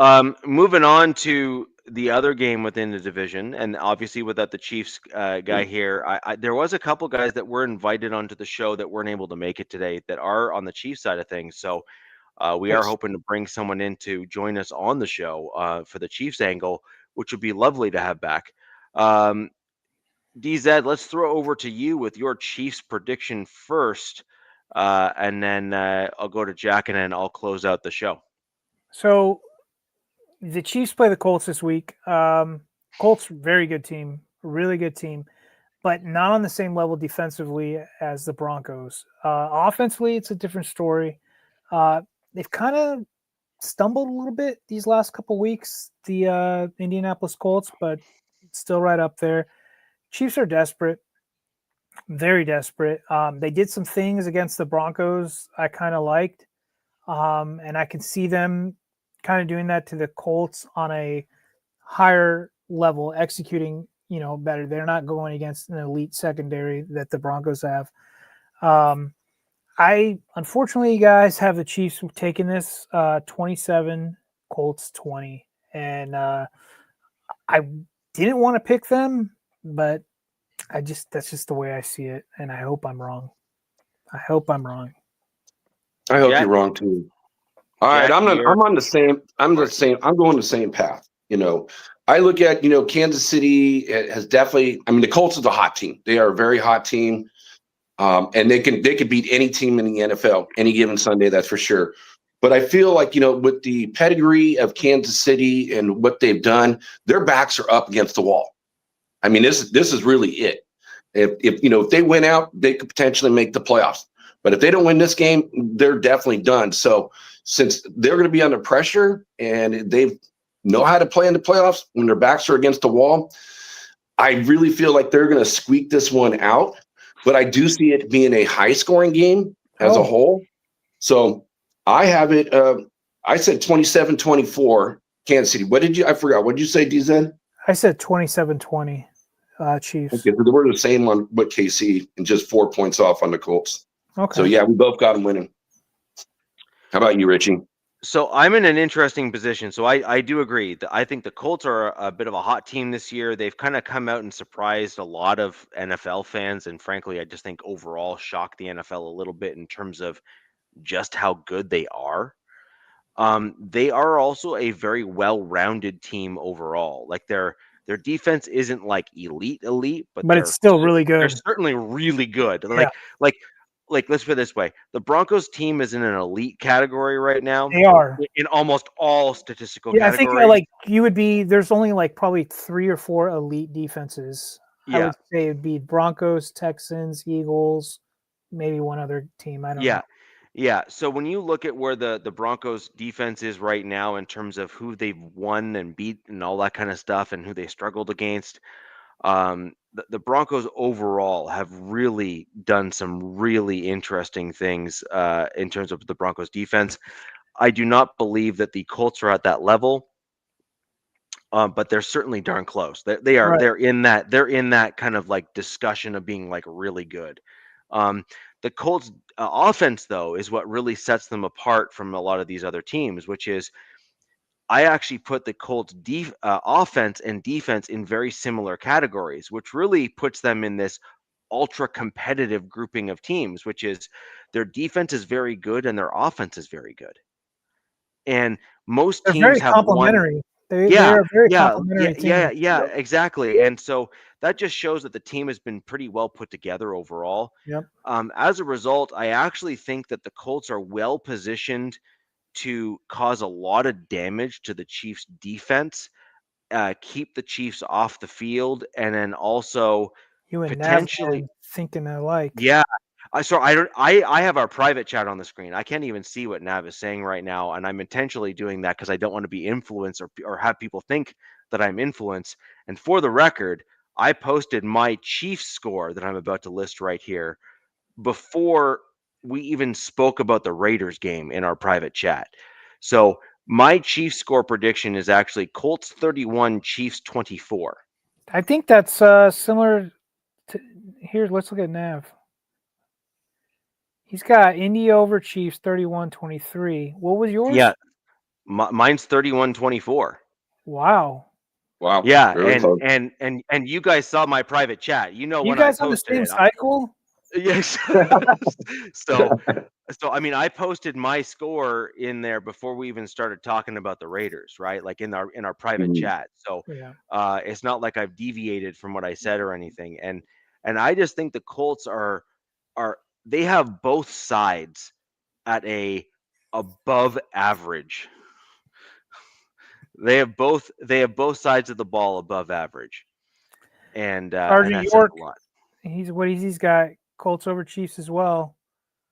moving on to the other game within the division, and obviously without the Chiefs guy here, there was a couple guys that were invited onto the show that weren't able to make it today that are on the Chiefs side of things. So we are hoping to bring someone in to join us on the show for the Chiefs angle, which would be lovely to have back. DZ, let's throw over to you with your Chiefs prediction first, and then I'll go to Jack, and then I'll close out the show. So the Chiefs play the Colts this week. Colts, very good team, really good team, but not on the same level defensively as the Broncos. Offensively, it's a different story. They've kind of stumbled a little bit these last couple weeks, the Indianapolis Colts, but still right up there. Chiefs are desperate, very desperate. They did some things against the Broncos I kind of liked, and I can see them kind of doing that to the Colts on a higher level, executing, better. They're not going against an elite secondary that the Broncos have. I unfortunately, guys, have the Chiefs taking this 27, Colts 20, and I didn't want to pick them, but that's just the way I see it, and I hope I'm wrong. I hope I'm wrong. I hope you're wrong too. All right, I'm going the same path. I look at, Kansas City has definitely, the Colts is a hot team. They are a very hot team. And they could beat any team in the NFL any given Sunday, that's for sure. But I feel like, with the pedigree of Kansas City and what they've done, their backs are up against the wall. This is really it. If they win out, they could potentially make the playoffs. But if they don't win this game, they're definitely done. So since they're going to be under pressure and they know how to play in the playoffs when their backs are against the wall, I really feel like they're going to squeak this one out. But I do see it being a high-scoring game as a whole. So I have it. I said 27-24, Kansas City. I forgot. What did you say, DZ? I said 27-20, Chiefs. Okay, so we're the same on what KC and just 4 points off on the Colts. Okay. So, yeah, we both got them winning. How about you, Richie? So I'm in an interesting position. So I do agree that I think the Colts are a bit of a hot team this year. They've kind of come out and surprised a lot of NFL fans. And frankly, I just think overall shocked the NFL a little bit in terms of just how good they are. They are also a very well-rounded team overall. Like their defense isn't like elite, but it's still really good. They're certainly really good. Yeah. Like let's put it this way: the Broncos team is in an elite category right now. They are in almost all statistical categories. I think you would be. There's only probably 3 or 4 elite defenses. Yeah. I would say it'd be Broncos, Texans, Eagles, maybe one other team. I don't know. Yeah. So when you look at where the Broncos defense is right now in terms of who they've won and beat and all that kind of stuff and who they struggled against, the Broncos overall have really done some really interesting things in terms of the Broncos defense. I do not believe that the Colts are at that level, but they're certainly darn close. They are. Right. They're in that kind of like discussion of being like really good. The Colts offense, though, is what really sets them apart from a lot of these other teams, which is I actually put the Colts offense and defense in very similar categories, which really puts them in this ultra competitive grouping of teams, which is their defense is very good and their offense is very good. And most teams very have complementary. They are very complementary team. Yeah, exactly. And so that just shows that the team has been pretty well put together overall. Yep. As a result, I actually think that the Colts are well positioned to cause a lot of damage to the Chiefs' defense, keep the Chiefs off the field, and then also you and potentially thinking alike. Yeah, I have our private chat on the screen. I can't even see what Nav is saying right now, and I'm intentionally doing that because I don't want to be influenced or have people think that I'm influenced. And for the record, I posted my Chiefs score that I'm about to list right here before we even spoke about the Raiders game in our private chat. So my Chiefs score prediction is actually Colts 31, Chiefs 24. I think that's similar to here. Let's look at Nav. He's got Indy over Chiefs 31-23. What was yours? Yeah, mine's 31-24. Wow. Wow. Yeah, Very close. and you guys saw my private chat. You know You when I guys on the posted same it. cycle? Yes. so I mean I posted my score in there before we even started talking about the Raiders, right? Like in our private Mhm. chat. So Yeah. it's not like I've deviated from what I said or anything. And I just think the Colts are they have both sides at a above average. They have both sides of the ball above average. And Sergeant that says York, a lot. he's got Colts over Chiefs as well.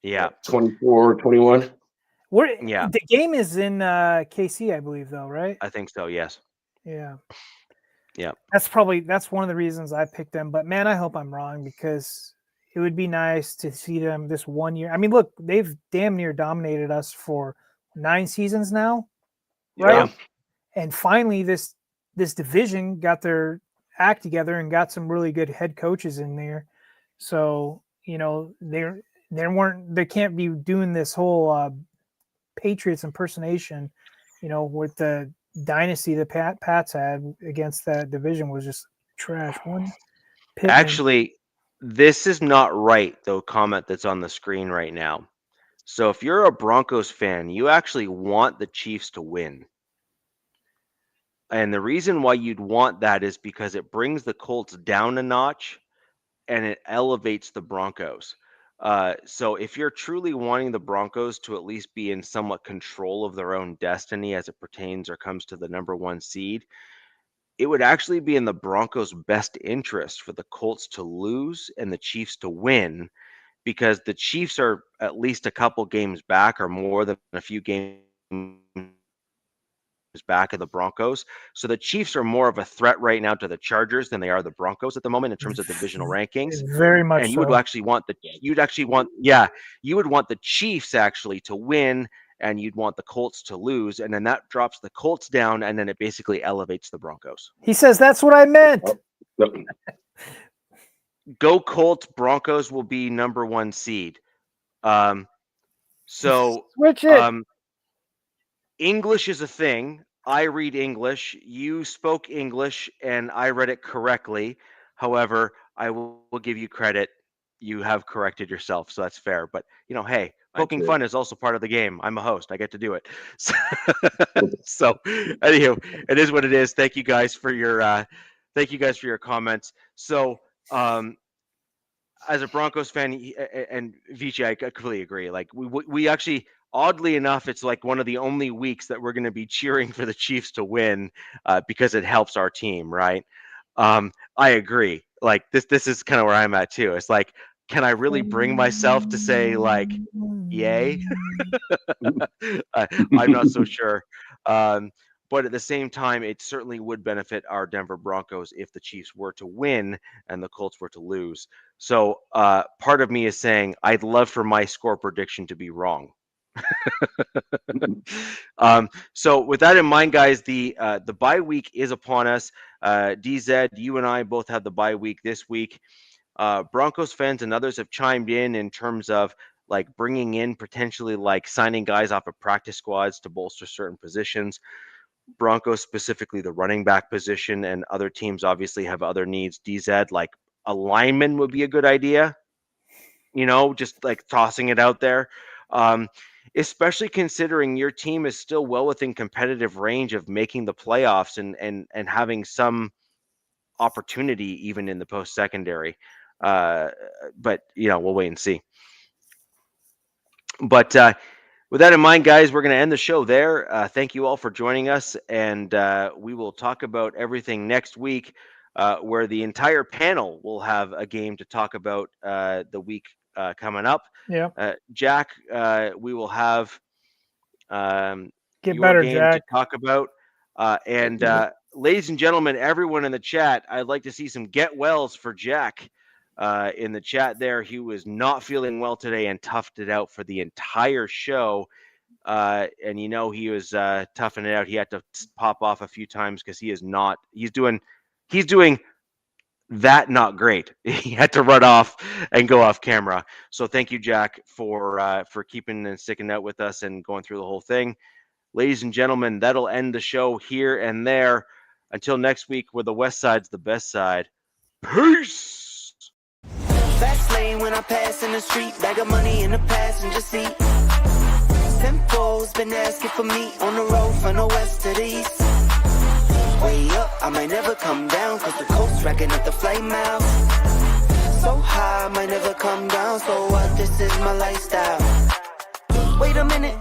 Yeah. 24, 21. What Yeah. the game is in KC, I believe, though, right? I think so, yes. Yeah. Yeah. That's one of the reasons I picked them. But man, I hope I'm wrong because it would be nice to see them this 1 year. I mean, look, they've damn near dominated us for 9 seasons now, right? Yeah. And finally, this division got their act together and got some really good head coaches in there. So they can't be doing this whole Patriots impersonation, with the dynasty that Pats had against that division was just trash. One Pittman. Actually, this is not right, though, comment that's on the screen right now. So if you're a Broncos fan, you actually want the Chiefs to win. And the reason why you'd want that is because it brings the Colts down a notch and it elevates the Broncos. So if you're truly wanting the Broncos to at least be in somewhat control of their own destiny as it pertains or comes to the number 1 seed, it would actually be in the Broncos' best interest for the Colts to lose and the Chiefs to win, because the Chiefs are at least a couple games back or more than a few games back of the Broncos. So the Chiefs are more of a threat right now to the Chargers than they are the Broncos at the moment in terms of divisional rankings. Very much And you so. would actually want you would want the Chiefs actually to win, and you'd want the Colts to lose, and then that drops the Colts down, and then it basically elevates the Broncos. He says that's what I meant. Yep. Go Colts. Broncos will be number 1 seed. So Switch it. English is a thing. I read English. You spoke English, and I read it correctly. However, I will give you credit. You have corrected yourself, so that's fair. But hey, poking fun is also part of the game. I'm a host. I get to do it. So anywho, it is what it is. Thank you guys for your comments. So as a Broncos fan, and Vici, I completely agree. Like we actually, oddly enough, it's like one of the only weeks that we're going to be cheering for the Chiefs to win because it helps our team, right? I agree. Like this is kind of where I'm at too. It's like, can I really bring myself to say like, yay? I'm not so sure. But at the same time, it certainly would benefit our Denver Broncos if the Chiefs were to win and the Colts were to lose. So part of me is saying I'd love for my score prediction to be wrong. So with that in mind, guys, the bye week is upon us. DZ, you and I both have the bye week this week. Broncos fans and others have chimed in terms of like bringing in potentially like signing guys off of practice squads to bolster certain positions. Broncos, specifically the running back position, and other teams obviously have other needs. DZ, like a lineman would be a good idea. Just like tossing it out there. Especially considering your team is still well within competitive range of making the playoffs and having some opportunity even in the post secondary. But we'll wait and see. But with that in mind, guys, we're going to end the show there. Thank you all for joining us, and we will talk about everything next week, where the entire panel will have a game to talk about the week coming up. Yeah. Jack, we will have Get your better, game Jack. to talk about. And ladies and gentlemen, everyone in the chat, I'd like to see some get wells for Jack in the chat there. He was not feeling well today and toughed it out for the entire show. And he was toughing it out. He had to pop off a few times because he's doing that not great. He had to run off and go off camera. So thank you, Jack, for keeping and sticking out with us and going through the whole thing. Ladies and gentlemen, that'll end the show here and there. Until next week, where the West Side's the best side. Peace! Fast lane when I pass in the street, bag of money in the passenger seat. Tempo's been asking for me on the road from the west to the east. Way up, I might never come down, cause the coast's racking up the flight miles. So high, I might never come down, so what, this is my lifestyle. Wait a minute.